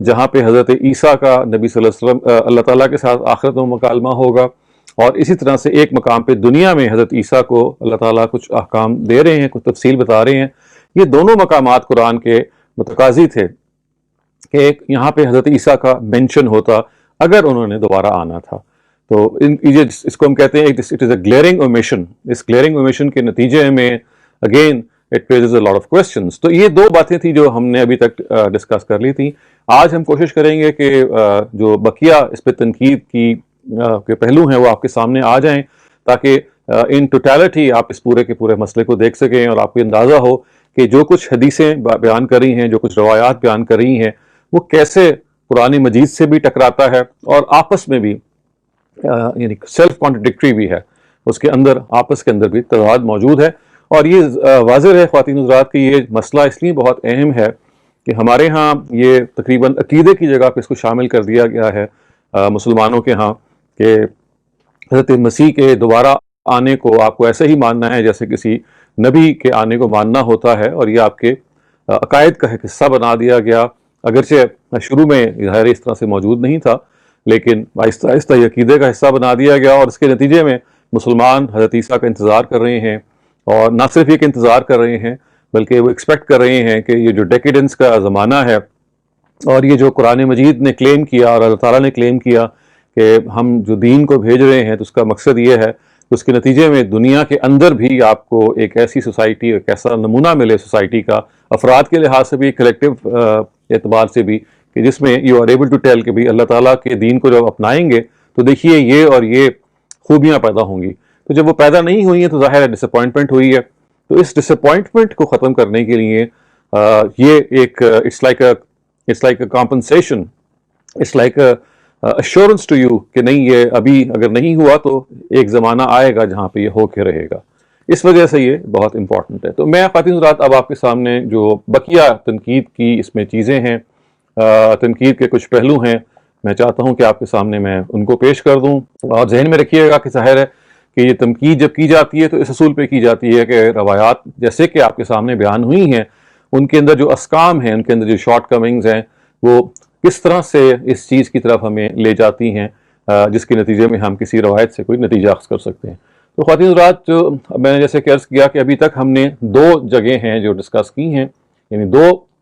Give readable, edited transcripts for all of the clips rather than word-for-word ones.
جہاں پہ حضرت عیسیٰ کا نبی صلی اللہ علیہ وسلم اللہ تعالیٰ کے ساتھ آخرت میں مکالمہ ہوگا، اور اسی طرح سے ایک مقام پہ دنیا میں حضرت عیسیٰ کو اللہ تعالیٰ کچھ احکام دے رہے ہیں، کچھ تفصیل بتا رہے ہیں۔ یہ دونوں مقامات قرآن کے متقاضی تھے کہ یہاں پہ حضرت عیسیٰ کا مینشن ہوتا اگر انہوں نے دوبارہ آنا تھا۔ تو اس کو ہم کہتے ہیں it is a glaring omission. اس گلیئرنگ اومیشن کے نتیجے میں again it raises a lot of questions. تو یہ دو باتیں تھیں جو ہم نے ابھی تک ڈسکس کر لی تھیں۔ آج ہم کوشش کریں گے کہ جو بقیہ اس پہ تنقید کی کے پہلو ہیں وہ آپ کے سامنے آ جائیں، تاکہ ان ٹوٹیلٹی آپ اس پورے کے پورے مسئلے کو دیکھ سکیں اور آپ کو اندازہ ہو کہ جو کچھ حدیثیں بیان کر رہی ہیں، جو کچھ روایات بیان کر رہی ہیں، وہ کیسے قرآن مجید سے بھی ٹکراتا ہے اور آپس میں بھی یعنی سیلف کانٹرڈکٹری بھی ہے، اس کے اندر آپس کے اندر بھی تضاد موجود ہے۔ اور یہ واضح ہے خواتین حضرات کہ یہ مسئلہ اس لیے بہت اہم ہے کہ ہمارے ہاں یہ تقریباً عقیدے کی جگہ پہ اس کو شامل کر دیا گیا ہے مسلمانوں کے ہاں، کہ حضرت مسیح کے دوبارہ آنے کو آپ کو ایسے ہی ماننا ہے جیسے کسی نبی کے آنے کو ماننا ہوتا ہے، اور یہ آپ کے عقائد کا ایک حصہ بنا دیا گیا۔ اگرچہ شروع میں ظاہر اس طرح سے موجود نہیں تھا، لیکن آہستہ آہستہ یہ عقیدے کا حصہ بنا دیا گیا، اور اس کے نتیجے میں مسلمان حضرت عیسیٰ کا انتظار کر رہے ہیں، اور نہ صرف یہ کہ انتظار کر رہے ہیں بلکہ وہ ایکسپیکٹ کر رہے ہیں کہ یہ جو ڈیکیڈنس کا زمانہ ہے، اور یہ جو قرآن مجید نے کلیم کیا اور اللہ تعالیٰ نے کلیم کیا کہ ہم جو دین کو بھیج رہے ہیں تو اس کا مقصد یہ ہے کہ اس کے نتیجے میں دنیا کے اندر بھی آپ کو ایک ایسی سوسائٹی، ایک ایسا نمونہ ملے سوسائٹی کا، افراد کے لحاظ سے بھی، کلیکٹیو اعتبار سے بھی، کہ جس میں you are able to tell کہ بھی اللہ تعالیٰ کے دین کو جب اپنائیں گے تو دیکھیے یہ اور یہ خوبیاں پیدا ہوں گی۔ تو جب وہ پیدا نہیں ہوئی ہیں تو ظاہر ہے ڈس اپوائنٹمنٹ ہوئی ہے۔ تو اس ڈس اپوائنٹمنٹ کو ختم کرنے کے لیے یہ ایک it's like a compensation, it's like assurance to you کہ نہیں، یہ ابھی اگر نہیں ہوا تو ایک زمانہ آئے گا جہاں پہ یہ ہو کے رہے گا۔ اس وجہ سے یہ بہت امپورٹنٹ ہے۔ تو میں خواتین حضرات اب آپ کے سامنے جو بقیہ تنقید کی اس میں چیزیں ہیں، تنقید کے کچھ پہلو ہیں، میں چاہتا ہوں کہ آپ کے سامنے میں ان کو پیش کر دوں، اور ذہن میں رکھیے گا کہ ظاہر ہے کہ یہ تنقید جب کی جاتی ہے تو اس اصول پہ کی جاتی ہے کہ روایات جیسے کہ آپ کے سامنے بیان ہوئی ہیں، ان کے اندر جو اسقام ہیں، ان کے اندر جو شارٹ کمنگز ہیں، وہ کس طرح سے اس چیز کی طرف ہمیں لے جاتی ہیں جس کے نتیجے میں ہم کسی روایت سے کوئی نتیجہ اخذ کر سکتے ہیں۔ تو خواتین حضرات، جو میں نے جیسے کہ عرض کیا کہ ابھی تک ہم نے دو جگہیں ہیں جو ڈسکس کی ہیں، یعنی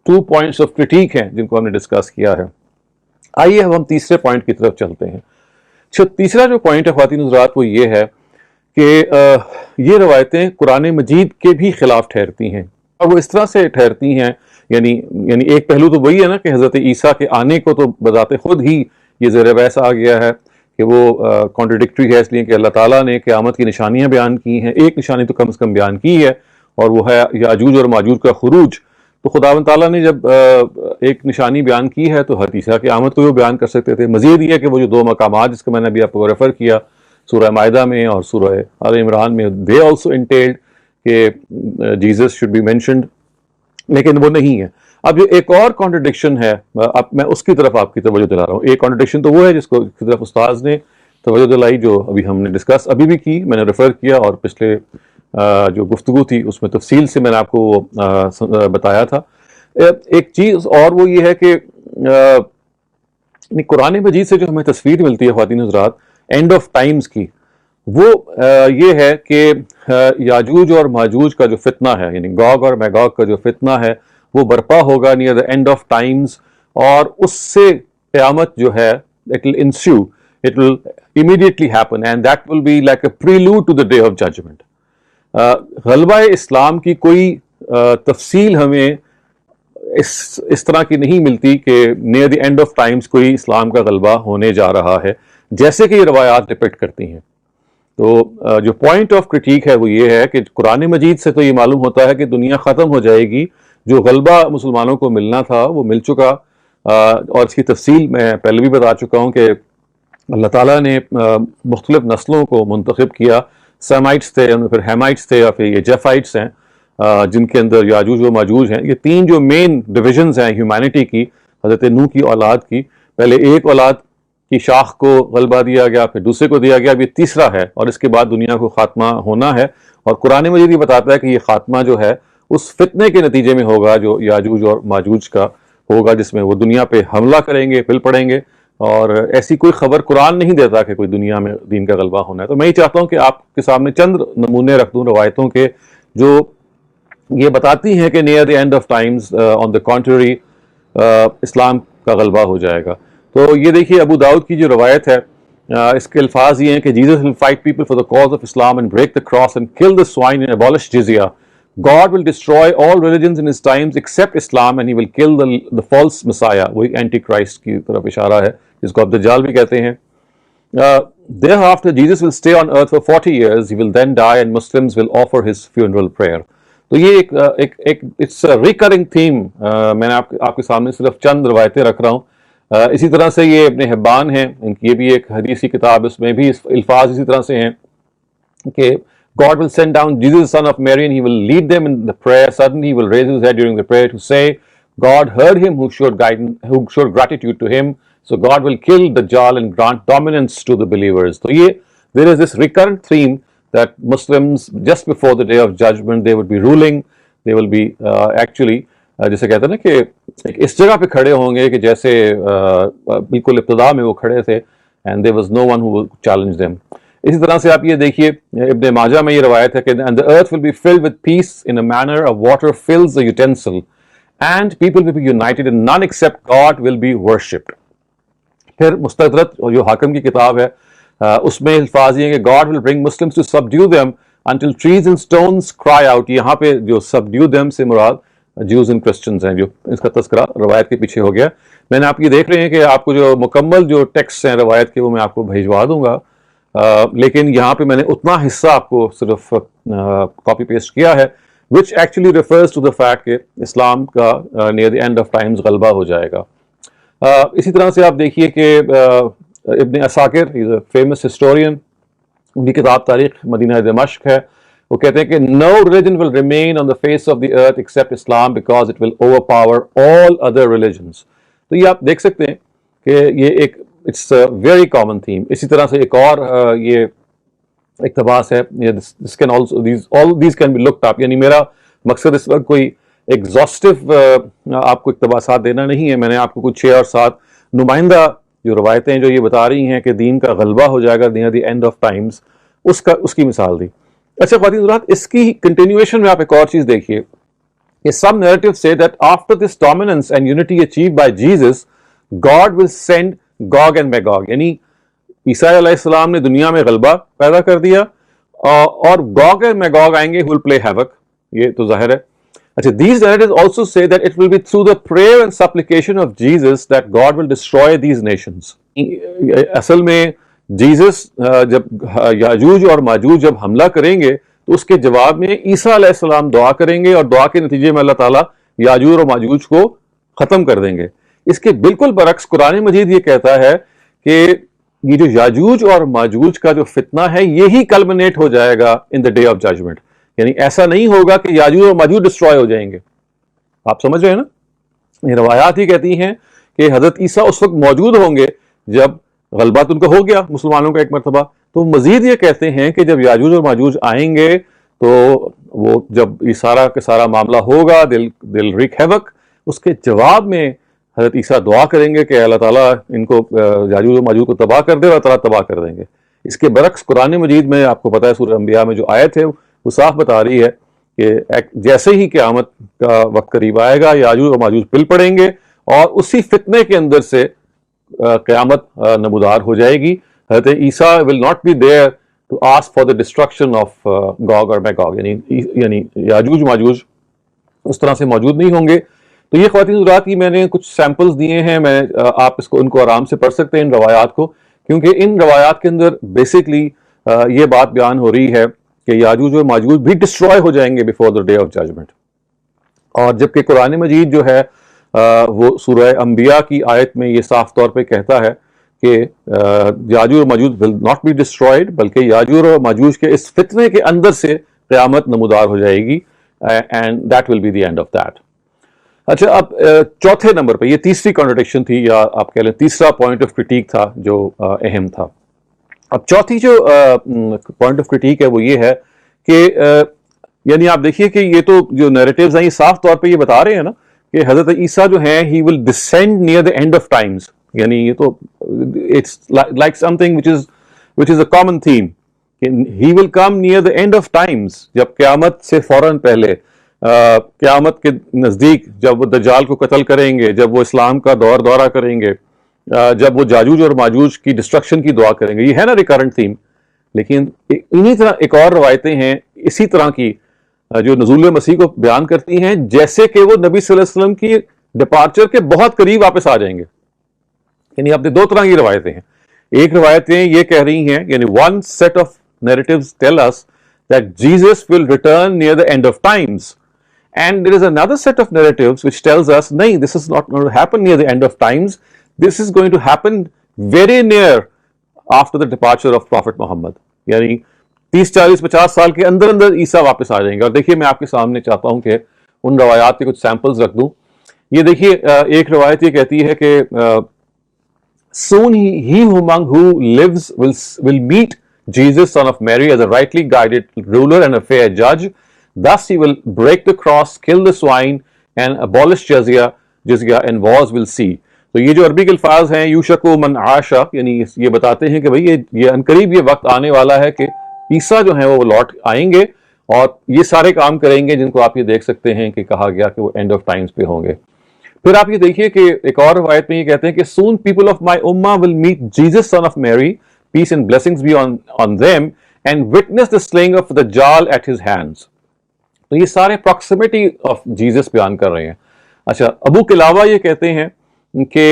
ٹو پوائنٹس آف کرٹیک ہیں جن کو ہم نے ڈسکس کیا ہے۔ آئیے اب ہم تیسرے پوائنٹ کی طرف چلتے ہیں۔ تیسرا جو پوائنٹ ہے خواتین حضرات وہ یہ ہے کہ یہ روایتیں قرآن مجید کے بھی خلاف ٹھہرتی ہیں، اور وہ اس طرح سے ٹھہرتی ہیں، یعنی ایک پہلو تو وہی ہے نا کہ حضرت عیسیٰ کے آنے کو تو بذات خود ہی یہ زیر بحث آ گیا ہے کہ وہ کانٹرڈکٹری ہے، اس لیے کہ اللہ تعالیٰ نے قیامت کی نشانیاں بیان کی ہیں، ایک نشانی تو کم از کم بیان کی ہے، اور وہ ہے یاجوج اور ماجوج کا خروج۔ تو خداوند تعالیٰ نے جب ایک نشانی بیان کی ہے تو حضرت عیسیٰ کی آمد کو وہ بیان کر سکتے تھے۔ مزید یہ کہ وہ جو دو مقامات جس کو میں نے ابھی آپ کو ریفر کیا سورہ مائدہ میں اور سورہ آل عمران میں، دے آلسو انٹیلڈ کہ جیزس شوڈ بی مینشنڈ، لیکن وہ نہیں ہے۔ اب جو ایک اور کانٹرڈکشن ہے، اب میں اس کی طرف آپ کی توجہ دلا رہا ہوں۔ ایک کانٹرڈکشن تو وہ ہے جس کو کی طرف استاذ نے توجہ دلائی، جو ابھی ہم نے ڈسکس ابھی بھی کی، میں نے ریفر کیا، اور پچھلے جو گفتگو تھی اس میں تفصیل سے میں نے آپ کو بتایا تھا۔ ایک چیز اور وہ یہ ہے کہ قرآن مجید سے جو ہمیں تصویر ملتی ہے خواتین حضرات اینڈ آف ٹائمز کی، وہ یہ ہے کہ یاجوج اور ماجوج کا جو فتنہ ہے، یعنی گوگ اور میگوگ کا جو فتنہ ہے، وہ برپا ہوگا near the and of Times, اور اس سے قیامت جو ہے it will ensue, it will immediately happen, and that will be like a prelude to the day of judgment. غلبہ اسلام کی کوئی تفصیل ہمیں اس طرح کی نہیں ملتی کہ near the end of Times کوئی اسلام کا غلبہ ہونے جا رہا ہے جیسے کہ یہ روایات ڈپکٹ کرتی ہیں۔ تو جو پوائنٹ آف کرٹیک ہے وہ یہ ہے کہ قرآن مجید سے تو یہ معلوم ہوتا ہے کہ دنیا ختم ہو جائے گی، جو غلبہ مسلمانوں کو ملنا تھا وہ مل چکا، اور اس کی تفصیل میں پہلے بھی بتا چکا ہوں کہ اللہ تعالیٰ نے مختلف نسلوں کو منتخب کیا، سیمائٹس تھے، پھر ہیمائٹس تھے، اور پھر یہ جیفائٹس ہیں جن کے اندر یاجوج و ماجوج ہیں۔ یہ تین جو مین ڈویژنز ہیں ہیومینٹی کی، حضرت نوح کی اولاد کی، پہلے ایک اولاد کی شاخ کو غلبہ دیا گیا، پھر دوسرے کو دیا گیا، اب یہ تیسرا ہے، اور اس کے بعد دنیا کو خاتمہ ہونا ہے۔ اور قرآن مجید یہ بتاتا ہے کہ یہ خاتمہ جو ہے اس فتنے کے نتیجے میں ہوگا جو یاجوج اور ماجوج کا ہوگا جس میں وہ دنیا پہ حملہ کریں گے، پل پڑیں گے، اور ایسی کوئی خبر قرآن نہیں دیتا کہ کوئی دنیا میں دین کا غلبہ ہونا ہے۔ تو میں یہ چاہتا ہوں کہ آپ کے سامنے چند نمونے رکھ دوں روایتوں کے جو یہ بتاتی ہیں کہ near the end of times on the country Islam کا غلبہ ہو جائے گا۔ تو یہ دیکھیے ابو داؤد کی جو روایت ہے، اس کے الفاظ یہ ہیں کہ Jesus will fight people for the cause of Islam and break the cross and کل دا سوائن اینڈ ابالش جزیہ۔ God will destroy all religions in his times except Islam and he will kill the false Messiah۔ وہی anti Christ کی طرف اشارہ ہے جس کو اب دجال بھی کہتے ہیں۔ Thereafter Jesus will stay on earth for 40 years, he will then die and Muslims will offer his funeral prayer۔ تو یہ ایک it's a recurring theme، میں نے آپ کے سامنے صرف چند روایتیں رکھ رہا ہوں۔ اسی طرح سے یہ ابن حبان ہیں، یہ بھی ایک حدیثی کتاب، اس میں بھی الفاظ اسی طرح سے ہیں کہ God will send down Jesus, the son of Mary, and he will lead them in the prayer. Suddenly he will raise his head during the prayer to say, God heard him who showed gratitude to him. So God will kill Dajjal and grant dominance to the believers. So there is this recurrent theme that Muslims, just before the day of judgment, they would be ruling. They will be actually, جیسے کہتے ہیں نا کہ اس جگہ پہ کھڑے ہوں گے کہ جیسے بالکل ابتدا میں وہ کھڑے تھے، and there was no one who would challenge them۔ اسی طرح سے آپ یہ دیکھیے ابن ماجہ میں یہ روایت ہے کہ and the earth will be filled with peace in a manner of water fills the utensil and people will be united and none except God will be worshipped۔ پھر مستدرک جو حاکم کی کتاب ہے اس میں الفاظ یہ ہیں کہ God will bring Muslims to subdue them until trees and stones cry out۔ یہاں پہ جو subdue them سے مراد Jews and Christians ہیں، جو اس کا تذکرہ روایت کے پیچھے ہو گیا۔ میں نے آپ یہ دیکھ رہے ہیں کہ آپ کو جو مکمل جو ٹیکسٹ ہیں روایت کے وہ میں آپ کو بھیجوا دوں گا، لیکن یہاں پہ میں نے اتنا حصہ آپ کو صرف کاپی پیسٹ کیا ہے which actually refers to the fact کہ اسلام کا near the end of times غلبہ ہو جائے گا۔ اسی طرح سے آپ دیکھیے کہ ابن عساکر is a famous historian، ان کی کتاب تاریخ مدینہ دمشق ہے، وہ کہتے ہیں کہ no religion will remain on the face of the earth except Islam because it will overpower all other religions۔ تو یہ آپ دیکھ سکتے ہیں کہ یہ ایک it's a very common theme۔ اسی طرح سے ایک اور یہ اقتباس ہے، this can also all these can be looked up۔ یعنی میرا مقصد اس وقت کوئی ایگزاسٹو آپ کو اقتباسات دینا نہیں ہے، میں نے آپ کو کچھ 6 اور 7 نمائندہ جو روایتیں جو یہ بتا رہی ہیں کہ دین کا غلبہ ہو جائے گا near the end of times، اس کی مثال دی۔ اچھا خواتین حضرات، اس کی کنٹینیویشن میں آپ ایک اور چیز دیکھیے کہ some narratives say that after this dominance and unity achieved by Jesus, God will send Gog and Magog۔ یعنی عیسیٰ علیہ السلام نے دنیا میں غلبہ پیدا کر دیا اور Gog and Magog آئیں گے who will play havoc، یہ تو ظاہر ہے۔ اچھا these narratives also say that it will be through the prayer and supplication of Jesus that God will destroy these nations۔ اصل میں جیزس جب یاجوج اور ماجوج جب حملہ کریں گے تو اس کے جواب میں عیسیٰ علیہ السلام دعا کریں گے اور دعا کے نتیجے میں اللہ تعالیٰ یاجوج اور ماجوج کو ختم کر دیں گے۔ اس کے بالکل برعکس قرآن مجید یہ کہتا ہے کہ یہ جو یاجوج اور ماجوج کا جو فتنہ ہے یہی کلمنیٹ ہو جائے گا ان دا ڈے آف ججمنٹ۔ یعنی ایسا نہیں ہوگا کہ یاجوج اور ماجوج ڈسٹروائے ہو جائیں گے۔ آپ سمجھ رہے ہیں نا، یہ روایات ہی کہتی ہیں کہ حضرت عیسیٰ اس وقت موجود ہوں گے جب غلبہ تو ان کا ہو گیا مسلمانوں کا ایک مرتبہ، تو مزید یہ کہتے ہیں کہ جب یاجوج اور ماجوج آئیں گے تو وہ جب یہ سارا کا سارا معاملہ ہوگا دل ریک ہیوک، اس کے جواب میں حضرت عیسیٰ دعا کریں گے کہ اللہ تعالیٰ ان کو یاجوج و ماجوج کو تباہ کر دے، اللہ تعالیٰ تباہ کر دیں گے۔ اس کے برعکس قرآن مجید میں آپ کو پتہ ہے سورہ انبیاء میں جو آیت ہے وہ صاف بتا رہی ہے کہ جیسے ہی قیامت کا وقت قریب آئے گا یاجوج و ماجوج پل پڑیں گے اور اسی فتنے کے اندر سے قیامت نمودار ہو جائے گی۔ حضرت عیسیٰ will not be there to ask for the destruction of Gog or Magog، یعنی یاجوج ماجوج اس طرح سے موجود نہیں ہوں گے۔ تو یہ خواتین حضرات کی میں نے کچھ سیمپلز دیے ہیں، میں آپ ان کو آرام سے پڑھ سکتے ہیں ان روایات کو، کیونکہ ان روایات کے اندر بیسکلی یہ بات بیان ہو رہی ہے کہ یاجوج و ماجوج بھی ڈسٹروائے ہو جائیں گے before the day of judgement. اور جبکہ قرآن مجید جو ہے وہ سورہ انبیاء کی آیت میں یہ صاف طور پہ کہتا ہے کہ یاجوج و ماجوج will not be destroyed، بلکہ یاجوج و ماجوج کے اس فتنے کے اندر سے قیامت نمودار ہو جائے گی، and that will be the end of that۔ اچھا اب چوتھے نمبر پہ، یہ تیسری کانٹرڈکشن تھی یا آپ کہہ لیں تیسرا پوائنٹ آف کرٹیک تھا جو اہم تھا۔ اب چوتھی جو پوائنٹ آف کرٹیک ہے وہ یہ ہے کہ یعنی آپ دیکھیے کہ یہ تو جو نیریٹیوز ہیں یہ صاف طور پہ یہ بتا رہے ہیں نا کہ حضرت عیسیٰ جو ہیں he will descend near the end of times. یعنی یہ تو it's like something which is a common theme. He will come near the end of times. جب قیامت سے فوراً پہلے قیامت کے نزدیک جب وہ دجال کو قتل کریں گے، جب وہ اسلام کا دورہ کریں گے، جب وہ جاجوج اور ماجوج کی ڈسٹرکشن کی دعا کریں گے. یہ ہے نا ریکرنٹ تھیم. لیکن انہی طرح ایک اور روایتیں ہیں اسی طرح کی جو نزول مسیح کو بیان کرتی ہیں، جیسے کہ وہ نبی صلی اللہ علیہ وسلم کی ڈپارچر کے بہت قریب واپس آ جائیں گے. یعنی آپ نے دو طرح کی روایتیں ہیں. ایک روایتیں یہ کہہ رہی ہیں، یعنی one set of narratives tell us that Jesus will return near the end of times, and there is another set of narratives which tells us, no, this is not going to happen near the end of times, this is going to happen very near after the departure of Prophet Muhammad. یعنی 30-40-50 سال کے اندر عیسیٰ واپس آ جائیں گے. اور دیکھیے میں آپ کے سامنے چاہتا ہوں کہ ان روایات کے کچھ سیمپلز رکھ دوں. یہ دیکھیے ایک روایت یہ کہتی ہے کہ soon he among who lives will meet Jesus, son of Mary, as a rightly guided ruler and a fair judge. Thus he will break the cross, kill the swine, and abolish jizya, and wars will see. تو یہ جو عربی کے الفاظ ہیں یوشک من عاشا، یعنی یہ بتاتے ہیں کہ بھئی یہ عنقریب یہ وقت آنے والا ہے کہ عیسیٰ جو ہیں وہ لوٹ آئیں گے اور یہ سارے کام کریں گے جن کو آپ یہ دیکھ سکتے ہیں کہ کہا گیا کہ وہ اینڈ آف ٹائمز پہ ہوں گے. پھر آپ یہ دیکھیے کہ ایک اور روایت میں یہ کہتے ہیں کہ soon people of my ummah will meet Jesus, son of Mary, peace and blessings be on them, and witness the slaying of the Dajjal at his hands. تو یہ سارے proximity of Jesus بیان کر رہے ہیں. اچھا، ابو قلابہ یہ کہتے ہیں کہ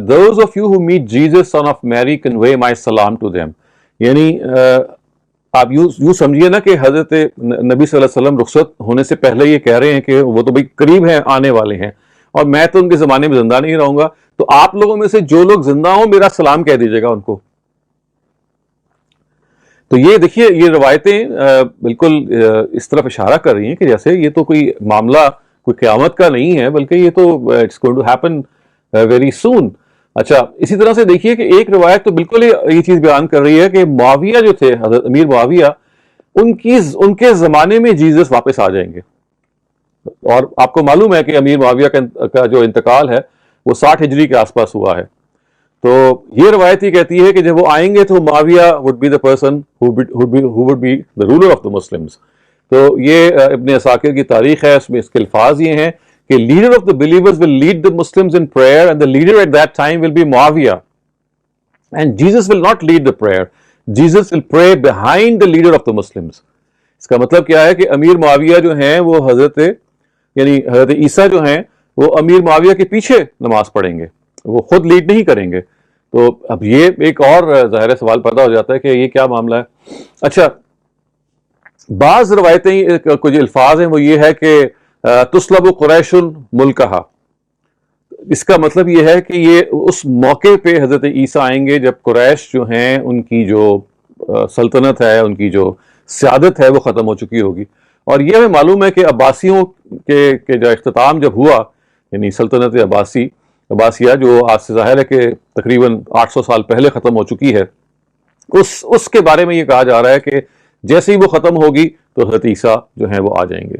those of you who meet Jesus, son of Mary, convey my salam to them. یعنی آپ یوں سمجھیے نا کہ حضرت نبی صلی اللہ علیہ وسلم رخصت ہونے سے پہلے یہ کہہ رہے ہیں کہ وہ تو بھائی قریب ہیں، آنے والے ہیں، اور میں تو ان کے زمانے میں زندہ نہیں رہوں گا، تو آپ لوگوں میں سے جو لوگ زندہ ہوں میرا سلام کہہ دیجیے گا ان کو. تو یہ دیکھیے یہ روایتیں بالکل اس طرف اشارہ کر رہی ہیں کہ جیسے یہ تو کوئی معاملہ کوئی قیامت کا نہیں ہے، بلکہ یہ تو it's going to happen very soon. اچھا، اسی طرح سے دیکھیے کہ ایک روایت تو بالکل یہ چیز بیان کر رہی ہے کہ معاویہ جو تھے، حضرت امیر معاویہ، ان کے زمانے میں جیزس واپس آ جائیں گے. اور آپ کو معلوم ہے کہ امیر معاویہ کا جو انتقال ہے وہ 60 ہجری کے آس پاس ہوا ہے. تو یہ روایت یہ کہتی ہے کہ جب وہ آئیں گے تو معاویہ would be the person who would be the ruler of the Muslims. تو یہ ابن عساکر کی تاریخ ہے، اس میں اس کے الفاظ یہ ہیں کہ leader of the believers will lead the Muslims in prayer, and the leader at that time will be Muawiyah. And Jesus will not lead the prayer. Jesus will pray behind the leader of the Muslims. اس کا مطلب کیا ہے کہ امیر معاویہ جو ہیں وہ حضرت عیسیٰ جو ہیں وہ امیر معاویہ کے پیچھے نماز پڑھیں گے، وہ خود لیڈ نہیں کریں گے. تو اب یہ ایک اور ظاہر سوال پیدا ہو جاتا ہے کہ یہ کیا معاملہ ہے. اچھا، بعض روایتیں کچھ الفاظ ہیں وہ یہ ہے کہ تسلب قریش ملکہا. اس کا مطلب یہ ہے کہ یہ اس موقع پہ حضرت عیسیٰ آئیں گے جب قریش جو ہیں ان کی جو سلطنت ہے، ان کی جو سیادت ہے وہ ختم ہو چکی ہوگی. اور یہ ہمیں معلوم ہے کہ عباسیوں کے جو اختتام جب ہوا، یعنی سلطنت عباسیہ جو آج سے ظاہر ہے کہ تقریباً 800 سال پہلے ختم ہو چکی ہے، اس کے بارے میں یہ کہا جا رہا ہے کہ جیسے ہی وہ ختم ہوگی تو حضرت عیسیٰ جو ہیں وہ آ جائیں گے.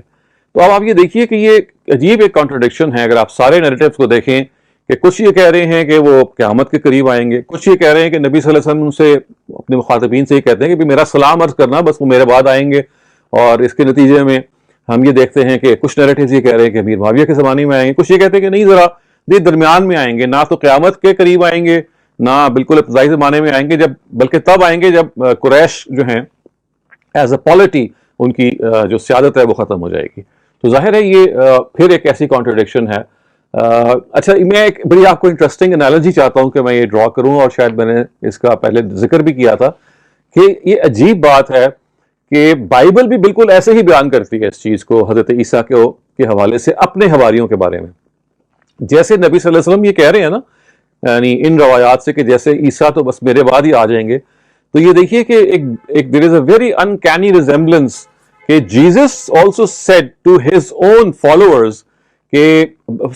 تو اب آپ یہ دیکھیے کہ یہ عجیب ایک کانٹرڈکشن ہے. اگر آپ سارے نیریٹیوز کو دیکھیں کہ کچھ یہ کہہ رہے ہیں کہ وہ قیامت کے قریب آئیں گے، کچھ یہ کہہ رہے ہیں کہ نبی صلی اللہ علیہ وسلم سے اپنے مخاطبین سے یہ کہتے ہیں کہ میرا سلام عرض کرنا، بس وہ میرے بعد آئیں گے. اور اس کے نتیجے میں ہم یہ دیکھتے ہیں کہ کچھ نیریٹیوز یہ کہہ رہے ہیں کہ امیر معاویہ کے زمانے میں آئیں گے، کچھ یہ کہتے ہیں کہ نہیں، ذرا درمیان میں آئیں گے، نہ تو قیامت کے قریب آئیں گے نہ بالکل ابتدائی زمانے میں آئیں گے، بلکہ تب آئیں گے جب قریش جو ہیں ایز اے پالیٹی ان کی جو سیادت ہے وہ ختم ہو جائے گی. تو ظاہر ہے یہ پھر ایک ایسی کانٹرڈکشن ہے. اچھا، میں ایک بڑی آپ کو انٹرسٹنگ انالوجی چاہتا ہوں کہ میں یہ ڈرا کروں، اور شاید میں نے اس کا پہلے ذکر بھی کیا تھا کہ یہ عجیب بات ہے کہ بائبل بھی بالکل ایسے ہی بیان کرتی ہے اس چیز کو حضرت عیسیٰ کے حوالے سے اپنے حواریوں کے بارے میں. جیسے نبی صلی اللہ علیہ وسلم یہ کہہ رہے ہیں نا، یعنی ان روایات سے کہ جیسے عیسیٰ تو بس میرے بعد ہی آ جائیں گے. تو یہ دیکھیے کہ ایک there is a very uncanny resemblance کہ Jesus also said to his own followers کہ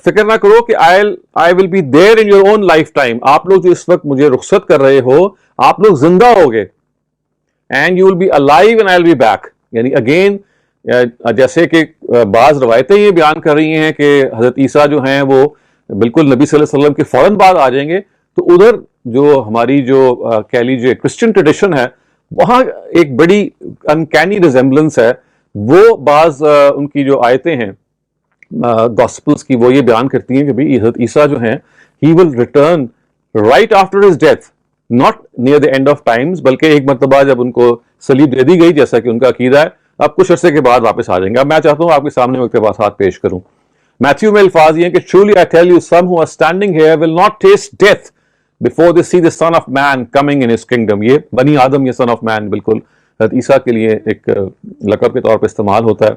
فکر نہ کرو کہ I will be there in your own lifetime. آپ لوگ جو اس وقت مجھے رخصت کر رہے ہو، آپ لوگ زندہ ہوگے. And you will be alive and I will be back. یعنی again جیسے کہ بعض روایتیں یہ بیان کر رہی ہیں کہ حضرت عیسیٰ جو ہیں وہ بالکل نبی صلی اللہ علیہ وسلم کے فوراً بعد آ جائیں گے، تو ادھر جو ہماری جو کہہ لیجیے کرسچن ٹریڈیشن ہے وہاں ایک بڑی انکینی ریزمبلنس ہے. وہ بعض ان کی جو آیتیں ہیں گاسپلس کی وہ یہ بیان کرتی ہیں کہ بھئی حضرت عیسیٰ جو ہیں he will return right after his death, not near the end of times, بلکہ ایک مرتبہ جب ان کو صلیب دے دی گئی جیسا کہ ان کا عقیدہ ہے اب کچھ عرصے کے بعد واپس آ جائیں گے. اب میں چاہتا ہوں آپ کے سامنے اقتباسات پیش کروں. میتھیو میں الفاظ یہ ہیں کہ truly I tell you some who are standing here will not taste death before they see the son of man coming in his kingdom. یہ بنی آدم، یہ son of man بالکل حضرت عیسیٰ کے لیے ایک لقب کے طور پہ استعمال ہوتا ہے.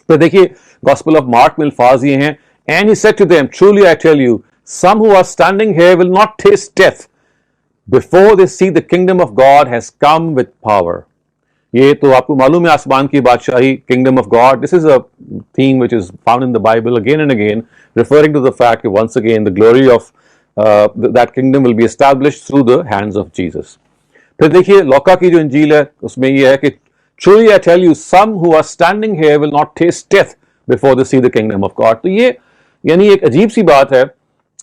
تو دیکھیے گاسپل آف مارک میں الفاظ یہ ہیں and he said to them truly I tell you some who are standing here will not taste death before they see the kingdom of God has come with power. یہ تو آپ کو معلوم ہے آسمان کی بادشاہی kingdom of God. This is a theme which is found in the Bible again and again, referring to the fact that once again the glory of that kingdom will be established through the hands of Jesus. پھر دیکھیے لوکا کی جو انجیل ہے اس میں یہ ہے کہ truly I tell you some who are standing here will not taste death before they see the kingdom of God. تو یہ یعنی ایک عجیب سی بات ہے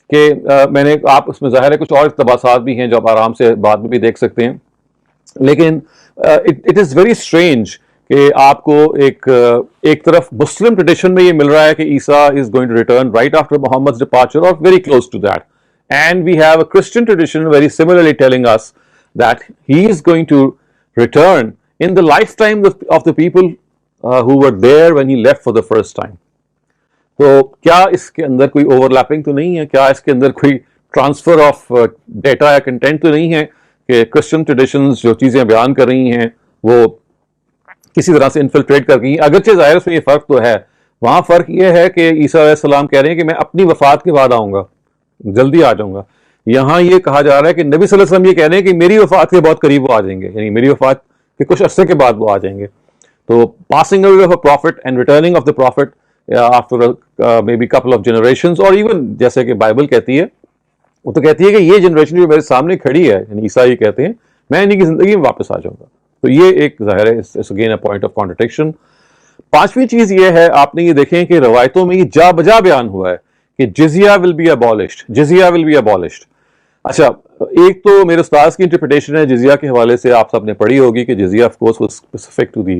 کہ میں نے آپ اس میں ظاہر ہے کچھ اور اقتباسات بھی ہیں جو آپ آرام سے بعد میں بھی دیکھ سکتے ہیں، لیکن اٹ از ویری اسٹرینج کہ آپ کو ایک طرف مسلم ٹریڈیشن میں یہ مل رہا ہے کہ Isa is going to return right after Muhammad's departure اور very close to that, and we have a Christian tradition very similarly telling us that he is going to return in the lifetime of the people who were there when he left for the first time. تو کیا اس کے اندر کوئی over lapping تو نہیں ہے؟ کیا اس کے اندر کوئی ٹرانسفر آف ڈیٹا یا کنٹینٹ تو نہیں ہے کہ کرسچن ٹریڈیشنز جو چیزیں بیان کر رہی ہیں وہ کسی طرح سے انفلٹریٹ کر گئی؟ اگرچہ ظاہر اس میں یہ فرق تو ہے، وہاں فرق یہ ہے کہ عیسیٰ علیہ السلام کہہ رہے ہیں کہ میں اپنی وفات کے بعد آؤں گا، جلدی آ جاؤں گا. یہاں یہ کہا جا رہا ہے کہ نبی صلی اللہ علیہ وسلم یہ کہہ رہے ہیں کہ میری وفات کے بہت قریب وہ آ جائیں گے، یعنی میری وفات کے کچھ عرصے کے بعد وہ آ جائیں گے. تو passing away of a prophet and returning of the prophet after maybe couple of generations, اور ایون جیسے کہ بائبل کہتی ہے، وہ تو کہتی ہے کہ یہ جنریشن جو میرے سامنے کھڑی ہے، یعنی عیسیٰ یہ کہتے ہیں میں انہیں کی زندگی میں واپس آ جاؤں گا. تو یہ ایک ظاہر ہے again a point of contradiction. پانچویں چیز یہ ہے، آپ نے یہ دیکھیں کہ روایتوں میں یہ جا بجا بیان ہوا ہے کہ جزیہ ول بی ابالشڈ، جزیہ ول بی ابالشڈ. اچھا، ایک تو میرے استاذ کی انٹرپریٹیشن ہے جزیہ کے حوالے سے، آپ سب نے پڑھی ہوگی کہ جزیہ of course was specific to the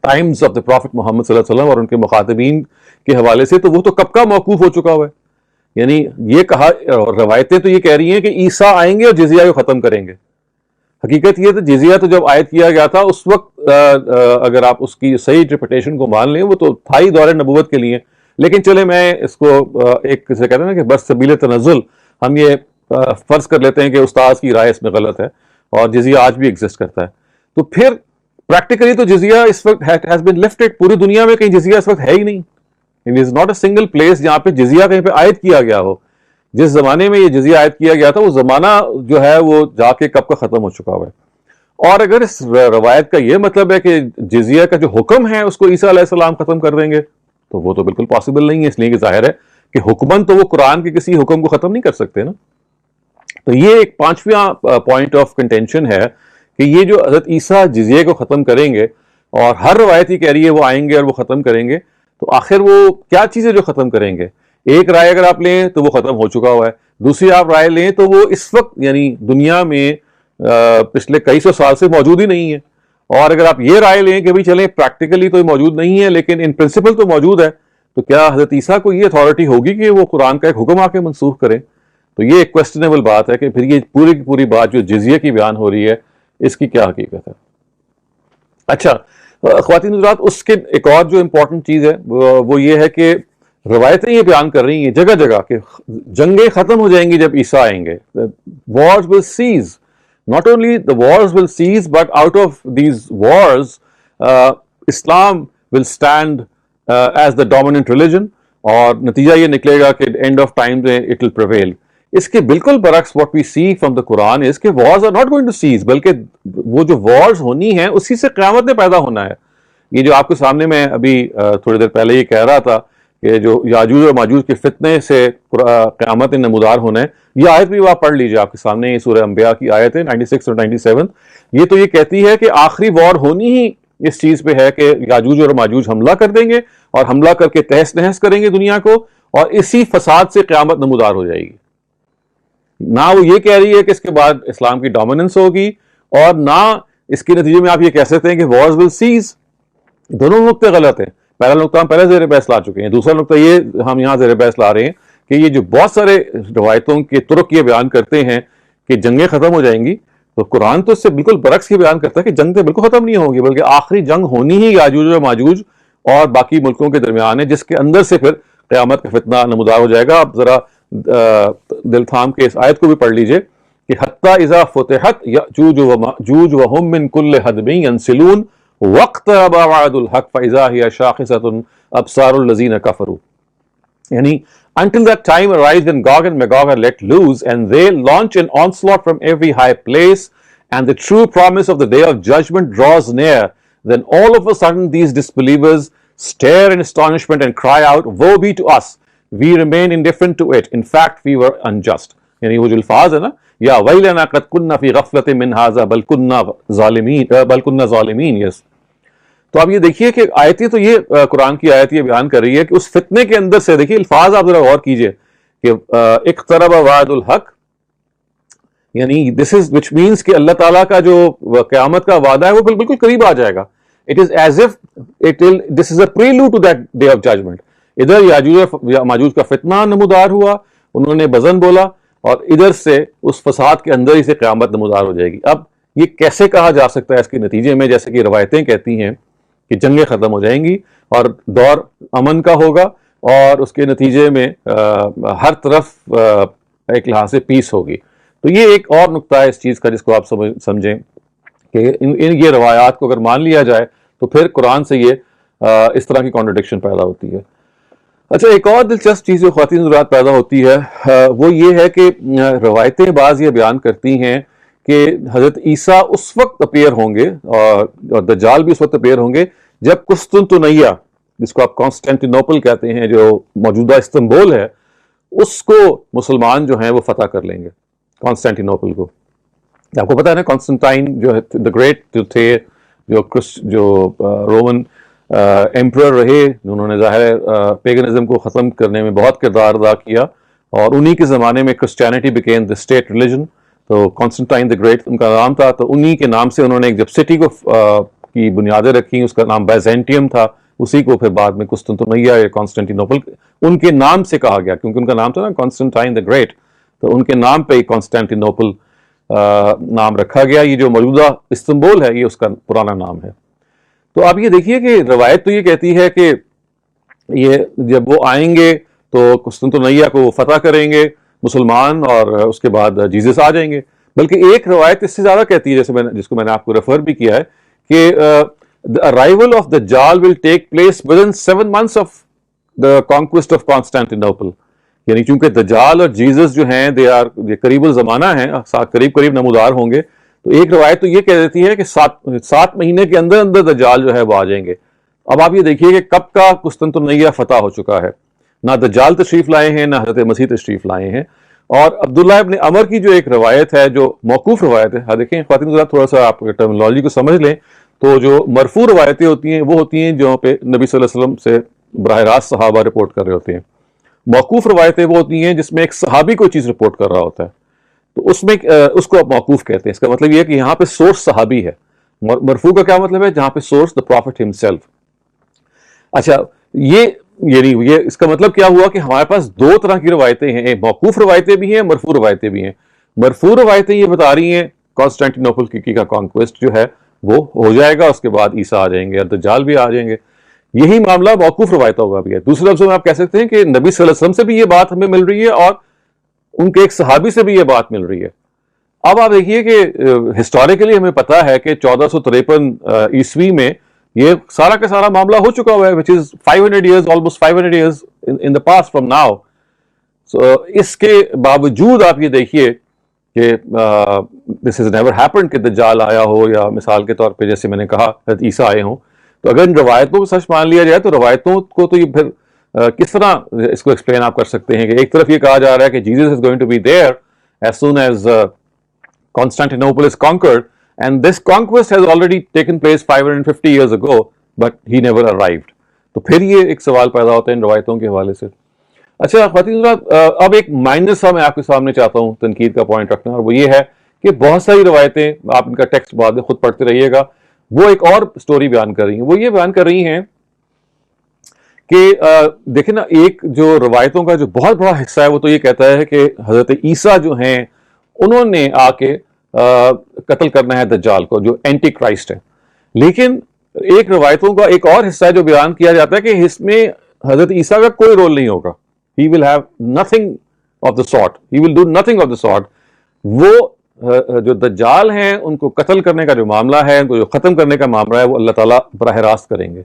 times of the prophet Muhammad صلی اللہ علیہ وسلم اور ان کے مخاطبین کے حوالے سے، تو وہ تو کب کا موقوف ہو چکا ہوا ہے. یعنی یہ کہا، روایتیں تو یہ کہہ رہی ہیں کہ عیسیٰ آئیں گے اور جزیہ کو ختم کریں گے. حقیقت یہ تو جزیہ تو جب عائد کیا گیا تھا اس وقت اگر آپ اس کی صحیح انٹرپریٹیشن کو مان لیں وہ تو تھا ہی دور نبوت کے لیے. لیکن چلے میں اس کو ایک سے کہتے ہیں نا کہ بس سبیل تنزل ہم یہ فرض کر لیتے ہیں کہ استاذ کی رائے اس میں غلط ہے اور جزیہ آج بھی ایگزسٹ کرتا ہے. تو پھر پریکٹیکلی تو جزیہ اس وقت ہیز بین لفٹڈ، پوری دنیا میں کہیں جزیہ اس وقت ہے ہی نہیں. It is not a single place جہاں پہ جزیہ کہیں پہ عائد کیا گیا ہو. جس زمانے میں یہ جزیہ عائد کیا گیا تھا وہ زمانہ جو ہے وہ جا کے کب کا ختم ہو چکا ہوا ہے. اور اگر اس روایت کا یہ مطلب ہے کہ جزیہ کا جو حکم ہے اس کو عیسیٰ علیہ السلام ختم کر دیں گے تو وہ تو بالکل پاسبل نہیں ہے، اس لیے کہ ظاہر ہے کہ حکمن تو وہ قرآن کے کسی حکم کو ختم نہیں کر سکتے نا. تو یہ ایک پانچواں پوائنٹ آف کنٹینشن ہے کہ یہ جو حضرت عیسیٰ جزیہ کو ختم کریں گے اور ہر روایت ہی کہہ رہی ہے وہ آئیں گے اور وہ ختم کریں گے، تو آخر وہ کیا چیزیں جو ختم کریں گے؟ ایک رائے اگر آپ لیں تو وہ ختم ہو چکا ہوا ہے، دوسری آپ رائے لیں تو وہ اس وقت یعنی دنیا میں پچھلے کئی سو سال سے موجود ہی نہیں ہے. اور اگر آپ یہ رائے لیں کہ بھائی چلیں پریکٹیکلی تو موجود نہیں ہے لیکن ان پرنسپل تو موجود ہے، تو کیا حضرت عیسیٰ کو یہ اتھارٹی ہوگی کہ وہ قرآن کا ایک حکم آ کے منسوخ کریں؟ تو یہ ایک کویسچنیبل بات ہے کہ پھر یہ پوری کی پوری بات جو جزیہ کی بیان ہو رہی ہے اس کی کیا حقیقت ہے. اچھا خواتین حضرات، اس کے ایک اور جو امپورٹنٹ چیز ہے وہ یہ ہے کہ روایتیں یہ بیان کر رہی ہیں جگہ جگہ کہ جنگیں ختم ہو جائیں گی جب عیسیٰ آئیں گے. wars will cease. Not only the wars will cease, but out of these wars, Islam will stand as the dominant religion. اور نتیجہ یہ نکلے گا کہ end of time میں it will prevail. اس کے بالکل برعکس what we see from the Quran is کہ wars are not going to cease، بلکہ وہ جو wars ہونی ہیں اسی سے قیامت نے پیدا ہونا ہے. یہ جو آپ کے سامنے میں ابھی تھوڑی دیر پہلے یہ کہہ رہا تھا کہ جو یاجوج اور ماجوج کے فتنے سے قیامت نمودار ہونا ہے، یہ آیت بھی آپ پڑھ لیجیے، آپ کے سامنے یہ سورہ انبیاء کی آیت ہے 96 اور 97. یہ تو یہ کہتی ہے کہ آخری وار ہونی ہی اس چیز پہ ہے کہ یاجوج اور ماجوج حملہ کر دیں گے اور حملہ کر کے تہس نہس کریں گے دنیا کو، اور اسی فساد سے قیامت نمودار ہو جائے گی. نہ وہ یہ کہہ رہی ہے کہ اس کے بعد اسلام کی ڈومیننس ہوگی، اور نہ اس کے نتیجے میں آپ یہ کہہ سکتے ہیں کہ وارز ول سیز. دونوں نقطے غلط ہیں. پہلا نقطہ ہم پہلے زیر بحث لا چکے ہیں، دوسرا نقطہ یہ ہم یہاں زیر بحث لا رہے ہیں کہ یہ جو بہت سارے روایتوں کے طرق یہ بیان کرتے ہیں کہ جنگیں ختم ہو جائیں گی، تو قرآن تو اس سے بالکل برعکس یہ بیان کرتا ہے کہ جنگ تو بالکل ختم نہیں ہوگی، بلکہ آخری جنگ ہونی ہی یاجوج و ماجوج اور باقی ملکوں کے درمیان ہے، جس کے اندر سے پھر قیامت کا فتنہ نمودار ہو جائے گا. آپ ذرا دل تھام کے اس آیت کو بھی پڑھ لیجئے کہ حتی اذا فتحت یأجوج و مأجوج وهم من كل حدب ينسلون واقترب وعد الحق فاذا هي شاخصة ابصار الذين كفروا. یعنی until that time arrives when Gog and Magog are let loose and they launch an onslaught from every high place and the true promise of the day of judgment draws near, then all of a sudden these disbelievers stare in astonishment and cry out, woe be to us, we remain indifferent to it, in fact we were unjust. یعنی وہ جو الفاظ ہے نا، یا ویلنا قد كنا في غفلة من هذا بل كنا ظالمین. یس، تو آپ یہ دیکھیے کہ آیتیں تو یہ قرآن کی آیت یہ بیان کر رہی ہے کہ اس فتنے کے اندر سے، دیکھیے الفاظ آپ ذرا غور کیجئے کہ اقترب وعد الحق، یعنی دس از وچ مینس کہ اللہ تعالیٰ کا جو قیامت کا وعدہ ہے وہ بالکل قریب آ جائے گا. It is as if this is a prelude to that day of judgement. ادھر یاجوج ماجوج کا فتنہ نمودار ہوا، انہوں نے بزن بولا، اور ادھر سے اس فساد کے اندر ہی سے قیامت نمودار ہو جائے گی. اب یہ کیسے کہا جا سکتا ہے اس کے نتیجے میں، جیسے کہ روایتیں کہتی ہیں کہ جنگیں ختم ہو جائیں گی اور دور امن کا ہوگا، اور اس کے نتیجے میں ہر طرف ایک لحاظ سے پیس ہوگی. تو یہ ایک اور نقطہ ہے اس چیز کا جس کو آپ سمجھیں کہ یہ روایات کو اگر مان لیا جائے تو پھر قرآن سے یہ اس طرح کی کانٹرڈکشن پیدا ہوتی ہے. اچھا، ایک اور دلچسپ چیز جو خواتین حضرات پیدا ہوتی ہے وہ یہ ہے کہ روایتیں بعض یہ بیان کرتی ہیں کہ حضرت عیسیٰ اس وقت اپیئر ہوں گے اور دجال بھی اس وقت اپیئر ہوں گے جب قسطنطنیہ، جس کو آپ کانسٹینٹینوپل کہتے ہیں، جو موجودہ استنبول ہے، اس کو مسلمان جو ہیں وہ فتح کر لیں گے. کانسٹینٹینوپل کو آپ کو پتا ہے نا، کانسٹنٹائن جو ہے دا گریٹ جو تھے، جو رومن ایمپرر رہے، انہوں نے ظاہر پیگنزم کو ختم کرنے میں بہت کردار ادا کیا، اور انہی کے زمانے میں Christianity became the state religion. تو کانسٹنٹائن دا گریٹ ان کا نام تھا، تو انہی کے نام سے انہوں نے جب سٹی کو کی بنیادیں رکھی، اس کا نام بیزینٹیم تھا، اسی کو پھر بعد میں قسطنطنیہ یا کانسٹینٹینوپل ان کے نام سے کہا گیا، کیونکہ ان کا نام تھا نا کانسٹنٹائن دا گریٹ، تو ان کے نام پہ ہی کانسٹینٹینوپل نام رکھا گیا. یہ جو موجودہ استنبول ہے یہ اس کا پرانا نام ہے. تو آپ یہ دیکھیے کہ روایت تو یہ کہتی ہے کہ یہ جب وہ آئیں گے تو قسطنطنیہ کو وہ فتح کریں گے مسلمان، اور اس کے بعد جیزس آ جائیں گے. بلکہ ایک روایت اس سے زیادہ کہتی ہے، جس کو میں نے آپ کو ریفر بھی کیا ہے، کہ the arrival of Dajjal will take place within 7 months of the conquest of Constantinople. یعنی چونکہ دجال اور جیزس جو ہیں یہ قریب الزمانہ ہیں، قریب نمودار ہوں گے، تو ایک روایت تو یہ کہہ دیتی ہے کہ 7 مہینے کے اندر دجال جو ہے وہ آ جائیں گے. اب آپ یہ دیکھیے کہ کب کا قسطنطنیہ فتح ہو چکا ہے، نہ دجال تشریف لائے ہیں نہ حضرت مسیح تشریف لائے ہیں. اور عبداللہ ابن عمر کی جو ایک روایت ہے جو موقوف روایت ہے، دیکھیں خواتین حضرات تھوڑا سا آپ ٹرمینالوجی کو سمجھ لیں، تو جو مرفوع روایتیں ہوتی ہیں وہ ہوتی ہیں جو پہ نبی صلی اللہ علیہ وسلم سے براہ راست صحابہ رپورٹ کر رہے ہوتے ہیں. موقوف روایتیں وہ ہوتی ہیں جس میں ایک صحابی کوئی چیز رپورٹ کر رہا ہوتا ہے، تو اس میں اس کو آپ موقوف کہتے ہیں. اس کا مطلب یہ ہے کہ یہاں پہ سورس صحابی ہے. مرفوع کا کیا مطلب ہے؟ جہاں پہ سورس دا پروفٹ ہمسیلف. اچھا، یہ اس کا مطلب کیا ہوا کہ ہمارے پاس 2 طرح کی روایتیں ہیں، موقوف روایتیں بھی ہیں، مرفوع روایتیں بھی ہیں. مرفوع روایتیں یہ بتا رہی ہیں کانسٹینٹینوپل کی کا کانکویسٹ جو ہے وہ ہو جائے گا، اس کے بعد عیسیٰ آ جائیں گے اور دجال بھی آ جائیں گے. یہی معاملہ موقوف روایتوں کا بھی ہے. دوسرے لفظوں میں آپ کہہ سکتے ہیں کہ نبی صلی اللہ علیہ وسلم سے بھی یہ بات ہمیں مل رہی ہے اور ان کے ایک صحابی سے بھی یہ بات مل رہی ہے. اب آپ دیکھیے کہ ہسٹوریکلی ہمیں پتا ہے کہ 1453 عیسوی میں یہ سارا کا سارا معاملہ ہو چکا ہوا ہے، which is 500 years, almost 500 years in the past from now. So اس کے باوجود آپ یہ دیکھیے کہ this has never happened کہ دجال آیا ہو، یا مثال کے طور پہ جیسے میں نے کہا حضرت عیسیٰ آئے ہوں. تو اگر ان روایتوں کو سچ مان لیا جائے تو روایتوں کو تو یہ پھر کس طرح اس کو ایکسپلین آپ کر سکتے ہیں کہ ایک طرف یہ کہا جا رہا ہے کہ Jesus is going to be there as soon as Constantinople is conquered, and this conquest has already taken place 550 years ago, but he never arrived. تو پھر یہ ایک سوال پیدا ہوتا ہے ان روایتوں کے حوالے سے. اچھا خواتین حضرات، اب ایک مائنر سا میں آپ کے سامنے چاہتا ہوں تنقید کا پوائنٹ رکھنا، اور وہ یہ ہے کہ بہت ساری روایتیں، آپ ان کا ٹیکسٹ بعد میں خود پڑھتے رہیے گا، وہ ایک اور سٹوری بیان کر رہی ہیں. وہ یہ بیان کر رہی ہیں کہ دیکھیں نا، ایک جو روایتوں کا جو بہت بڑا حصہ ہے وہ تو یہ کہتا ہے کہ حضرت عیسیٰ جو ہیں انہوں نے آ کے قتل کرنا ہے دجال کو، جو اینٹی کرائسٹ ہے. لیکن ایک روایتوں کا ایک اور حصہ ہے جو بیان کیا جاتا ہے کہ اس میں حضرت عیسیٰ کا کوئی رول نہیں ہوگا. He will have nothing of the sort. He will do nothing of the sort. وہ جو دجال ہیں ان کو قتل کرنے کا جو معاملہ ہے، ان کو جو ختم کرنے کا معاملہ ہے، وہ اللہ تعالیٰ براہ راست کریں گے.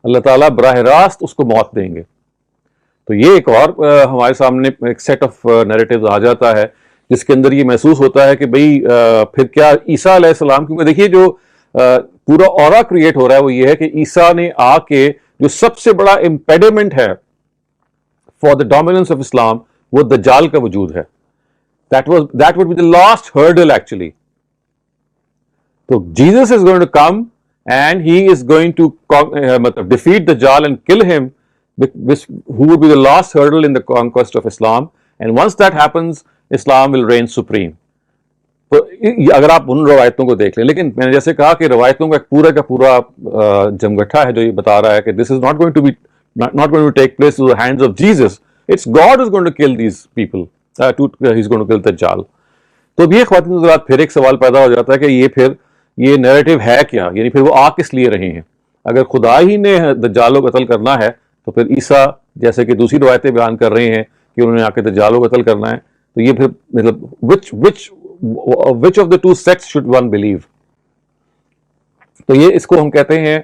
اللہ تعالیٰ براہ راست اس کو موت دیں گے. تو یہ ایک اور ہمارے سامنے ایک سیٹ آف نیریٹیوز آ جاتا ہے جس کے اندر یہ محسوس ہوتا ہے کہ بھئی پھر کیا عیسیٰ علیہ السلام، کیونکہ دیکھیے جو پورا اورا کریٹ ہو رہا ہے وہ یہ ہے کہ عیسیٰ نے آ کے جو سب سے بڑا امپیڈیمنٹ ہے فار دا ڈومیننس آف اسلام، وہ دجال کا وجود ہے. That would be the last hurdle actually. So Jesus is going to come and he is going to defeat Dajjal and kill him, who would be the last hurdle in the conquest of Islam. And once that happens, Islam will reign supreme. تو اگر آپ ان روایتوں کو دیکھ لیں، لیکن میں نے جیسے کہا کہ روایتوں کا ایک پورا کا پورا جمگٹھا ہے جو یہ بتا رہا ہے کہ this is not going to take place in the hands of Jesus. It's God who's going to kill these people. He's going to kill Dajjal. تو اب یہ خواتین حضرات پھر ایک سوال پیدا ہو جاتا ہے کہ یہ نیریٹو ہے کیا، یعنی پھر وہ آ کس لیے رہے ہیں؟ اگر خدا ہی نے دجال کو قتل کرنا ہے تو پھر عیسیٰ جیسے کہ دوسری روایتیں بیان کر رہے ہیں کہ انہوں نے آ کے دجال کو قتل کرنا ہے، تو یہ پھر مطلب which of the two sects should one believe؟ تو یہ اس کو ہم کہتے ہیں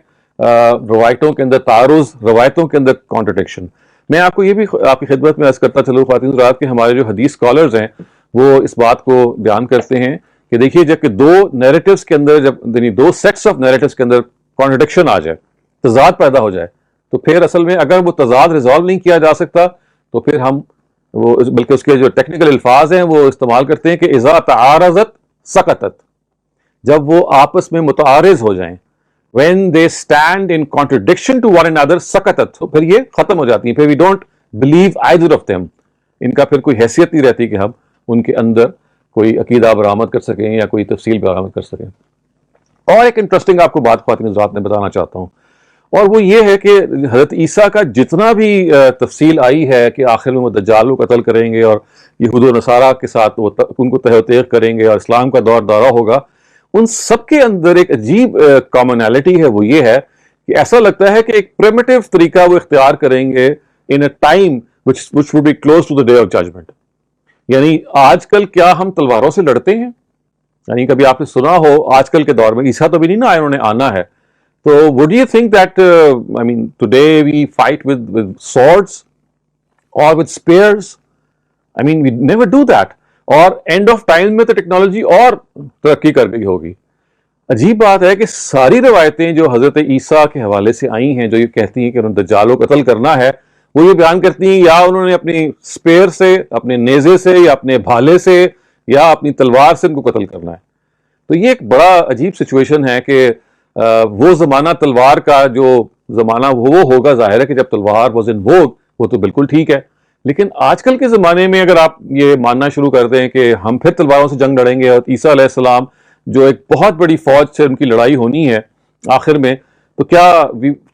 روایتوں کے اندر تعارض، روایتوں کے اندر کانٹرڈکشن. میں آپ کو یہ بھی آپ کی خدمت میں عرض کرتا چلوں خواتین حضرات کہ ہمارے جو حدیث اسکالرز ہیں وہ اس بات کو بیان کرتے ہیں کہ دیکھیے جب کہ دو نیریٹیوز کے اندر، جب یعنی دو سیٹس آف نیریٹیوز کے اندر کانٹرڈکشن آ جائے، تضاد پیدا ہو جائے، تو پھر اصل میں اگر وہ تضاد ریزالو نہیں کیا جا سکتا تو پھر ہم وہ بلکہ اس کے جو ٹیکنیکل الفاظ ہیں وہ استعمال کرتے ہیں کہ اذا تعارضت سقطت، جب وہ آپس میں متعارض ہو جائیں، when they stand in contradiction to one another سقطت، تو پھر یہ ختم ہو جاتی ہیں، پھر we don't believe either of them. ان کا پھر کوئی حیثیت نہیں رہتی کہ ہم ان کے اندر کوئی عقیدہ برآمد کر سکیں یا کوئی تفصیل برآمد کر سکیں. اور ایک انٹرسٹنگ آپ کو بات خواتین حضرات میں بتانا چاہتا ہوں، اور وہ یہ ہے کہ حضرت عیسیٰ کا جتنا بھی تفصیل آئی ہے کہ آخر میں وہ دجال کو قتل کریں گے اور یہود و نصارہ کے ساتھ وہ ان کو تہ و تیغ کریں گے اور اسلام کا دور دورہ ہوگا، ان سب کے اندر ایک عجیب کامنالٹی ہے. وہ یہ ہے کہ ایسا لگتا ہے کہ ایک پریمیٹیو طریقہ وہ اختیار کریں گے in a time which would be close to the day of judgment. یعنی آج کل کیا ہم تلواروں سے لڑتے ہیں؟ یعنی کبھی آپ نے سنا ہو آج کل کے دور میں، عیسیٰ تو بھی نہیں نا آئے، انہوں نے آنا ہے. تو would you think that I mean today we fight with swords or with spears? I mean we never do that. اور اینڈ آف ٹائم میں تو ٹیکنالوجی اور ترقی کر گئی ہوگی. عجیب بات ہے کہ ساری روایتیں جو حضرت عیسیٰ کے حوالے سے آئی ہیں جو یہ کہتی ہیں کہ انہوں نے دجال کو قتل کرنا ہے، وہ یہ بیان کرتی ہیں یا انہوں نے اپنی اسپیئر سے، اپنے نیزے سے یا اپنے بھالے سے یا اپنی تلوار سے ان کو قتل کرنا ہے. تو یہ ایک بڑا عجیب سچویشن ہے کہ وہ زمانہ تلوار کا جو زمانہ وہ ہوگا، ظاہر ہے کہ جب تلوار واز ان ووگ، وہ تو بالکل ٹھیک ہے. لیکن آج کل کے زمانے میں اگر آپ یہ ماننا شروع کر دیں کہ ہم پھر تلواروں سے جنگ لڑیں گے، اور عیسیٰ علیہ السلام جو ایک بہت بڑی فوج سے ان کی لڑائی ہونی ہے آخر میں، تو کیا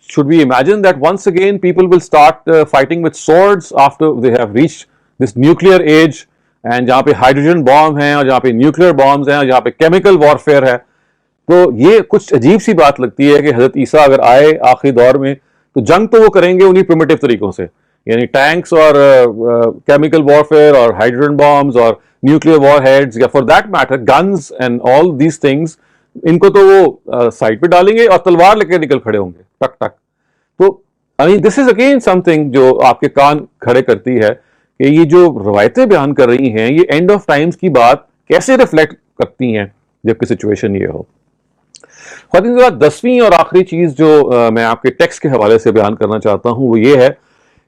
should we imagine that once again people will start fighting with swords after they have reached this nuclear age, and جہاں پہ ہائیڈروجن بام ہیں اور جہاں پہ نیوکلیئر بامز ہیں اور جہاں پہ کیمیکل وارفیئر ہے؟ تو یہ کچھ عجیب سی بات لگتی ہے کہ حضرت عیسیٰ اگر آئے آخری دور میں تو جنگ تو وہ کریں گے انہی پریمیٹیو طریقوں سے، یعنی ٹینکس اور کیمیکل وارفیئر اور ہائیڈروجن بامز اور نیوکلیئر وار ہیڈز، یا for that matter guns and all these things, ان کو تو وہ سائڈ پہ ڈالیں گے اور تلوار لے کے نکل کھڑے ہوں گے ٹک ٹک. تو دس از اگین سم تھنگ جو آپ کے کان کھڑے کرتی ہے کہ یہ جو روایتیں بیان کر رہی ہیں یہ اینڈ آف ٹائمز کی بات کیسے ریفلیکٹ کرتی ہیں جبکہ سچویشن یہ ہو. خواتین حضرات، 10ویں اور آخری چیز جو میں آپ کے ٹیکسٹ کے حوالے سے بیان کرنا چاہتا ہوں وہ یہ ہے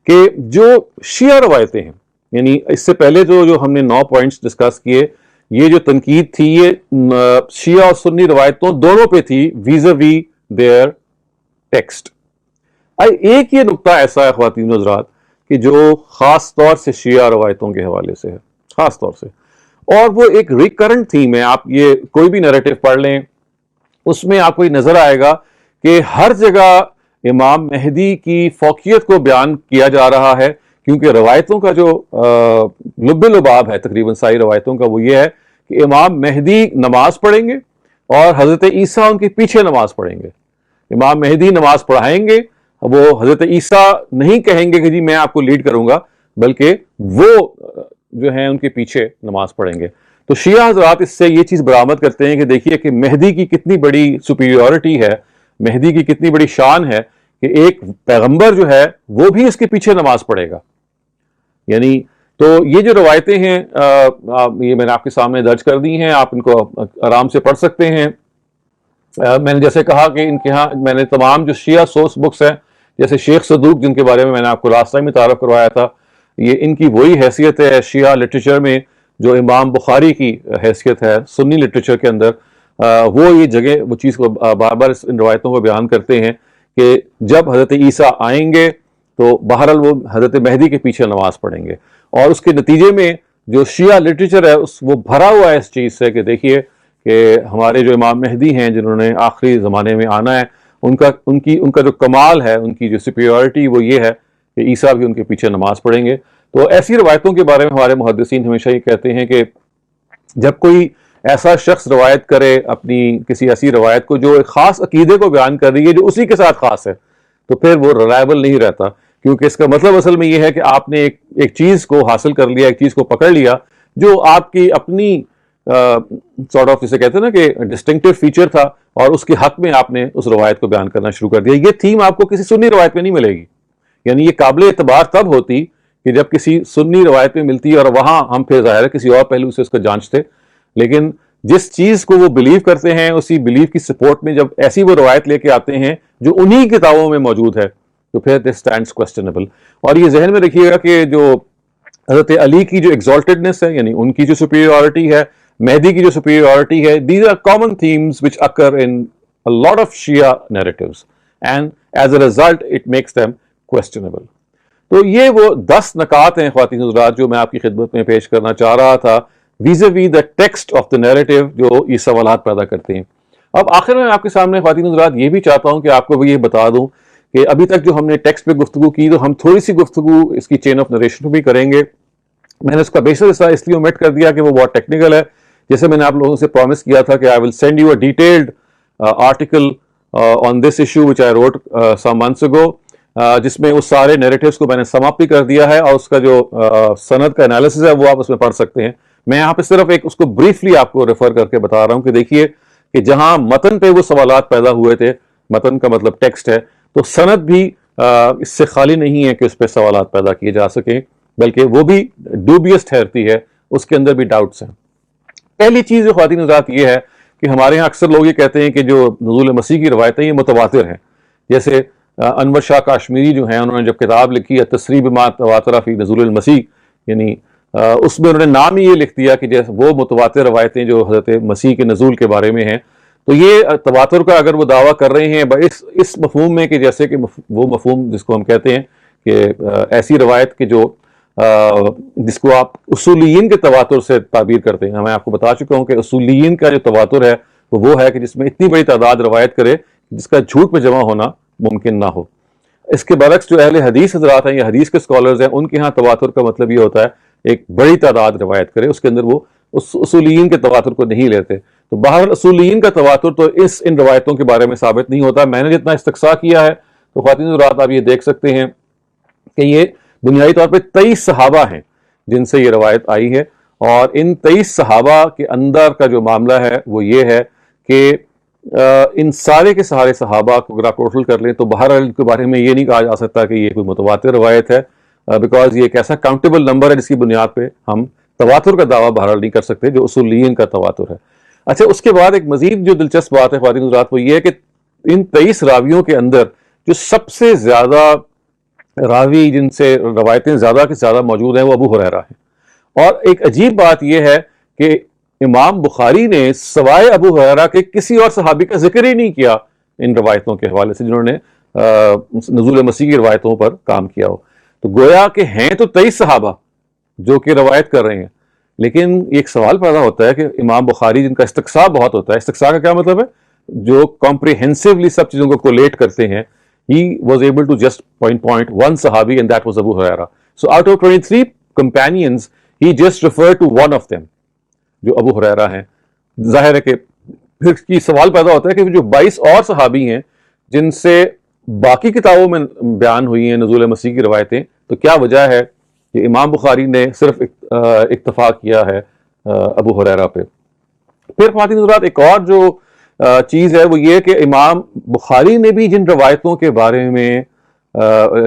کہ جو شیعہ روایتیں ہیں، یعنی اس سے پہلے جو ہم نے 9 پوائنٹس ڈسکس کیے، یہ جو تنقید تھی یہ شیعہ اور سنی روایتوں دونوں پہ تھی ویزاوی دیئر ٹیکسٹ. ایک یہ نقطہ ایسا ہے خواتین و حضرات کہ جو خاص طور سے شیعہ روایتوں کے حوالے سے ہے، خاص طور سے، اور وہ ایک ریکرنٹ تھیم ہے. آپ یہ کوئی بھی نیریٹو پڑھ لیں، اس میں آپ کو یہ نظر آئے گا کہ ہر جگہ امام مہدی کی فوقیت کو بیان کیا جا رہا ہے، کیونکہ روایتوں کا جو لب لباب ہے تقریباً ساری روایتوں کا وہ یہ ہے کہ امام مہدی نماز پڑھیں گے اور حضرت عیسیٰ ان کے پیچھے نماز پڑھیں گے. امام مہدی نماز پڑھائیں گے، وہ حضرت عیسیٰ نہیں کہیں گے کہ جی میں آپ کو لیڈ کروں گا، بلکہ وہ جو ہیں ان کے پیچھے نماز پڑھیں گے. تو شیعہ حضرات اس سے یہ چیز برآمد کرتے ہیں کہ دیکھیے کہ مہدی کی کتنی بڑی سپیریورٹی ہے، مہدی کی کتنی بڑی شان ہے کہ ایک پیغمبر جو ہے وہ بھی اس کے پیچھے نماز پڑھے گا. یعنی تو یہ جو روایتیں ہیں یہ میں نے آپ کے سامنے درج کر دی ہیں، آپ ان کو آرام سے پڑھ سکتے ہیں. میں نے جیسے کہا کہ ان کے ہاں میں نے تمام جو شیعہ سورس بکس ہیں، جیسے شیخ صدوق جن کے بارے میں نے آپ کو لاسٹ ٹائم میں تعارف کروایا تھا، یہ ان کی وہی حیثیت ہے شیعہ لٹریچر میں جو امام بخاری کی حیثیت ہے سنی لٹریچر کے اندر. وہ یہ جگہ وہ چیز کو بار بار ان روایتوں کو بیان کرتے ہیں کہ جب حضرت عیسیٰ آئیں گے تو بہرحال وہ حضرت مہدی کے پیچھے نماز پڑھیں گے. اور اس کے نتیجے میں جو شیعہ لٹریچر ہے وہ بھرا ہوا ہے اس چیز سے کہ دیکھیے کہ ہمارے جو امام مہدی ہیں جنہوں نے آخری زمانے میں آنا ہے، ان کا جو کمال ہے، ان کی جو سپیریورٹی وہ یہ ہے کہ عیسیٰ بھی ان کے پیچھے نماز پڑھیں گے. تو ایسی روایتوں کے بارے میں ہمارے محدثین ہمیشہ یہ کہتے ہیں کہ جب کوئی ایسا شخص روایت کرے اپنی کسی ایسی روایت کو جو ایک خاص عقیدے کو بیان کر رہی ہے جو اسی کے ساتھ خاص ہے، تو پھر وہ ریلائبل نہیں رہتا، کیونکہ اس کا مطلب اصل میں یہ ہے کہ آپ نے ایک چیز کو حاصل کر لیا، ایک چیز کو پکڑ لیا جو آپ کی اپنی سارٹ آف جسے کہتے ہیں نا کہ ڈسٹنکٹیو فیچر تھا، اور اس کے حق میں آپ نے اس روایت کو بیان کرنا شروع کر دیا. یہ تھیم آپ کو کسی سنی روایت میں نہیں ملے گی. یعنی یہ قابل اعتبار تب ہوتی کہ جب کسی سنی روایت میں ملتی اور وہاں ہم پھر ظاہر ہے کسی اور پہلو سے اس کو جانچتے، لیکن جس چیز کو وہ بلیو کرتے ہیں اسی بلیو کی سپورٹ میں جب ایسی وہ روایت لے کے آتے ہیں جو انہی کتابوں میں موجود ہے تو پھر دس اسٹینڈس کوسچنیبل. اور یہ ذہن میں رکھیے گا کہ جو حضرت علی کی جو ایگزالٹڈنس ہے، یعنی ان کی جو سپیریورٹی ہے، مہدی کی جو سپیریورٹی ہے، these are common themes which occur in a lot of Shia narratives and as a result it makes them questionable. تو یہ وہ 10 نکات ہیں خواتین حضرات جو میں آپ کی خدمت میں پیش کرنا چاہ رہا تھا vis-a-vis the text of the narrative جو یہ سوالات پیدا کرتے ہیں. اب آخر میں آپ کے سامنے خواتین حضرات یہ بھی چاہتا ہوں کہ آپ کو بھی یہ بتا دوں کہ ابھی تک جو ہم نے ٹیکسٹ پہ گفتگو کی تو ہم تھوڑی سی گفتگو اس کی چین آف نریشن بھی کریں گے. میں نے اس کا بیشتر حصہ اس لیے اومٹ کر دیا کہ وہ بہت ٹیکنیکل ہے. جیسے میں نے آپ لوگوں سے پرومس کیا تھا کہ I will send you a detailed article on this issue which I wrote some months ago, جس میں اس سارے نیریٹیوز کو میں نے سم اپ بھی کر دیا ہے اور اس کا جو سند کا انالیسس ہے وہ آپ اس میں پڑھ سکتے ہیں. میں یہاں پہ صرف ایک اس کو بریفلی آپ کو ریفر کر کے بتا رہا ہوں کہ دیکھیے کہ جہاں متن پہ وہ سوالات پیدا ہوئے تھے، متن کا مطلب ٹیکسٹ ہے، تو سند بھی اس سے خالی نہیں ہے کہ اس پہ سوالات پیدا کیے جا سکیں، بلکہ وہ بھی ڈوبیس ٹھہرتی ہے، اس کے اندر بھی ڈاؤٹس ہیں. پہلی چیز جو خواتین حضرات یہ ہے کہ ہمارے ہاں اکثر لوگ یہ کہتے ہیں کہ جو نزول مسیح کی روایتیں یہ متواتر ہیں. جیسے انور شاہ کاشمیری جو ہیں انہوں نے جب کتاب لکھی ہے تصریح بما تواتر فی نزول المسیح، یعنی اس میں انہوں نے نام ہی یہ لکھ دیا کہ جیسے وہ متواتر روایتیں جو حضرت مسیح کے نزول کے بارے میں ہیں. تو یہ تواتر کا اگر وہ دعویٰ کر رہے ہیں اس مفہوم میں کہ جیسے کہ وہ مفہوم جس کو ہم کہتے ہیں کہ ایسی روایت کہ جو جس کو آپ اصولیین کے تواتر سے تعبیر کرتے ہیں. میں آپ کو بتا چکا ہوں کہ اصولیین کا جو تواتر ہے وہ ہے کہ جس میں اتنی بڑی تعداد روایت کرے جس کا جھوٹ میں جمع ہونا ممکن نہ ہو. اس کے برعکس جو اہل حدیث حضرات ہیں یا حدیث کے اسکالرز ہیں ان کے ہاں تواتر کا مطلب یہ ہوتا ہے ایک بڑی تعداد روایت کرے، اس کے اندر وہ اصولیین کے تواتر کو نہیں لیتے. تو باہر اصولیین کا تواتر تو ان روایتوں کے بارے میں ثابت نہیں ہوتا. میں نے جتنا استقصا کیا ہے تو خواتین حضرات آپ یہ دیکھ سکتے ہیں کہ یہ بنیادی طور پہ 23 صحابہ ہیں جن سے یہ روایت آئی ہے، اور ان 23 صحابہ کے اندر کا جو معاملہ ہے وہ یہ ہے کہ ان سارے کے سارے صحابہ کو اگر آپ ٹوٹل کر لیں تو بہرحال کے بارے میں یہ نہیں کہا جا سکتا کہ یہ کوئی متواتر روایت ہے، بیکاز یہ ایک ایسا کاؤنٹیبل نمبر ہے جس کی بنیاد پہ ہم تواتر کا دعویٰ بہرحال نہیں کر سکتے جو اصولیین کا تواتر ہے. اچھا، اس کے بعد ایک مزید جو دلچسپ بات ہے خواتین حضرات وہ یہ ہے کہ ان 23 راویوں کے اندر جو سب سے زیادہ راوی جن سے روایتیں زیادہ کے زیادہ موجود ہیں وہ ابو ہریرہ ہیں. اور ایک عجیب بات یہ ہے کہ امام بخاری نے سوائے ابو ہریرہ کے کسی اور صحابی کا ذکر ہی نہیں کیا ان روایتوں کے حوالے سے جنہوں نے نزول مسیح کی روایتوں پر کام کیا ہو. تو گویا کہ ہیں تو 23 صحابہ جو کہ روایت کر رہے ہیں، لیکن ایک سوال پیدا ہوتا ہے کہ امام بخاری جن کا استقصاء بہت ہوتا ہے، استقصاء کا کیا مطلب ہے؟ جو کمپریہنسولی سب چیزوں کو کولیٹ کرتے ہیں. He was able to just point one Sahabi, and that was Abu Huraira. So out of 23 companions, he just referred to one of them, جو ابو ہریرہ ہیں. ظاہر ہے کہ پھر کی سوال پیدا ہوتا ہے کہ جو 22 اور صحابی ہیں جن سے باقی کتابوں میں بیان ہوئی ہیں نزول مسیح کی روایتیں، تو کیا وجہ ہے کہ امام بخاری نے صرف اکتفا کیا ہے ابو ہریرہ پہ؟ پھر خواتین حضرات ایک اور جو چیز ہے وہ یہ کہ امام بخاری نے بھی جن روایتوں کے بارے میں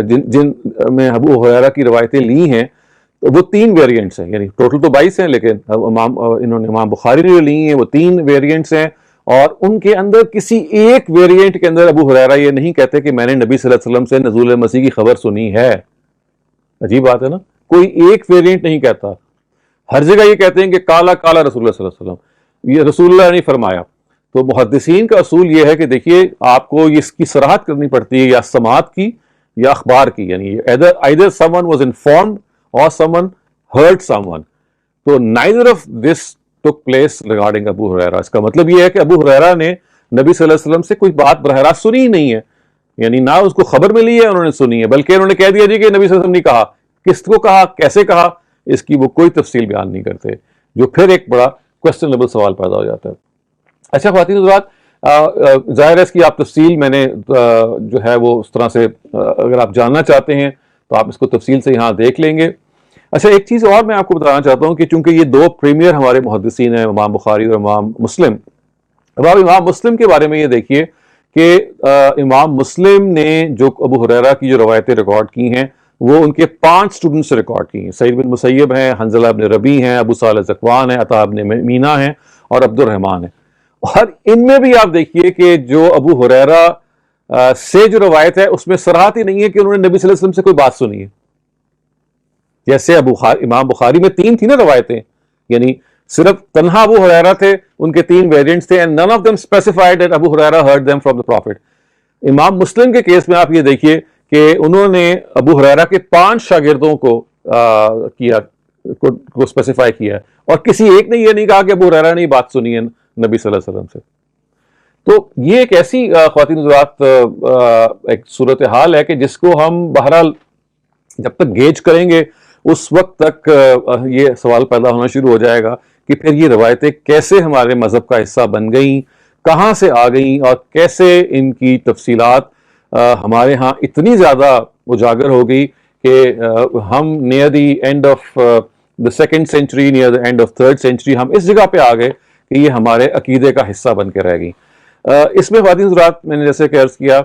جن میں ابو ہریرہ کی روایتیں لی ہیں وہ 3 ویریئنٹس ہیں، یعنی ٹوٹل تو 22 ہیں، لیکن انہوں نے امام بخاری نے جو لی ہیں وہ 3 ویریئنٹس ہیں. اور ان کے اندر کسی ایک ویریئنٹ کے اندر ابو ہریرہ یہ نہیں کہتے کہ میں نے نبی صلی اللہ علیہ وسلم سے نزول مسیح کی خبر سنی ہے. عجیب بات ہے نا، کوئی ایک ویریئنٹ نہیں کہتا. ہر جگہ یہ کہتے ہیں کہ کالا کالا رسول اللہ صلی اللہ علیہ وسلم، یہ رسول اللہ نے فرمایا. تو محدثین کا اصول یہ ہے کہ دیکھیے آپ کو اس کی صراحت کرنی پڑتی ہے یا سماعت کی یا اخبار کی، یعنی either someone was informed or someone heard someone. تو neither of this took place regarding ابو ہریرہ. اس کا مطلب یہ ہے کہ ابو ہریرہ نے نبی صلی اللہ علیہ وسلم سے کوئی بات براہ راست سنی ہی نہیں ہے، یعنی نہ اس کو خبر ملی ہے انہوں نے سنی ہے، بلکہ انہوں نے کہہ دیا جی کہ نبی صلی اللہ علیہ وسلم نے کہا. کس کو کہا، کیسے کہا، اس کی وہ کوئی تفصیل بیان نہیں کرتے، جو پھر ایک بڑا کوسچنیبل سوال پیدا ہو جاتا ہے. اچھا خواتین حضرات، ظاہر ہے اس کی آپ تفصیل میں نے جو ہے وہ اس طرح سے اگر آپ جاننا چاہتے ہیں تو آپ اس کو تفصیل سے یہاں دیکھ لیں گے. اچھا ایک چیز اور میں آپ کو بتانا چاہتا ہوں کہ چونکہ یہ 2 پریمیئر ہمارے محدثین ہیں، امام بخاری اور امام مسلم. اب آپ امام مسلم کے بارے میں یہ دیکھیے کہ امام مسلم نے جو ابو ہریرہ کی جو روایتیں ریکارڈ کی ہیں وہ ان کے 5 اسٹوڈنٹ سے ریکارڈ کی ہیں. سعید بن مسیب ہیں، حنظلہ بن ربیع ہیں، ابو صالح ذکوان ہیں، عطا بن مینا ہیں اور عبد الرحمن ہیں. اور ان میں بھی آپ دیکھیے کہ جو ابو ہریرہ سے جو روایت ہے اس میں صراحت ہی نہیں ہے کہ انہوں نے نبی صلی اللہ علیہ وسلم سے کوئی بات سنی ہے. جیسے امام بخاری میں 3 تھی نا روایتیں، یعنی صرف تنہا ابو ہریرہ تھے، ان کے 3 ویریئنٹس تھے and none of them specified that Abu Hurairah heard them from the Prophet. امام مسلم کے کیس میں آپ یہ دیکھیے کہ انہوں نے ابو ہریرہ کے 5 شاگردوں کو اسپیسیفائی کیا اور کسی ایک نے یہ نہیں کہا کہ ابو ہریرہ نے بات سنی ہے نبی صلی اللہ علیہ وسلم سے. تو یہ ایک ایسی خواتین حضرات ایک صورتحال ہے کہ جس کو ہم بہرحال جب تک گیج کریں گے اس وقت تک یہ سوال پیدا ہونا شروع ہو جائے گا کہ پھر یہ روایتیں کیسے ہمارے مذہب کا حصہ بن گئیں، کہاں سے آ گئیں، اور کیسے ان کی تفصیلات ہمارے ہاں اتنی زیادہ اجاگر ہو گئی کہ ہم near the end of the 2nd century، near the and of 3rd century ہم اس جگہ پہ آ گئے کہ یہ ہمارے عقیدے کا حصہ بن کے رہ گئی. اس میں خواتین حضرات میں نے جیسے کہ عرض کیا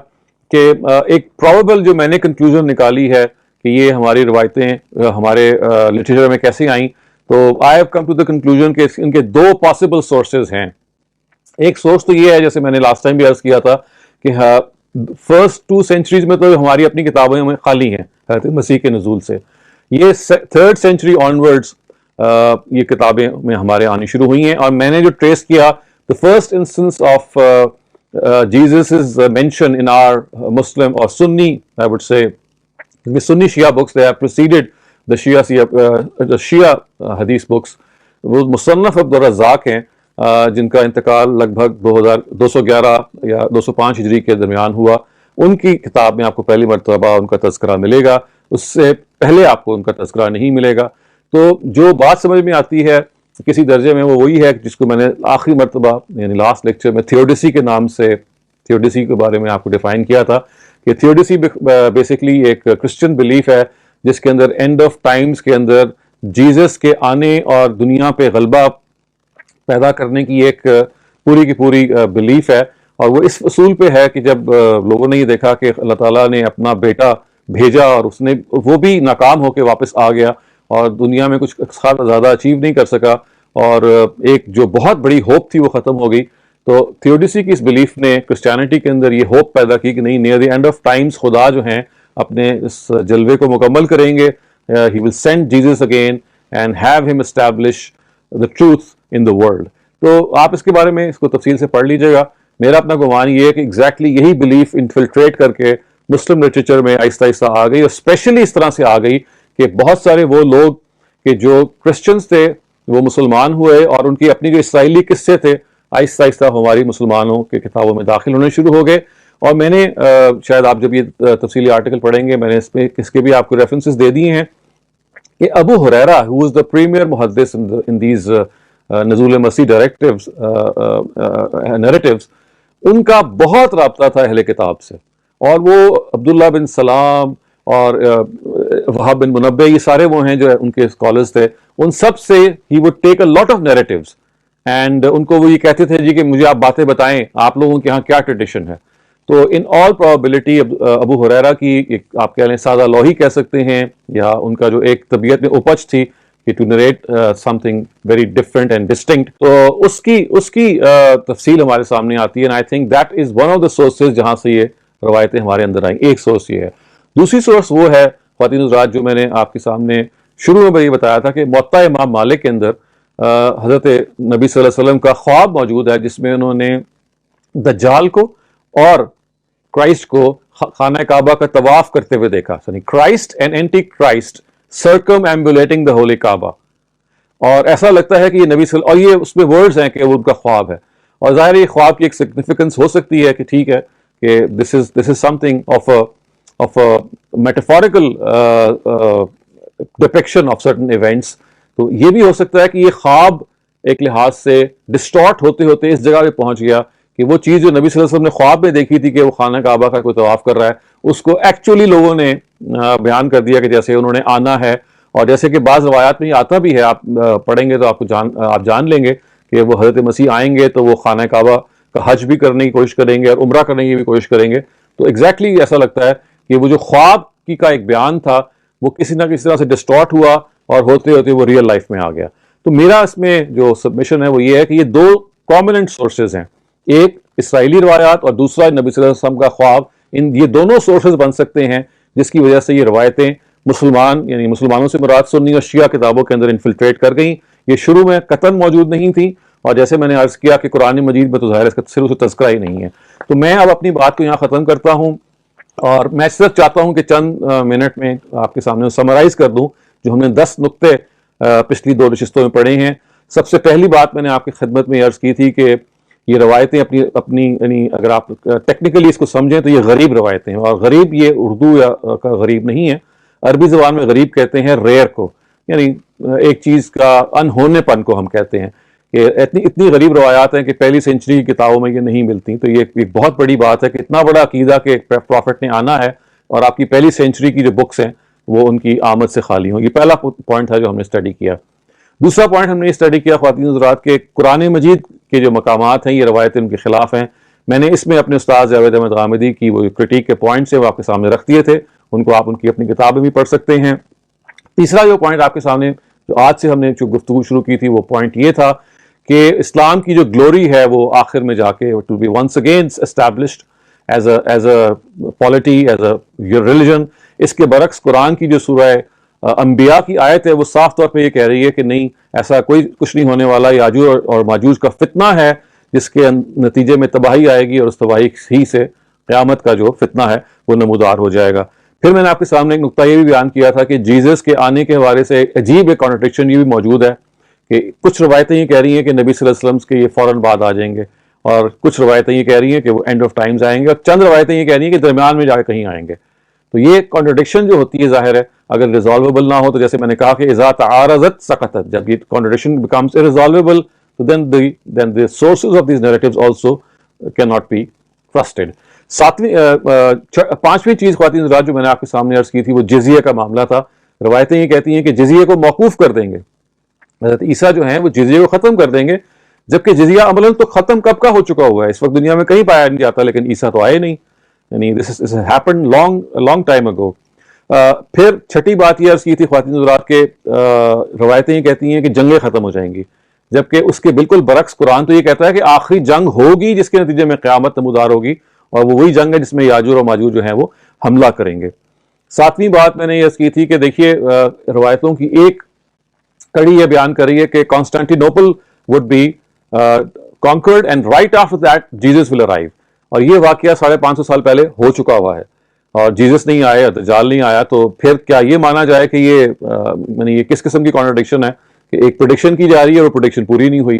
کہ ایک پروبیبل جو میں نے کنکلوژن نکالی ہے کہ یہ ہماری روایتیں ہمارے لٹریچر میں کیسے آئیں، تو I have come to the conclusion کہ ان کے 2 پاسبل سورسز ہیں. ایک سورس تو یہ ہے جیسے میں نے لاسٹ ٹائم بھی عرض کیا تھا کہ فرسٹ 2 centuries میں تو ہماری اپنی کتابیں میں خالی ہیں حضرت مسیح کے نزول سے. یہ 3rd century onwards یہ کتابیں میں ہمارے آنی شروع ہوئی ہیں، اور میں نے جو ٹریس کیا the first instance of Jesus' mention in our Muslim or Sunni, I would say, the Sunni Shia books, they have preceded the Shia hadith books. وہ مصنف عبد الرزاق ہیں جن کا انتقال لگ بھگ 211 یا 205 ہجری کے درمیان ہوا. ان کی کتاب میں آپ کو پہلی مرتبہ ان کا تذکرہ ملے گا، اس سے پہلے آپ کو ان کا تذکرہ نہیں ملے گا. تو جو بات سمجھ میں آتی ہے کسی درجے میں وہ وہی ہے جس کو میں نے آخری مرتبہ یعنی لاسٹ لیکچر میں تھیوڈیسی کے نام سے، تھیوڈیسی کے بارے میں آپ کو ڈیفائن کیا تھا کہ تھیوڈیسی بیسکلی ایک کرسچن بلیف ہے جس کے اندر اینڈ آف ٹائمز کے اندر جیزس کے آنے اور دنیا پہ غلبہ پیدا کرنے کی ایک پوری کی پوری بلیف ہے. اور وہ اس اصول پہ ہے کہ جب لوگوں نے یہ دیکھا کہ اللہ تعالیٰ نے اپنا بیٹا بھیجا اور اس نے وہ بھی ناکام ہو کے واپس آ گیا اور دنیا میں کچھ خاص زیادہ اچیو نہیں کر سکا اور ایک جو بہت بڑی ہوپ تھی وہ ختم ہو گئی، تو تھیوڈیسی کی اس بلیف نے کرسچینٹی کے اندر یہ ہوپ پیدا کی کہ نہیں، near the end of Times خدا جو ہیں اپنے اس جلوے کو مکمل کریں گے. He will send Jesus again and have him establish the truth in the world. تو آپ اس کے بارے میں اس کو تفصیل سے پڑھ لیجیے گا. میرا اپنا گمان یہ ہے کہ ایگزیکٹلی یہی بلیف انفلٹریٹ کر کے مسلم لٹریچر میں آہستہ آہستہ آ گئی, اور اسپیشلی اس طرح سے آ گئی کہ بہت سارے وہ لوگ کہ جو کرسچنز تھے وہ مسلمان ہوئے, اور ان کی اپنی جو اسرائیلی قصے تھے آہستہ آہستہ ہماری مسلمانوں کے کتابوں میں داخل ہونے شروع ہو گئے. اور میں نے شاید آپ جب یہ تفصیلی آرٹیکل پڑھیں گے, میں نے اس کے بھی آپ کو ریفرنسز دے دیے ہیں کہ ابو ہریرہ who was the premier محدث in these نزول مسیح ڈائریکٹیوز نیریٹیوز, ان کا بہت رابطہ تھا اہل کتاب سے, اور وہ عبداللہ بن سلام اور وہاب بن منبع, یہ سارے وہ ہیں جو ان کے اسکالرز تھے, ان سب سے he would take a lot of narratives, and ان کو وہ یہ کہتے تھے جی کہ مجھے آپ باتیں بتائیں آپ لوگوں کے ہاں کیا ٹریڈیشن ہے. تو ان آل پروبیبلٹی ابو ہریرہ کی ایک آپ کہہ لیں سادہ لوحی کہہ سکتے ہیں, یا ان کا جو ایک طبیعت میں اپج تھی کہ to narrate something very different and distinct, تو اس کی تفصیل ہمارے سامنے آتی ہے. And I think that is one of the sources جہاں سے یہ روایتیں ہمارے اندر آئیں. ایک سورس یہ ہے. دوسری سورس وہ ہے خواتین حضرات جو میں نے آپ کے سامنے شروع میں یہ بتایا تھا کہ موطا امام مالک کے اندر حضرت نبی صلی اللہ علیہ وسلم کا خواب موجود ہے, جس میں انہوں نے دجال کو اور کرائسٹ کو خانہ کعبہ کا طواف کرتے ہوئے دیکھا, یعنی کرائسٹ اینڈ اینٹی کرائسٹ سرکم ایمبولیٹنگ دا ہولی کعبہ, اور ایسا لگتا ہے کہ یہ نبی صلی اللہ, اور یہ اس میں ورڈز ہیں کہ وہ ان کا خواب ہے, اور ظاہر یہ خواب کی ایک سگنیفیکنس ہو سکتی ہے کہ ٹھیک ہے کہ this is something of metaphorical depiction of certain events. تو یہ بھی ہو سکتا ہے کہ یہ خواب ایک لحاظ سے ڈسٹارٹ ہوتے ہوتے اس جگہ پہ پہنچ گیا کہ وہ چیز جو نبی صلی اللہ علیہ وسلم نے خواب میں دیکھی تھی کہ وہ خانہ کعبہ کا کوئی طواف کر رہا ہے, اس کو ایکچولی لوگوں نے بیان کر دیا کہ جیسے انہوں نے آنا ہے, اور جیسے کہ بعض روایات میں یہ آتا بھی ہے, آپ پڑھیں گے تو آپ جان لیں گے کہ وہ حضرت مسیح آئیں گے تو وہ خانہ کعبہ کا حج بھی کرنے کی کوشش کریں گے اور عمرہ کرنے کی بھی کوشش کریں گے. تو ایگزیکٹلی ایسا لگتا ہے کہ وہ جو خواب کی کا ایک بیان تھا وہ کسی نہ کسی طرح سے ڈسٹارٹ ہوا اور ہوتے ہوتے وہ ریئل لائف میں آ گیا. تو میرا اس میں جو سبمیشن ہے وہ یہ ہے کہ یہ دو پرومیننٹ سورسز ہیں, ایک اسرائیلی روایات اور دوسرا نبی صلی اللہ علیہ وسلم کا خواب. یہ دونوں سورسز بن سکتے ہیں جس کی وجہ سے یہ روایتیں یعنی مسلمانوں سے مراد سنی اور شیعہ کتابوں کے اندر انفلٹریٹ کر گئیں. یہ شروع میں قطعاً موجود نہیں تھیں, اور جیسے میں نے عرض کیا کہ قرآن مجید میں تو ظاہر اس کا صرف تذکرہ ہی نہیں ہے. تو میں اب اپنی بات کو یہاں ختم کرتا ہوں, اور میں صرف چاہتا ہوں کہ چند منٹ میں آپ کے سامنے سمرائز کر دوں جو ہم نے 10 نقطے پچھلی 2 نشستوں میں پڑھے ہیں. سب سے پہلی بات میں نے آپ کی خدمت میں عرض کی تھی کہ یہ روایتیں اپنی یعنی اگر آپ ٹیکنیکلی اس کو سمجھیں تو یہ غریب روایتیں ہیں, اور غریب یہ اردو کا غریب نہیں ہے, عربی زبان میں غریب کہتے ہیں ریئر کو, یعنی ایک چیز کا ان ہونے پن کو ہم کہتے ہیں کہ اتنی غریب روایات ہیں کہ پہلی سینچری کی کتابوں میں یہ نہیں ملتی. تو یہ ایک بہت بڑی بات ہے کہ اتنا بڑا عقیدہ کہ پروفٹ نے آنا ہے اور آپ کی پہلی سینچری کی جو بکس ہیں وہ ان کی آمد سے خالی ہوں. یہ پہلا پوائنٹ تھا جو ہم نے اسٹڈی کیا. دوسرا پوائنٹ ہم نے اسٹڈی کیا خواتین حضرات کے قرآن مجید کے جو مقامات ہیں یہ روایتیں ان کے خلاف ہیں. میں نے اس میں اپنے استاد جاوید احمد غامدی کی وہ کرٹیک کے پوائنٹس ہیں وہ آپ کے سامنے رکھ دیے تھے, ان کو آپ ان کی اپنی کتابیں بھی پڑھ سکتے ہیں. تیسرا جو پوائنٹ آپ کے سامنے جو آج سے ہم نے جو گفتگو شروع کی تھی وہ پوائنٹ یہ تھا کہ اسلام کی جو گلوری ہے وہ آخر میں جا کے to be once again established as a polity, as a religion. اس کے برعکس قرآن کی جو سورہ انبیاء کی آیت ہے وہ صاف طور پہ یہ کہہ رہی ہے کہ نہیں, ایسا کچھ نہیں ہونے والا. یاجوج اور ماجوج کا فتنہ ہے جس کے نتیجے میں تباہی آئے گی, اور اس تباہی ہی سے قیامت کا جو فتنہ ہے وہ نمودار ہو جائے گا. پھر میں نے آپ کے سامنے ایک نقطہ یہ بھی بیان کیا تھا کہ جیزس کے آنے کے حوالے سے عجیب ایک کانٹرڈکشن یہ بھی موجود ہے کہ کچھ روایتیں یہ کہہ رہی ہیں کہ نبی صلی اللہ علیہ وسلم کے یہ فوراً بعد آ جائیں گے, اور کچھ روایتیں یہ کہہ رہی ہیں کہ وہ اینڈ آف ٹائمز آئیں گے, اور چند روایتیں یہ کہہ رہی ہیں کہ درمیان میں جا کے کہیں آئیں گے. تو یہ کانٹرڈکشن جو ہوتی ہے ظاہر ہے اگر ریزالویبل نہ ہو, تو جیسے میں نے کہا کہ اذا تعارضت سقطت, جب یہ کانٹرڈکشن بیکمز irresolvable تو then the sources of these narratives also cannot be trusted. پانچویں چیز خواتین حضرات جو میں نے آپ کے سامنے عرض کی تھی وہ جزیہ کا معاملہ تھا. روایتیں یہ کہتی ہیں کہ جزیے کو موقوف کر دیں گے, حضرت عیسیٰ جو ہیں وہ جزیے کو ختم کر دیں گے, جبکہ جزیہ عملاً تو ختم کب کا ہو چکا ہوا ہے, اس وقت دنیا میں کہیں پایا نہیں جاتا, لیکن عیسیٰ تو آئے نہیں, یعنی this has happened long time ago. پھر چھٹی بات یہ عرض کی تھی خواتین حضرات کے روایتیں یہ کہتی ہیں کہ جنگیں ختم ہو جائیں گی, جبکہ اس کے بالکل برعکس قرآن تو یہ کہتا ہے کہ آخری جنگ ہوگی جس کے نتیجے میں قیامت نمودار ہوگی, اور وہ وہی جنگ ہے جس میں یاجوج اور ماجوج جو ہیں وہ حملہ کریں گے. ساتویں بات میں نے یہ عرض کی تھی کہ دیکھیے روایتوں کی ایک کڑی یہ بیان کر رہی ہے کہ کانسٹینٹینوپل would be conquered and right after that Jesus will arrive. اور یہ واقعہ 550 سال پہلے ہو چکا ہوا ہے اور جیزس نہیں آیا, دجال نہیں آیا, تو پھر کیا یہ مانا جائے کہ یہ یعنی یہ کس قسم کی کانٹرڈکشن ہے کہ ایک پریڈکشن کی جا رہی ہے اور پریڈکشن پوری نہیں ہوئی.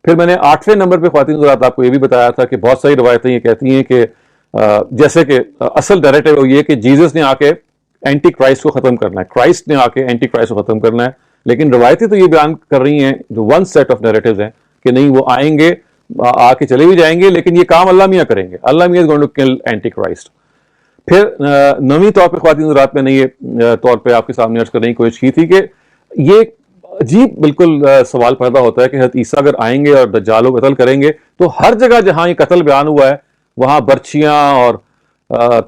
پھر میں نے 8ویں نمبر پہ خواتین حضرات آپ کو یہ بھی بتایا تھا کہ بہت ساری روایتیں یہ کہتی ہیں کہ جیسے کہ اصل ڈائریکٹو یہ کہ جیزس نے آ کے اینٹی کرائسٹ کو ختم کرنا ہے, کرائسٹ نے آ کے اینٹی کرائسٹ کو ختم کرنا ہے, لیکن روایتیں تو یہ بیان کر رہی ہیں جو ون سیٹ آف نیریٹیوز ہیں کہ نہیں وہ آئیں گے, آ کے چلے بھی جائیں گے, لیکن یہ کام اللہ میاں کریں گے, اللہ میاں is going to kill antichrist. پھر نویں طور پہ خواتین حضرات میں نے یہ طور پہ آپ کے سامنے عرض کرنے کی کوشش کی تھی کہ یہ عجیب بالکل سوال پیدا ہوتا ہے کہ حضرت عیسیٰ اگر آئیں گے اور دجال کو قتل کریں گے تو ہر جگہ جہاں یہ قتل بیان ہوا ہے وہاں برچیاں اور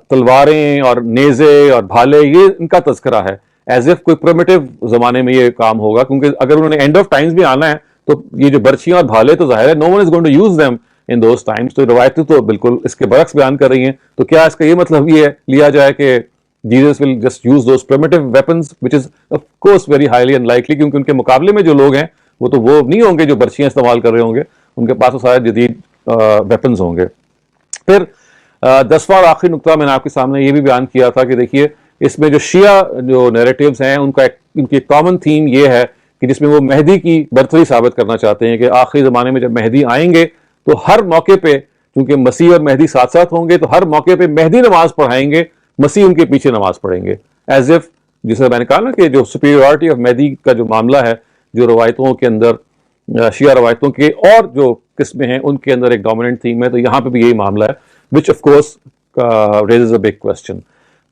تلواریں اور نیزے اور بھالے یہ ان کا تذکرہ ہے, ایز اف کوئی پرمیٹیو زمانے میں یہ کام ہوگا, کیونکہ اگر انہوں نے اینڈ آف ٹائمز بھی آنا ہے تو یہ جو برچیاں اور بھالے تو ظاہر ہے no one is going to use them in those times. تو روایتیں تو بالکل اس کے برعکس بیان کر رہی ہیں. تو کیا اس کا یہ مطلب یہ لیا جائے کہ Jesus will just use those primitive weapons which is of course very highly unlikely, کیونکہ ان کے مقابلے میں جو لوگ ہیں وہ تو وہ نہیں ہوں گے جو برچیاں استعمال کر رہے ہوں گے, ان کے پاس تو سارے جدید ویپنز ہوں گے. پھر 10واں اور آخری نقطہ میں نے آپ کے سامنے یہ بھی بیان کیا تھا کہ دیکھیے اس میں جو شیعہ جو نیریٹیوز ہیں ان کی ایک کامن تھیم یہ ہے کہ جس میں وہ مہدی کی برتری ثابت کرنا چاہتے ہیں کہ آخری زمانے میں جب مہدی آئیں گے تو ہر موقع پہ, چونکہ مسیح اور مہدی ساتھ ساتھ ہوں گے, تو ہر موقع پہ مہدی نماز پڑھائیں گے, مسیح ان کے پیچھے نماز پڑھیں گے, ایز اف جسے میں نے کہا نا کہ جو سپیریورٹی آف مہدی کا جو معاملہ ہے جو روایتوں کے اندر شیعہ روایتوں کے اور جو قسمیں ہیں ان کے اندر ایک ڈومیننٹ تھیم ہے, تو یہاں پہ بھی یہی معاملہ ہے which of course raises a big question.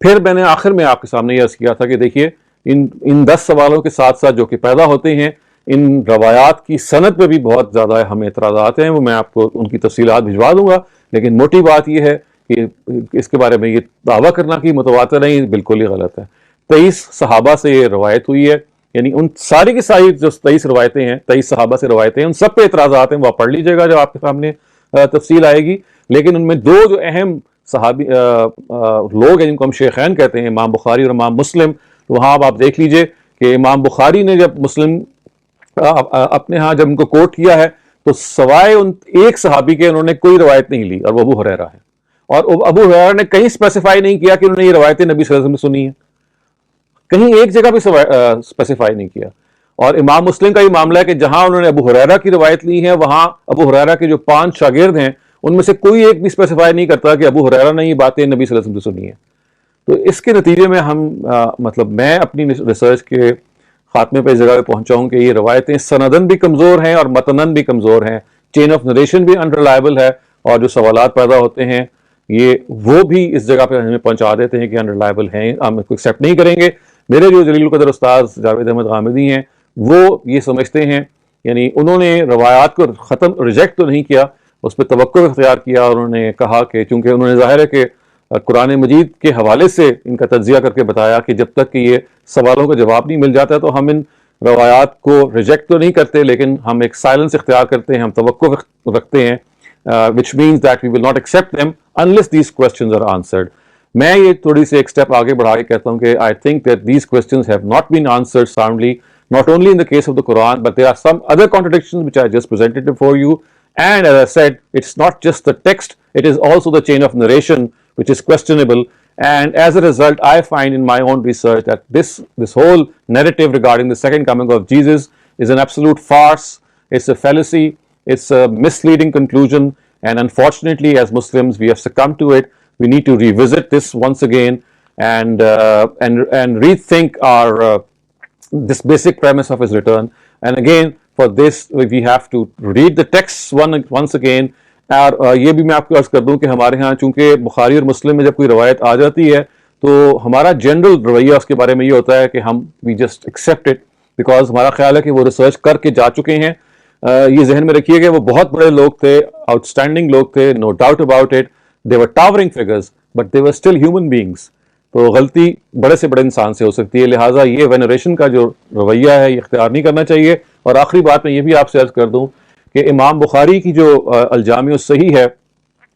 پھر میں نے آخر میں آپ کے سامنے یہ عرض کیا تھا کہ دیکھیے ان 10 سوالوں کے ساتھ ساتھ جو کہ پیدا ہوتے ہیں ان روایات کی سند پہ بھی بہت زیادہ ہمیں اعتراضات ہیں, وہ میں آپ کو ان کی تفصیلات بھجوا دوں گا, لیکن موٹی بات یہ ہے کہ اس کے بارے میں یہ دعویٰ کرنا کہ متواتر نہیں بالکل ہی غلط ہے. 23 صحابہ سے یہ روایت ہوئی ہے, یعنی ان ساری کی ساری جو 23 روایتیں ہیں 23 صحابہ سے روایتیں ہیں ان سب پہ اعتراضات ہیں, وہ آپ پڑھ لیجیے گا جب آپ کے سامنے تفصیل آئے گی. لیکن ان میں 2 جو اہم صحابی لوگ ہیں جن کو ہم شیخین کہتے ہیں, امام بخاری اور امام مسلم, تو وہاں اب آپ دیکھ لیجئے کہ امام بخاری نے جب مسلم اپنے ہاں جب ان کو کوٹ کیا ہے تو سوائے ان ایک صحابی کے انہوں نے کوئی روایت نہیں لی, اور وہ ابو ہریرہ ہے, اور ابو ہریرہ نے کہیں اسپیسیفائی نہیں کیا کہ انہوں نے یہ روایتیں نبی صلی اللہ علیہ وسلم نے سنی ہیں, کہیں ایک جگہ بھی اسپیسیفائی نہیں کیا. اور امام مسلم کا یہ معاملہ ہے کہ جہاں انہوں نے ابو ہریرہ کی روایت لی ہے وہاں ابو ہریرہ کے جو 5 شاگرد ہیں ان میں سے کوئی ایک بھی اسپیسیفائی نہیں کرتا کہ ابو ہریرہ نے یہ باتیں نبی صلی اللہ علیہ وسلم سے سنی ہیں. تو اس کے نتیجے میں ہم مطلب میں اپنی ریسرچ کے خاتمے پہ اس جگہ پہ پہنچا ہوں کہ یہ روایتیں سندن بھی کمزور ہیں اور متنن بھی کمزور ہیں, چین آف نریشن بھی انریلائبل ہے, اور جو سوالات پیدا ہوتے ہیں یہ وہ بھی اس جگہ پہ ہمیں پہنچا دیتے ہیں کہ انریلائبل ہیں, ہم اس کو ایکسیپٹ نہیں کریں گے. میرے جو جلیل القدر استاذ جاوید احمد غامدی ہیں وہ یہ سمجھتے ہیں, یعنی انہوں نے روایات کو ریجیکٹ تو نہیں کیا, اس پہ توقع اختیار کیا, اور انہوں نے کہا کہ چونکہ انہوں نے ظاہر ہے کہ قرآن مجید کے حوالے سے ان کا تجزیہ کر کے بتایا کہ جب تک کہ یہ سوالوں کا جواب نہیں مل جاتا تو ہم ان روایات کو ریجیکٹ تو نہیں کرتے, لیکن ہم ایک سائلنس اختیار کرتے ہیں, ہم توقع رکھتے ہیں, which means that we will not accept them unless these questions are answered. میں یہ تھوڑی سی ایک سٹیپ آگے بڑھا کے کہتا ہوں کہ I think that these questions have not been answered soundly, not only in the case of the Quran, but there are some other contradictions which I just presented before you. And as I said, it's not just the text, it is also the chain of narration which is questionable. And as a result, I find in my own research that this whole narrative regarding the second coming of Jesus is an absolute farce, it's a fallacy, it's a misleading conclusion, and unfortunately as Muslims we have succumbed to it. We need to revisit this once again and rethink our this basic premise of his return. And again, for this we have to read the texts once again. اور یہ بھی میں آپ کو عرض کر دوں کہ ہمارے ہاں چونکہ بخاری اور مسلم میں جب کوئی روایت آ جاتی ہے تو ہمارا جنرل رویہ اس کے بارے میں یہ ہوتا ہے کہ ہم we just accept it, because ہمارا خیال ہے کہ وہ ریسرچ کر کے جا چکے ہیں. یہ ذہن میں رکھیے کہ وہ بہت بڑے لوگ تھے, آؤٹ اسٹینڈنگ لوگ تھے, no doubt about it, they were towering figures but they were still human beings. تو غلطی بڑے سے بڑے انسان سے ہو سکتی ہے, لہٰذا یہ وینریشن کا جو رویہ ہے یہ اختیار نہیں کرنا چاہیے. اور آخری بات میں یہ بھی آپ سے عرض کر دوں کہ امام بخاری کی جو الجامع الصحیح ہے,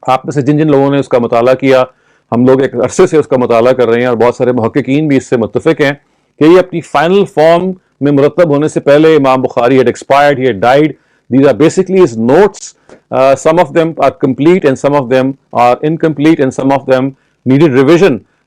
آپ میں سے جن لوگوں نے اس کا مطالعہ کیا, ہم لوگ ایک عرصے سے اس کا مطالعہ کر رہے ہیں اور بہت سارے محققین بھی اس سے متفق ہیں کہ یہ اپنی فائنل فارم میں مرتب ہونے سے پہلے امام بخاری had expired, he had died. These are basically his notes. Some of them are complete and some of them are incomplete and some of them needed revision.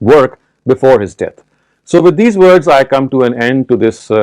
work before his death. So with these words I come to an end to this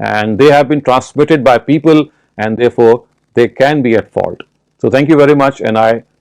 and they have been transmitted by people and therefore they can be at fault. So thank you very much and I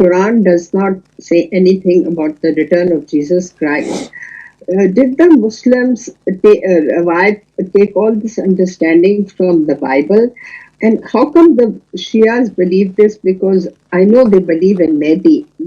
Quran does not say anything about the return of Jesus Christ, did the Muslims take all this understanding from the Bible? And how come the Shias believe this? Because I know they believe in Mahdi,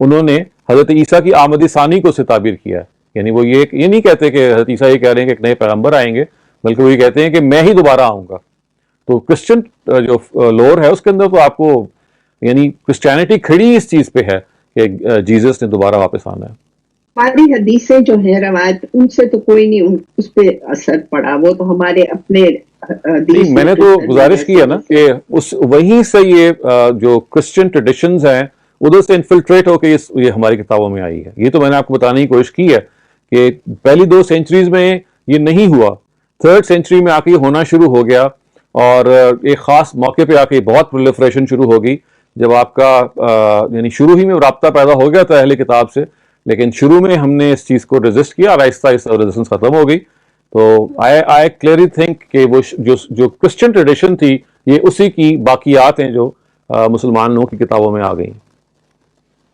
انہوں نے حضرت عیسیٰ کی آمد ثانی کو سے تعبیر کیا ہے. یعنی وہ یہ نہیں کہتے کہ حضرت عیسیٰ یہ کہہ رہے ہیں کہ ایک نئے پیغمبر آئیں گے، بلکہ وہ یہ کہتے ہیں کہ میں ہی دوبارہ آؤں گا. تو کرسچن جو لور ہے اس کے اندر تو آپ کو یعنی کرسچینٹی کھڑی اس چیز پہ ہے کہ جیزس نے دوبارہ واپس آنا ہے. ہماری حدیثیں جو ہیں روایت، ان سے تو کوئی نہیں اس پہ اثر پڑا، وہ تو ہمارے اپنے حدیث. میں نے تو گزارش کی ہے نا کہ اس وہیں سے یہ جو کرسچن ٹریڈیشنز ہیں ادھر سے انفلٹریٹ ہو کے یہ ہماری کتابوں میں آئی ہے. یہ تو میں نے آپ کو بتانے کی کوشش کی ہے کہ پہلی 2 سینچریز میں یہ نہیں ہوا، 3rd سینچری میں آ کے یہ ہونا شروع ہو گیا، اور ایک خاص موقع پہ آ کے بہت پرولیفریشن شروع ہوگی جب آپ کا یعنی شروع ہی میں رابطہ پیدا ہو گیا تھا اہل کتاب سے، لیکن شروع میں ہم نے اس چیز کو ریزسٹ کیا اور آہستہ آہستہ ریزسٹنس ختم ہو گئی. تو آئی کلیئرلی تھنک کہ وہ جو کرسچن ٹریڈیشن تھی یہ اسی کی باقیات ہیں جو مسلمان لوگوں کی کتابوں میں آ گئی.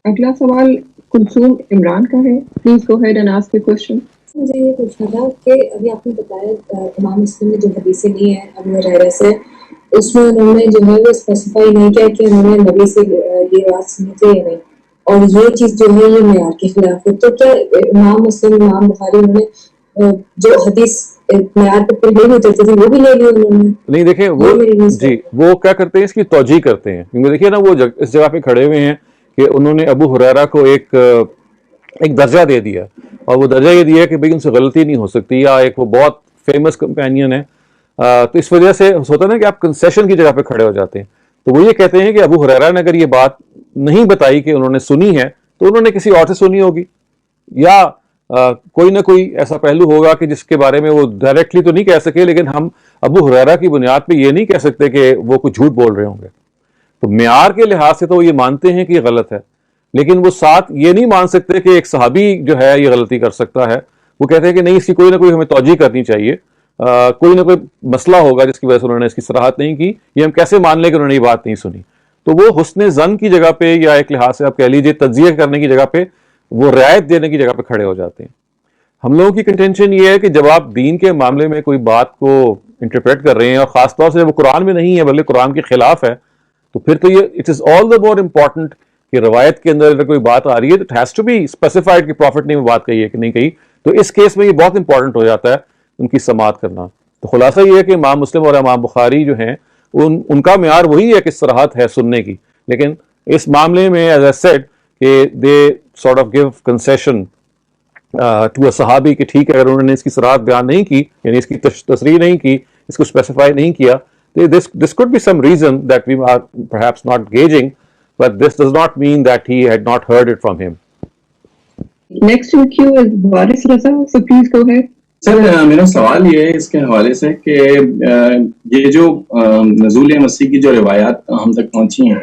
اگلا سوال کلثوم عمران کا ہے. Please go ahead and ask the question. مجھے یہ پوچھنا تھا کہ ابھی آپ نے بتایا امام مسلم نے جو حدیثیں لی ہیں ابو ہریرہ سے، اس میں انہوں نے جو ہے وہ اسپیسیفائی نہیں کیا کہ انہوں نے نبی سے یہ بات سنی تھی یا نہیں، اور یہ چیز جو ہے یہ معیار کے خلاف ہے. تو کیا امام مسلم، امام بخاری، انہوں نے جو حدیث معیار پہ پھر نہیں اترتی تھی وہ بھی لے لی انہوں نے؟ نہیں دیکھیں وہ کیا کرتے ہیں، اس کی توجیہ کرتے ہیں. کیونکہ دیکھیے نا وہ اس جگہ پہ کھڑے ہوئے ہیں کہ انہوں نے ابو ہریرہ کو ایک درجہ دے دیا، اور وہ درجہ یہ دیا کہ بھئی ان سے غلطی نہیں ہو سکتی، یا ایک وہ بہت فیمس کمپینین ہے. تو اس وجہ سے ہوتا ہے نا کہ آپ کنسیشن کی جگہ پہ کھڑے ہو جاتے ہیں. تو وہ یہ کہتے ہیں کہ ابو ہریرہ نے اگر یہ بات نہیں بتائی کہ انہوں نے سنی ہے تو انہوں نے کسی اور سے سنی ہوگی، یا کوئی نہ کوئی ایسا پہلو ہوگا کہ جس کے بارے میں وہ ڈائریکٹلی تو نہیں کہہ سکے، لیکن ہم ابو ہریرہ کی بنیاد پہ یہ نہیں کہہ سکتے کہ وہ کچھ جھوٹ بول رہے ہوں گے. تو معیار کے لحاظ سے تو وہ یہ مانتے ہیں کہ یہ غلط ہے، لیکن وہ ساتھ یہ نہیں مان سکتے کہ ایک صحابی جو ہے یہ غلطی کر سکتا ہے. وہ کہتے ہیں کہ نہیں، اس کی کوئی نہ کوئی ہمیں توجیہ کرنی چاہیے، کوئی نہ کوئی مسئلہ ہوگا جس کی وجہ سے انہوں نے اس کی صراحت نہیں کی، یہ ہم کیسے مان لیں کہ انہوں نے یہ بات نہیں سنی. تو وہ حسن ظن کی جگہ پہ، یا ایک لحاظ سے آپ کہہ لیجیے تجزیہ کرنے کی جگہ پہ، وہ رعایت دینے کی جگہ پہ کھڑے ہو جاتے ہیں. ہم لوگوں کی کنٹینشن یہ ہے کہ جب آپ دین کے معاملے میں کوئی بات کو انٹرپریٹ کر رہے ہیں، اور خاص طور سے جب وہ قرآن میں نہیں ہے بلکہ قرآن کے خلاف ہے، تو پھر تو یہ it is all the more important کہ روایت کے اندر اگر کوئی بات آ رہی ہے تو it has to be specified کہ پروفٹ نے وہ بات کہی ہے کہ نہیں کہی. تو اس کیس میں یہ بہت امپورٹنٹ ہو جاتا ہے ان کی سماعت کرنا. تو خلاصہ یہ ہے کہ امام مسلم اور امام بخاری جو ہیں ان کا معیار وہی ہے کہ صراحت ہے سننے کی، لیکن اس معاملے میں ایز اے سیڈ کہ they sort of gave concession to a صحابی کہ ٹھیک ہے اگر انہوں نے اس کی صراحت بیان نہیں کی، یعنی اس کی تصریح نہیں کی، اس کو اسپیسیفائی نہیں کیا، this could be some reason that we are perhaps not gauging, but this does not mean that he had not heard it from him. Next in queue is Boris Raza, so please go ahead. سر میرا سوال یہ ہے اس کے حوالے سے کہ یہ جو نزول مسیح کی جو روایات ہم تک پہنچی ہیں،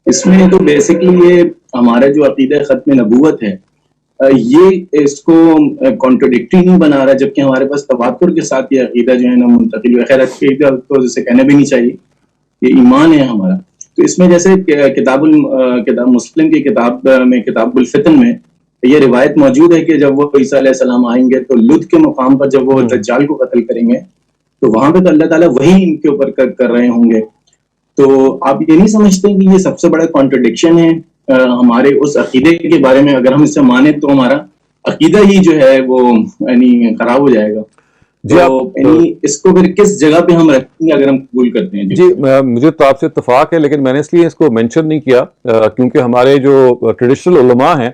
اس میں تو بیسکلی یہ ہمارا جو عقیدہ ختم نبوت ہے یہ اس کو کانٹرڈکٹری نہیں بنا رہا، جبکہ ہمارے پاس تواتر کے ساتھ یہ عقیدہ جو ہے نا منتقل ہے. خیر عقیدہ تو جیسے کہنا بھی نہیں چاہیے، یہ ایمان ہے ہمارا. تو اس میں جیسے کتاب مسلم کی کتاب میں کتاب الفتن میں یہ روایت موجود ہے کہ جب وہ عیسیٰ علیہ السلام آئیں گے تو لد کے مقام پر جب وہ دجال کو قتل کریں گے تو وہاں پہ تو اللہ تعالیٰ وہی ان کے اوپر کر رہے ہوں گے. تو آپ یہ نہیں سمجھتے کہ یہ سب سے بڑا کانٹرڈکشن ہے ہمارے اس عقیدے کے بارے میں؟ اگر ہم اس سے مانیں تو ہمارا عقیدہ ہی جو ہے وہ یعنی خراب ہو جائے گا. یعنی اس کو پھر کس جگہ پہ ہم رکھیں گے اگر ہم قبول کرتے ہیں؟ جی مجھے تو آپ سے اتفاق ہے، لیکن میں نے اس لیے اس کو مینشن نہیں کیا کیونکہ ہمارے جو ٹریڈیشنل علماء ہیں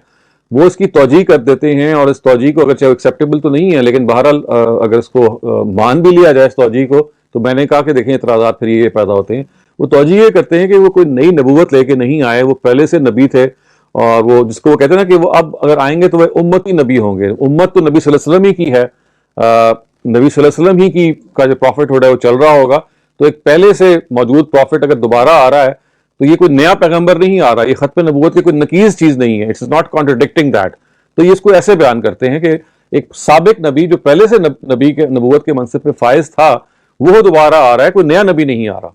وہ اس کی توجیہ کر دیتے ہیں، اور اس توجیہ کو اگرچہ ایکسیپٹیبل تو نہیں ہے لیکن بہرحال اگر اس کو مان بھی لیا جائے اس توجیہ کو، تو میں نے کہا کہ دیکھیں اعتراضات پھر یہ پیدا ہوتے ہیں. وہ توجیہ یہ کرتے ہیں کہ وہ کوئی نئی نبوت لے کے نہیں آئے، وہ پہلے سے نبی تھے، اور وہ جس کو وہ کہتے ہیں نا کہ وہ اب اگر آئیں گے تو وہ امتی نبی ہوں گے. امت تو نبی صلی اللہ علیہ وسلم ہی کی ہے، نبی صلی اللہ علیہ وسلم ہی کی کا جو پروفٹ ہو رہا ہے وہ چل رہا ہوگا. تو ایک پہلے سے موجود پروفٹ اگر دوبارہ آ رہا ہے تو یہ کوئی نیا پیغمبر نہیں آ رہا، یہ ختم نبوت کی کوئی نقیض چیز نہیں ہے. It's not contradicting that. تو یہ اس کو ایسے بیان کرتے ہیں کہ ایک سابق نبی جو پہلے سے نبی کے نبوت کے منصب پہ فائز تھا وہ دوبارہ آ رہا ہے، کوئی نیا نبی نہیں آ رہا.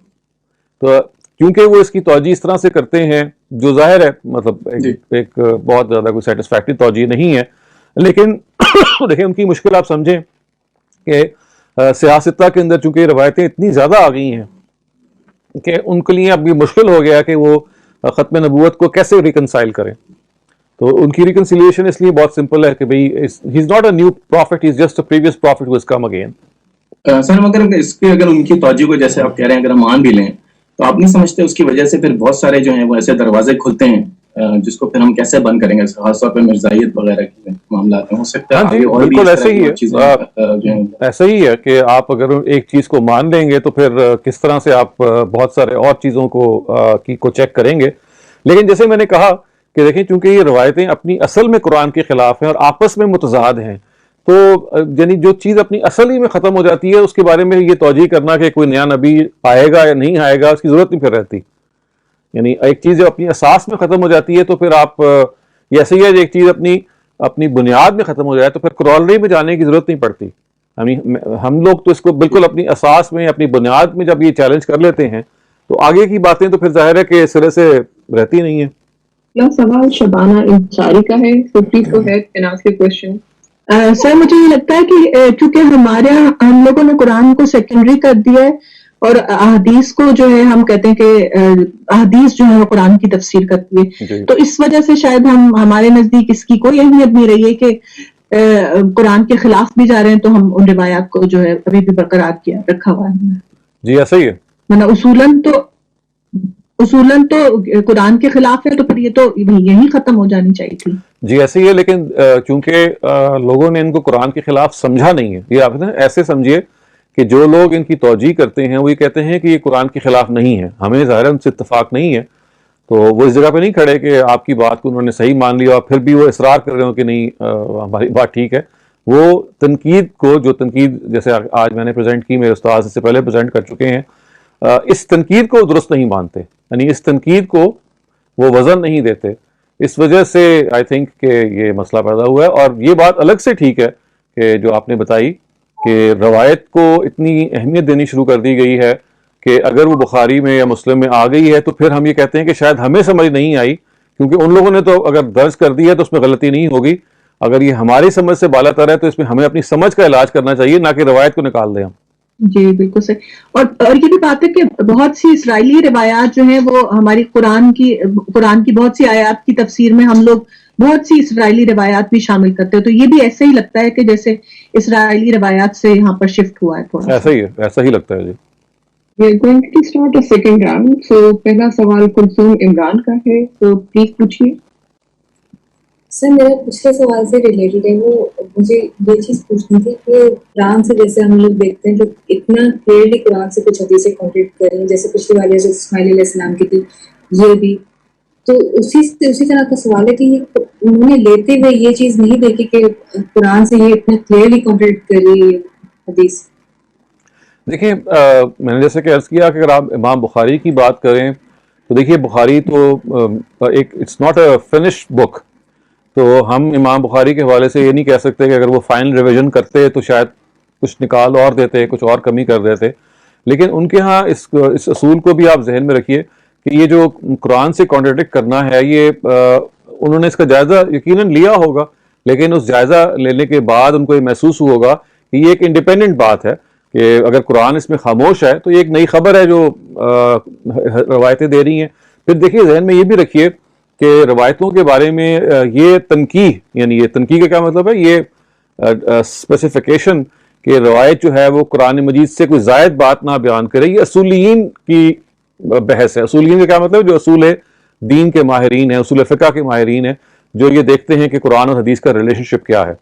تو کیونکہ وہ اس کی توجیہ اس طرح سے کرتے ہیں جو ظاہر ہے مطلب ایک بہت زیادہ کوئی سیٹسفیکٹری توجیہ نہیں ہے، لیکن دیکھیں ان کی مشکل آپ سمجھیں کہ سیاستہ کے اندر چونکہ روایتیں اتنی زیادہ آ گئی ہیں کہ ان کے لیے اب یہ مشکل ہو گیا کہ وہ ختم نبوت کو کیسے ریکنسائل کریں. تو ان کی ریکنسیلیشن اس لیے بہت سمپل ہے کہ بھئی he is not a new prophet, he is just a previous prophet who has come again. Sir مگر اس کے اگر ان کی توجہ کو جیسے آپ کہہ رہے ہیں اگر ہم مان بھی لیں تو آپ نہیں سمجھتے اس کی وجہ سے پھر بہت سارے جو ہیں وہ ایسے دروازے کھلتے ہیں جس کو پھر ہم کیسے بند کریں گے، خاص طور پہ مرزائیت وغیرہ کے معاملات میں ہو سکتا ہے. ہاں جی آگے اور بھی بالکل اس ایسے طرح ہی کی ہے، چیزیں جو ہیں ایسا ہی ہے کہ آپ اگر ایک چیز کو مان لیں گے تو پھر کس طرح سے آپ بہت سارے اور چیزوں کو چیک کریں گے. لیکن جیسے میں نے کہا کہ دیکھیں چونکہ یہ روایتیں اپنی اصل میں قرآن کے خلاف ہیں اور آپس میں متضاد ہیں، تو یعنی جو چیز اپنی اصل ہی میں ختم ہو جاتی ہے اس کے بارے میں یہ توجیہ کرنا کہ کوئی نیا نبی آئے گا یا نہیں آئے گا اس کی ضرورت نہیں پھر رہتی. یعنی ایک چیز جو اپنی اساس میں ختم ہو جاتی ہے تو پھر آپ یہ ایسے ہی ہے ایک چیز اپنی بنیاد میں ختم ہو جائے تو پھر کرالری میں جانے کی ضرورت نہیں پڑتی. ہم لوگ تو اس کو بالکل اپنی اساس میں اپنی بنیاد میں جب یہ چیلنج کر لیتے ہیں تو آگے کی باتیں تو پھر ظاہر ہے کہ سرے سے رہتی نہیں ہیں. سوال شبانہ انصاری کا ہے، so please go ahead and ask your question. سر مجھے یہ لگتا ہے کہ چونکہ ہم لوگوں نے قرآن کو سیکنڈری کر دیا ہے اور احادیث کو جو ہے ہم کہتے ہیں کہ احادیث جو ہے وہ قرآن کی تفسیر کرتی ہے، جی تو اس وجہ سے شاید ہمارے نزدیک اس کی کوئی اہمیت نہیں رہی ہے کہ قرآن کے خلاف بھی جا رہے ہیں تو ہم ان روایات کو جو ہے ابھی بھی برقرار کیا رکھا ہوا ہے. جی ایسا ہی ہے، مطلب اصولاً تو قرآن کے خلاف ہے تو پھر یہ تو یہی ختم ہو جانی چاہیے تھی. جی ایسے ہی ہے، لیکن چونکہ لوگوں نے ان کو قرآن کے خلاف سمجھا نہیں ہے. یہ آپ ایسے سمجھیے کہ جو لوگ ان کی توجیہ کرتے ہیں وہ یہ کہتے ہیں کہ یہ قرآن کے خلاف نہیں ہے، ہمیں ظاہر ان سے اتفاق نہیں ہے، تو وہ اس جگہ پہ نہیں کھڑے کہ آپ کی بات کو انہوں نے صحیح مان لیا اور پھر بھی وہ اصرار کر رہے ہوں کہ نہیں ہماری بات ٹھیک ہے. وہ تنقید کو، جو تنقید جیسے آج میں نے پریزنٹ کی، میرے استاد اس سے پہلے پریزنٹ کر چکے ہیں، اس تنقید کو درست نہیں مانتے، یعنی اس تنقید کو وہ وزن نہیں دیتے. اس وجہ سے آئی تھنک کہ یہ مسئلہ پیدا ہوا ہے. اور یہ بات الگ سے ٹھیک ہے کہ جو آپ نے بتائی کہ روایت کو اتنی اہمیت دینی شروع کر دی گئی ہے کہ اگر وہ بخاری میں یا مسلم میں آ گئی ہے تو پھر ہم یہ کہتے ہیں کہ شاید ہمیں سمجھ نہیں آئی، کیونکہ ان لوگوں نے تو اگر درج کر دی ہے تو اس میں غلطی نہیں ہوگی. اگر یہ ہماری سمجھ سے بالا تر ہے تو اس میں ہمیں اپنی سمجھ کا علاج کرنا چاہیے، نہ کہ روایت کو نکال دیں ہم. جی بالکل صحیح. اور یہ بھی بات ہے کہ بہت سی اسرائیلی روایات جو ہیں وہ ہماری قرآن کی بہت سی آیات کی تفسیر میں ہم لوگ بہت سی اسرائیلی روایات بھی شامل کرتے ہیں، تو یہ بھی ایسے ہی لگتا ہے کہ جیسے اسرائیلی روایات سے یہاں پر شفٹ ہوا ہے تھوڑا. ایسا ہی لگتا ہے. جی We are going to start a second round. So پہلا سوال کلثوم عمران کا ہے، تو پلیز پوچھیے. سر میرا پچھلے سوال سے ریلیٹڈ ہے، وہ مجھے یہ چیز پوچھنی تھی کہ قرآن سے جیسے ہم لوگ دیکھتے ہیں کہ اتنا کلیئرلی قرآن سے کچھ حدیثیں کنٹریکٹ کریں، جیسے پچھلی والی جو اسماعیل علیہ السلام کی تھی یہ بھی، تو اسی طرح کا سوال ہے کہ انہوں نے لیتے ہوئے یہ چیز نہیں دیکھی کہ قرآن سے یہ اتنا کلیئرلی کنٹریکٹ کر رہی ہے حدیث. دیکھیں میں نے جیسے کہ عرض کیا کہ اگر آپ امام بخاری کی بات کریں تو دیکھیے بخاری تو ایک اٹس ناٹ اے فنش بک، تو ہم امام بخاری کے حوالے سے یہ نہیں کہہ سکتے کہ اگر وہ فائنل ریویژن کرتے تو شاید کچھ نکال اور دیتے، کچھ اور کمی کر دیتے. لیکن ان کے ہاں اس اصول کو بھی آپ ذہن میں رکھیے کہ یہ جو قرآن سے کانٹراڈکٹ کرنا ہے یہ انہوں نے اس کا جائزہ یقیناً لیا ہوگا، لیکن اس جائزہ لینے کے بعد ان کو یہ محسوس ہوگا کہ یہ ایک انڈیپینڈنٹ بات ہے کہ اگر قرآن اس میں خاموش ہے تو یہ ایک نئی خبر ہے جو روایتیں دے رہی ہیں. پھر دیکھیے ذہن میں یہ بھی رکھیے کہ روایتوں کے بارے میں یہ تنقیح، یعنی یہ تنقیح کا کیا مطلب ہے، یہ اسپیسیفیکیشن کہ روایت جو ہے وہ قرآن مجید سے کوئی زائد بات نہ بیان کرے، یہ اصولین کی بحث ہے. اصولین کا کیا مطلب، جو اصول دین کے ماہرین ہیں، اصول فقہ کے ماہرین ہیں، جو یہ دیکھتے ہیں کہ قرآن اور حدیث کا ریلیشن شپ کیا ہے.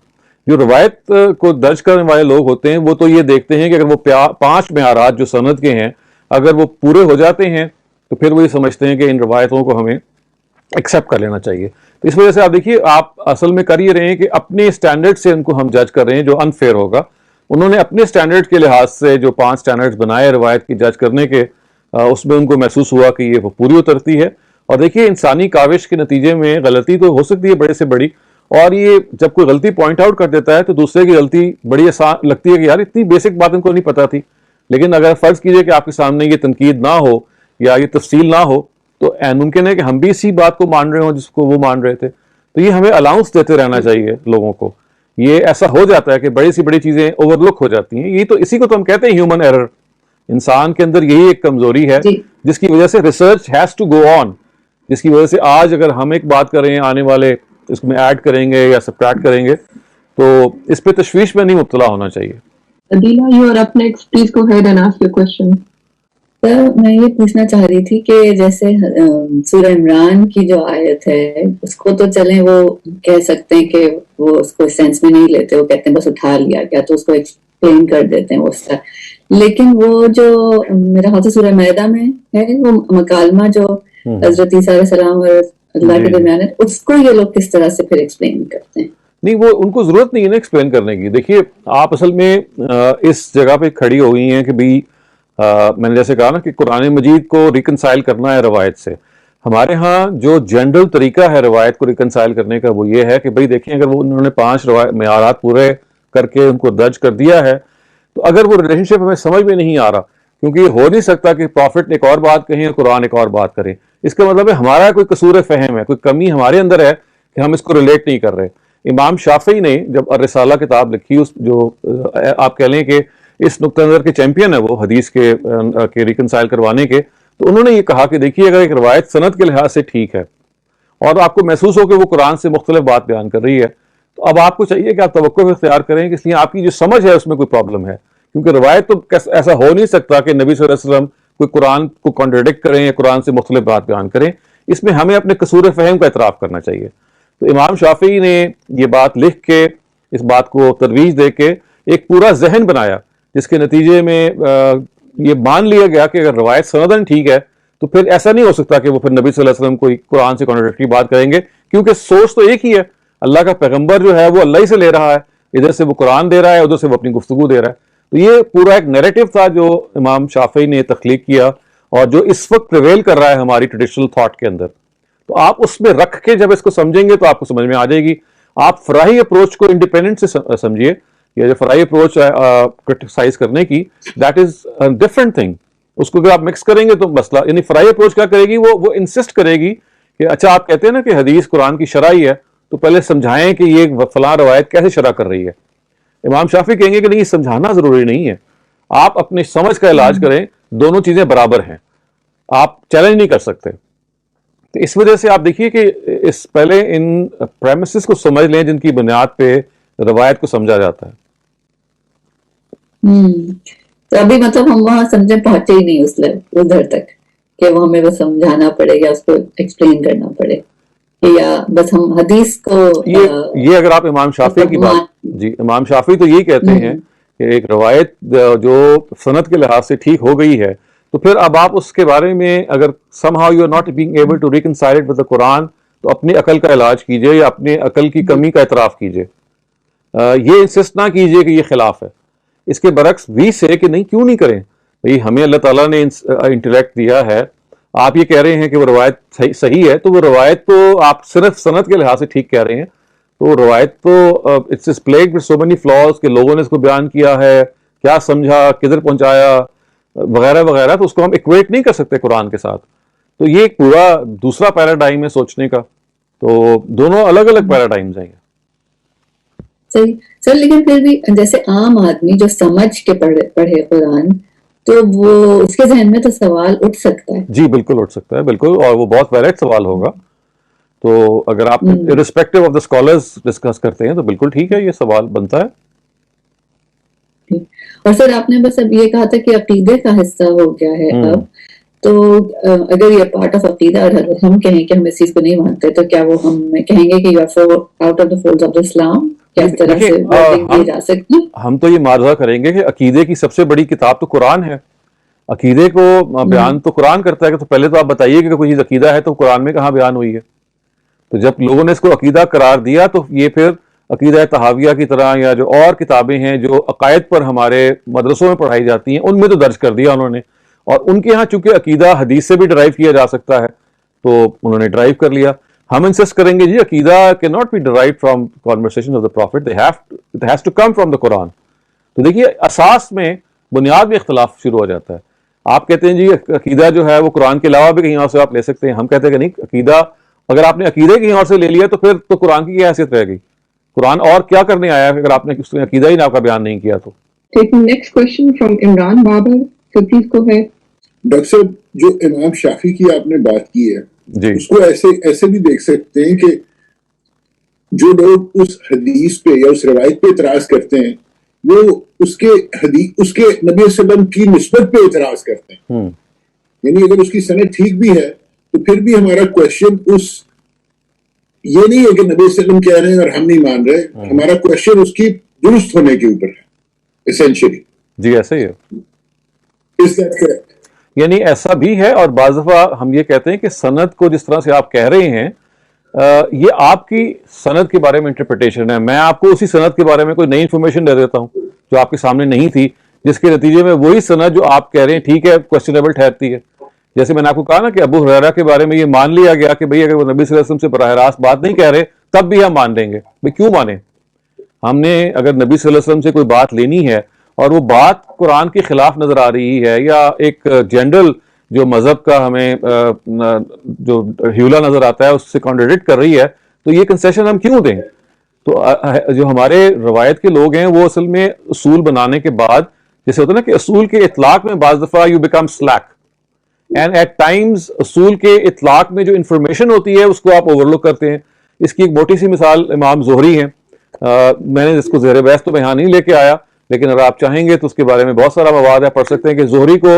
جو روایت کو درج کرنے والے لوگ ہوتے ہیں وہ تو یہ دیکھتے ہیں کہ اگر وہ 5 معیارات جو سند کے ہیں اگر وہ پورے ہو جاتے ہیں تو پھر وہ یہ سمجھتے ہیں کہ ان روایتوں کو ہمیں ایکسیپٹ کر لینا چاہیے. تو اس وجہ سے آپ دیکھیے آپ اصل میں کر یہ رہے ہیں کہ اپنے سٹینڈرڈ سے ان کو ہم جج کر رہے ہیں، جو انفیئر ہوگا. انہوں نے اپنے سٹینڈرڈ کے لحاظ سے جو 5 سٹینڈرڈ بنائے روایت کی جج کرنے کے، اس میں ان کو محسوس ہوا کہ یہ پوری اترتی ہے. اور دیکھیے انسانی کاوش کے نتیجے میں غلطی تو ہو سکتی ہے بڑے سے بڑی، اور یہ جب کوئی غلطی پوائنٹ آؤٹ کر دیتا ہے تو دوسرے کی غلطی بڑی آسان لگتی ہے کہ یار اتنی بیسک بات ان کو نہیں پتہ تھی. لیکن اگر فرض کیجئے کہ آپ کے سامنے یہ تنقید نہ ہو یا یہ تفصیل نہ ہو تو ممکن ہے کہ ہم بھی اسی بات کو مان رہے ہوں جس کو وہ مان رہے تھے. تو یہ ہمیں الاؤنس دیتے رہنا چاہیے لوگوں کو. یہ ایسا ہو جاتا ہے کہ بڑی سی بڑی چیزیں اوور لک ہو جاتی ہیں. یہ تو اسی کو تو ہم کہتے ہیں ہیومن ایرر. انسان کے اندر یہی ایک کمزوری ہے جس کی وجہ سے ریسرچ ہیز ٹو گو آن، جس کی وجہ سے آج اگر ہم ایک بات کر رہے ہیں آنے والے اس میں ایڈ کریں گے یا سبٹریکٹ کریں گے, تو اس پہ تشویش میں نہیں مبتلا ہونا چاہیے. Adila, you are up next. Please go ahead and ask your question. سر میں یہ پوچھنا چاہ رہی تھی کہ جیسے سورہ عمران کی جو آیت ہے اس کو تو چلیں وہ کہہ سکتے ہیں کہ وہ اس کو سینس میں نہیں لیتے, وہ کہتے ہیں بس اٹھا لیا گیا تو اس کو ایکسپلین کر دیتے ہیں اس طرح, لیکن وہ جو میرا خیال سے سورہ مائدہ میں ہے وہ مکالمہ جو حضرت عیسیٰ علیہ السلام اور اللہ کے درمیان ہے, اس کو یہ لوگ کس طرح سے پھر ایکسپلین کرتے ہیں؟ نہیں, وہ ان کو ضرورت نہیں ہے نا ایکسپلین کرنے کی. دیکھیے آپ اصل میں اس جگہ پہ کھڑی ہو گئی ہیں کہ بھئی میں نے جیسے کہا نا کہ قرآن مجید کو ریکنسائل کرنا ہے روایت سے. ہمارے ہاں جو جنرل طریقہ ہے روایت کو ریکنسائل کرنے کا وہ یہ ہے کہ بھئی دیکھیں اگر وہ انہوں نے 5 معیارات پورے کر کے ان کو درج کر دیا ہے, تو اگر وہ ریلیشن شپ ہمیں سمجھ میں نہیں آ رہا, کیونکہ یہ ہو نہیں سکتا کہ پروفٹ نے ایک اور بات کہیں اور قرآن ایک اور بات کرے. اس کا مطلب ہے ہمارا کوئی قصور فہم ہے, کوئی کمی ہمارے اندر ہے کہ ہم اس کو ریلیٹ نہیں کر رہے. امام شافعی نے جب الرسالہ کتاب لکھی, اس جو آپ کہہ لیں کہ اس نقطہ نظر کے چیمپئن ہے وہ حدیث کے ریکنسائل کروانے کے, تو انہوں نے یہ کہا کہ دیکھیے اگر ایک روایت سند کے لحاظ سے ٹھیک ہے اور آپ کو محسوس ہو کہ وہ قرآن سے مختلف بات بیان کر رہی ہے, تو اب آپ کو چاہیے کہ آپ توقف اختیار کریں, کہ اس لیے آپ کی جو سمجھ ہے اس میں کوئی پرابلم ہے, کیونکہ روایت تو ایسا ہو نہیں سکتا کہ نبی صلی اللہ علیہ وسلم کوئی قرآن کو کانٹراڈکٹ کریں یا قرآن سے مختلف بات بیان کریں. اس میں ہمیں اپنے قصور فہم کا اعتراف کرنا چاہیے. تو امام شافعی نے یہ بات لکھ کے, اس بات کو ترویج دے کے ایک پورا ذہن بنایا, جس کے نتیجے میں یہ مان لیا گیا کہ اگر روایت سندن ٹھیک ہے تو پھر ایسا نہیں ہو سکتا کہ وہ پھر نبی صلی اللہ علیہ وسلم کوئی قرآن سے کانٹراڈکٹری بات کریں گے, کیونکہ سورس تو ایک ہی ہے. اللہ کا پیغمبر جو ہے وہ اللہ ہی سے لے رہا ہے, ادھر سے وہ قرآن دے رہا ہے, ادھر سے وہ اپنی گفتگو دے رہا ہے. تو یہ پورا ایک نیریٹو تھا جو امام شافعی نے تخلیق کیا اور جو اس وقت پریویل کر رہا ہے ہماری ٹریڈیشنل تھاٹ کے اندر. تو آپ اس میں رکھ کے جب اس کو سمجھیں گے تو آپ کو سمجھ میں آ جائے گی. آپ فراہی اپروچ کو انڈیپینڈنٹ سے سمجھیے, یہ جو فراہی اپروچ ہے کرٹیسائز کرنے کی, دیٹ از ڈفرنٹ تھنگ. اس کو اگر آپ مکس کریں گے تو مسئلہ, یعنی فراہی اپروچ کیا کرے گی, وہ انسسٹ کرے گی کہ اچھا آپ کہتے ہیں نا کہ حدیث قرآن کی شرح ہی ہے, تو پہلے سمجھائیں کہ یہ فلاں روایت کیسے شرح کر رہی ہے. امام شافعی کہیں گے کہ نہیں, یہ سمجھانا ضروری نہیں ہے, آپ اپنی سمجھ کا علاج کریں, دونوں چیزیں برابر ہیں, آپ چیلنج نہیں کر سکتے. تو اس وجہ سے آپ دیکھیے کہ اس پہلے ان پریمیسز کو سمجھ لیں جن کی بنیاد پہ روایت کو سمجھا جاتا ہے. تو ابھی مطلب ہم وہاں سمجھے پہنچے ہی نہیں اس ادھر تک کہ وہ ہمیں وہ سمجھانا پڑے گا, اس کو ایکسپلین کرنا پڑے, یا بس ہم حدیث کو یہ اگر آپ امام شافعی کی بات, جی امام شافعی تو یہی کہتے ہیں کہ ایک روایت جو سند کے لحاظ سے ٹھیک ہو گئی ہے, تو پھر اب آپ اس کے بارے میں اگر somehow you are not being able to reconcile it with the Quran, تو اپنی عقل کا علاج کیجئے یا اپنے عقل کی کمی کا اعتراف کیجئے. یہ انسسٹ نہ کیجئے کہ یہ خلاف ہے. اس کے برعکس بھی سے کہ نہیں, کیوں نہیں کریں بھئی, ہمیں اللہ تعالیٰ نے انٹلیکٹ دیا ہے, آپ یہ کہہ رہے ہیں کہ وہ روایت صحیح ہے, تو وہ روایت تو آپ صرف سند کے لحاظ سے ٹھیک کہہ رہے ہیں, تو روایت تو it's plagued with so many flaws کہ لوگوں نے اس کو بیان کیا ہے, کیا سمجھا, کدھر پہنچایا وغیرہ وغیرہ, تو اس کو ہم ایکویٹ نہیں کر سکتے قرآن کے ساتھ. تو یہ ایک پورا دوسرا پیراڈائم ہے سوچنے کا, تو دونوں الگ الگ پیراڈائمز ہیں. صحیح سر, لیکن پھر بھی جیسے عام آدمی جو سمجھ کے پڑھے قرآن, تو وہ اس کے ذہن میں تو سوال اٹھ سکتا ہے. جی بالکل اٹھ سکتا ہے, بالکل, اور وہ بہت ویلڈ سوال ہوگا. تو اگر آپ irrespective of the scholars discuss کرتے ہیں تو بالکل ٹھیک ہے, یہ سوال بنتا ہے. اور سر آپ نے بس اب یہ کہا تھا کہ عقیدے کا حصہ ہو گیا ہے اب, تو اگر یہ پارٹ آف عقیدہ, اور ہم کہیں کہ ہم اس چیز کو نہیں مانتے, تو کیا وہ ہم کہیں گے کہ you are out of the fold of Islam? کس طرح سے دی جا سکتی؟ ہم تو یہ معارضہ کریں گے کہ عقیدے کی سب سے بڑی کتاب تو قرآن ہے. عقیدے کو بیان تو قرآن کرتا ہے, کہ تو پہلے تو آپ بتائیے کہ کوئی چیز عقیدہ ہے تو قرآن میں کہاں بیان ہوئی ہے. تو جب لوگوں نے اس کو عقیدہ قرار دیا, تو یہ پھر عقیدہ تحاویہ کی طرح یا جو اور کتابیں ہیں جو عقائد پر ہمارے مدرسوں میں پڑھائی جاتی ہیں, ان میں تو درج کر دیا انہوں نے. اور ان کے ہاں چونکہ عقیدہ حدیث سے بھی ڈرائیو کیا جا سکتا ہے, تو انہوں نے ڈرائیو کر لیا. ہم انسسٹ کریں گے جی عقیدہ کی not be derived from conversation of the prophet, it has to come from the Quran. تو دیکھیے اساس میں, بنیاد میں اختلاف شروع ہو جاتا ہے. آپ کہتے ہیں جی عقیدہ جو ہے وہ قرآن کے علاوہ بھی کہیں اور سے آپ لے سکتے ہیں, ہم کہتے ہیں کہ نہیں, عقیدہ اگر آپ نے عقیدے کہیں اور سے لے لیا تو پھر تو قرآن کی کیا حیثیت رہ گئی؟ قرآن اور کیا کرنے آیا ہے اگر آپ نے اس میں عقیدہ ہی نہ کا بیان نہیں کیا تو. Taking next question from Imran Babar, so please go ahead. Doctor صاحب, جو امام شافعی کی آپ نے بات کی ہے, جی اس کو ایسے بھی دیکھ سکتے ہیں کہ جو لوگ اس حدیث پہ یا اس روایت پہ اعتراض کرتے ہیں وہ اس کے نبی صلی اللہ علیہ وسلم کی نسبت پہ اعتراض کرتے ہیں. یعنی اگر اس کی سند ٹھیک بھی ہے تو پھر بھی ہمارا کوشچن یہ نہیں ہے کہ نبی صلی اللہ علیہ وسلم کہہ رہے ہیں اور ہم نہیں مان رہے. ہمارا کوشچن اس کی درست ہونے کے اوپر ہے essentially. جی ایسا ہی ہے. Is that correct? یعنی ایسا بھی ہے, اور بعض دفعہ ہم یہ کہتے ہیں کہ سند کو جس طرح سے آپ کہہ رہے ہیں یہ آپ کی سند کے بارے میں انٹرپریٹیشن ہے. میں آپ کو اسی سند کے بارے میں کوئی نئی انفارمیشن دے دیتا ہوں جو آپ کے سامنے نہیں تھی, جس کے نتیجے میں وہی سند جو آپ کہہ رہے ہیں ٹھیک ہے کوسچنیبل ٹھہرتی ہے. جیسے میں نے آپ کو کہا نا کہ ابو ہریرہ کے بارے میں یہ مان لیا گیا کہ بھئی اگر وہ نبی صلی اللہ علیہ وسلم سے براہ راست بات نہیں کہہ رہے تب بھی ہم مان لیں گے. بھئی کیوں مانیں؟ ہم نے اگر نبی صلی اللہ علیہ وسلم سے کوئی بات لینی ہے اور وہ بات قرآن کے خلاف نظر آ رہی ہے یا ایک جنرل جو مذہب کا ہمیں جو ہیولا نظر آتا ہے اس سے کانٹراڈکٹ کر رہی ہے, تو یہ کنسیشن ہم کیوں دیں؟ تو جو ہمارے روایت کے لوگ ہیں وہ اصل میں اصول بنانے کے بعد جیسے ہوتا ہے نا کہ اصول کے اطلاق میں بعض دفعہ you become slack, and at times اصول کے اطلاق میں جو انفارمیشن ہوتی ہے اس کو آپ اوور لک کرتے ہیں. اس کی ایک موٹی سی مثال امام زہری ہیں. میں نے اس کو زیر بحث تو یہاں نہیں لے کے آیا, لیکن اگر آپ چاہیں گے تو اس کے بارے میں بہت سارا مواد ہے, پڑھ سکتے ہیں کہ زہری کو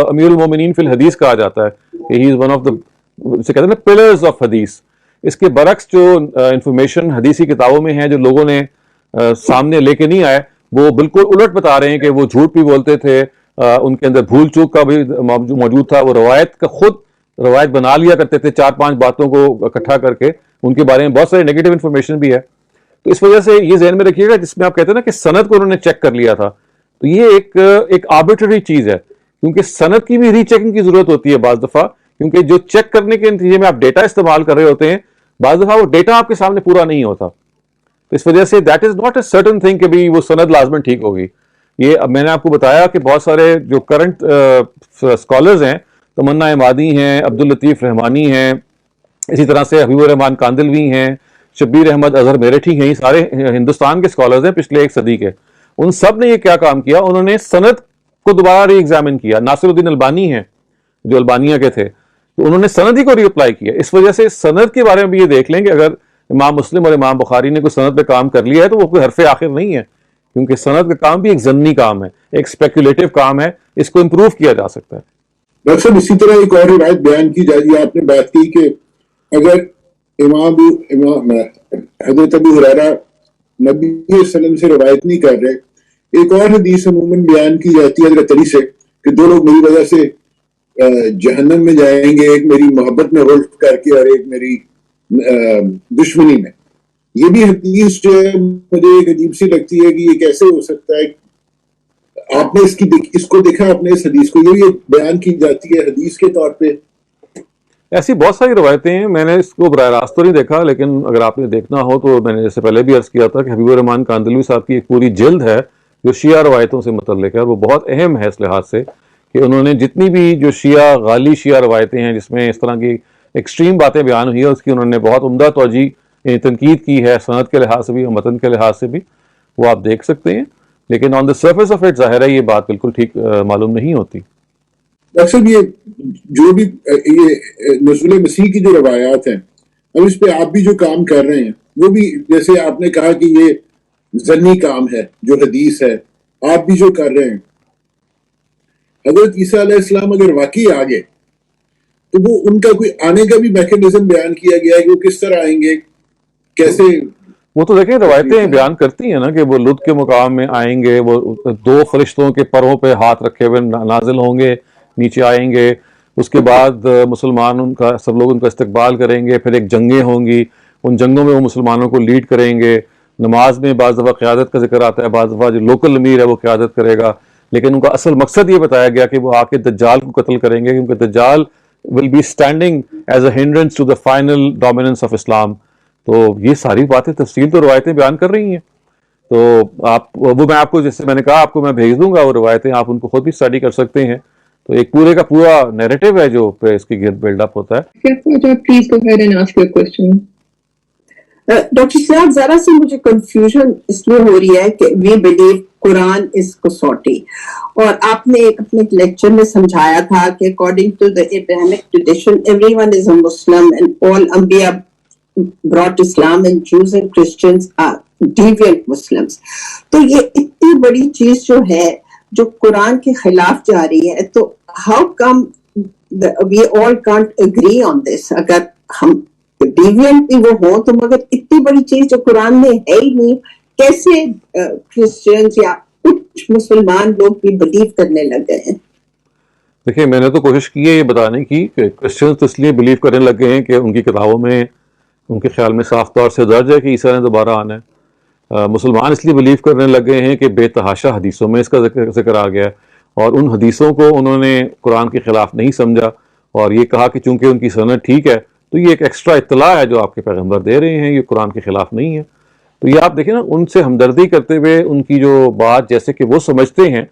امیر المومنین فی الحدیث کہا جاتا ہے کہ ہی از ون آف دا اسے کہتے ہیں نا پلرز آف حدیث. اس کے برعکس جو انفارمیشن حدیثی کتابوں میں ہے جو لوگوں نے سامنے لے کے نہیں آئے وہ بالکل الٹ بتا رہے ہیں کہ وہ جھوٹ بھی بولتے تھے, ان کے اندر بھول چوک کا بھی موجود تھا, وہ روایت کا خود روایت بنا لیا کرتے تھے 4-5 باتوں کو اکٹھا کر کے, ان کے بارے میں بہت ساری نیگیٹو انفارمیشن بھی ہے. تو اس وجہ سے یہ ذہن میں رکھیے گا جس میں آپ کہتے ہیں نا کہ سند کو انہوں نے چیک کر لیا تھا, تو یہ ایک آربیٹری چیز ہے, کیونکہ سند کی بھی ری چیکنگ کی ضرورت ہوتی ہے بعض دفعہ, کیونکہ جو چیک کرنے کے نتیجے میں آپ ڈیٹا استعمال کر رہے ہوتے ہیں بعض دفعہ وہ ڈیٹا آپ کے سامنے پورا نہیں ہوتا. تو اس وجہ سے that is not a certain thing کہ بھی وہ سند لازمن ٹھیک ہوگی. یہ اب میں نے آپ کو بتایا کہ بہت سارے جو کرنٹ اسکالرز ہیں, تمنا عمادی ہیں, عبداللطیف رحمانی ہیں, اسی طرح سے حبیب الرحمان کاندلوی ہیں, شبیر احمد اظہر میرٹھی ہیں, یہ سارے ہندوستان کے اسکالرز ہیں پچھلے 1 صدی کے. ان سب نے یہ کیا کام کیا, انہوں نے سند کو دوبارہ ری ایگزامن کیا. ناصر الدین البانی ہیں جو البانیہ کے تھے, تو انہوں نے سند ہی کو ری اپلائی کیا. اس وجہ سے سند کے بارے میں بھی یہ دیکھ لیں کہ اگر امام مسلم اور امام بخاری نے کوئی سند پہ کام کر لیا ہے تو وہ کوئی حرف آخر نہیں ہے, کیونکہ سند کا کام بھی ایک ضمنی کام ہے, ایک اسپیکولیٹو کام ہے, اس کو امپروو کیا جا سکتا ہے. ڈاکٹر صاحب اسی طرح ایک اور روایت بیان کی جاتی ہے, آپ نے بات کی کہ اگر امام حضرت ابو ہریرہ نبی صلی اللہ علیہ وسلم سے روایت نہیں کر رہے, ایک اور حدیث عموماً بیان کی جاتی ہے حضرت علی سے کہ 2 لوگ میری وجہ سے جہنم میں جائیں گے, ایک میری محبت میں غلط کر کے اور ایک میری دشمنی میں. یہ بھی حدیث جو ہے مجھے ایک عجیب سی لگتی ہے کہ یہ کیسے ہو سکتا ہے. آپ نے اس کو دیکھا, آپ نے اس حدیث کو یہ بھی بیان کی جاتی ہے حدیث کے طور پہ. ایسی بہت ساری روایتیں ہیں, میں نے اس کو براہ راست تو نہیں دیکھا, لیکن اگر آپ نے دیکھنا ہو تو میں نے جیسے پہلے بھی عرض کیا تھا کہ حبیب الرحمان کاندلوی صاحب کی ایک پوری جلد ہے جو شیعہ روایتوں سے متعلق ہے, اور وہ بہت اہم ہے اس لحاظ سے کہ انہوں نے جتنی بھی جو غالی شیعہ روایتیں ہیں جس میں اس طرح کی ایکسٹریم باتیں بیان ہوئی ہیں اس کی انہوں نے بہت عمدہ توجہ تنقید کی ہے, سند کے لحاظ سے بھی اور متن کے لحاظ سے بھی, وہ آپ دیکھ سکتے ہیں. لیکن آن دا سرفیس آف اٹ ظاہر ہے یہ بات بالکل ٹھیک معلوم نہیں ہوتی. ڈاکٹر صاحب یہ جو بھی یہ نزول مسیح کی جو روایات ہیں, اب اس پہ آپ بھی جو کام کر رہے ہیں وہ بھی جیسے آپ نے کہا کہ یہ ضمنی کام ہے جو حدیث ہے, آپ بھی جو کر رہے ہیں, حضرت عیسیٰ علیہ السلام اگر واقعی آ گئے تو وہ ان کا کوئی آنے کا بھی میکینزم بیان کیا گیا ہے کہ وہ کس طرح آئیں گے, کیسے؟ وہ تو دیکھیں روایتیں بیان کرتی ہیں نا کہ وہ لط کے مقام میں آئیں گے, وہ 2 فرشتوں کے پروں پہ ہاتھ رکھے ہوئے نازل ہوں گے, نیچے آئیں گے, اس کے بعد مسلمان سب لوگ ان کا استقبال کریں گے, پھر ایک جنگیں ہوں گی, ان جنگوں میں وہ مسلمانوں کو لیڈ کریں گے. نماز میں بعض دفعہ قیادت کا ذکر آتا ہے, بعض دفعہ جو لوکل امیر ہے وہ قیادت کرے گا, لیکن ان کا اصل مقصد یہ بتایا گیا کہ وہ آ کے دجال کو قتل کریں گے, کیونکہ دجال will be standing as a hindrance to the final dominance of Islam. تو یہ ساری باتیں تفصیل تو روایتیں بیان کر رہی ہیں. تو وہ میں آپ کو جیسے میں نے کہا آپ کو میں بھیج دوں گا وہ روایتیں, آپ ان کو خود بھی اسٹڈی کر سکتے ہیں. تو ایک پورے کا پورا نیریٹو ہے جو پہ اس کی گرد بلڈ اپ ہوتا ہے. Please go ahead and ask your question. Doctor صاحب ذرا سی مجھے کنفیوژن اس لیے ہو رہی ہے کہ وی بلیو قرآن از کسوٹی, اور آپ نے ایک اپنے لیکچر میں سمجھایا تھا کہ according to the Abrahamic tradition everyone is a Muslim and all انبیاء brought Islam and Jews and Christians are deviant Muslims. تو یہ اتنی بڑی چیز جو ہے جو قرآن کے خلاف جا رہی ہے, تو how come we all can't agree on this؟ اگر ہم deviant بھی وہ ہوں تو مگر اتنی بڑی چیز جو قرآن میں ہے ہی نہیں, کیسے کرسچنز یا کچھ مسلمان لوگ بھی بلیو کرنے لگ گئے ہیں؟ دیکھیے میں نے تو کوشش کی ہے یہ بتانے کی کہ کرسچنز تو اس لیے بلیو کرنے لگ گئے ہیں کہ ان کی کتابوں میں ان کے خیال میں صاف طور سے درج ہے کہ عیسیٰ نے دوبارہ آنا ہے. مسلمان اس لیے بلیو کرنے لگ گئے ہیں کہ بے تحاشا حدیثوں میں اس کا ذکر آ گیا ہے, اور ان حدیثوں کو انہوں نے قرآن کے خلاف نہیں سمجھا اور یہ کہا کہ چونکہ ان کی سند ٹھیک ہے تو یہ ایک ایکسٹرا اطلاع ہے جو آپ کے پیغمبر دے رہے ہیں, یہ قرآن کے خلاف نہیں ہے. تو یہ آپ دیکھیں نا, ان سے ہمدردی کرتے ہوئے ان کی جو بات جیسے کہ وہ سمجھتے ہیں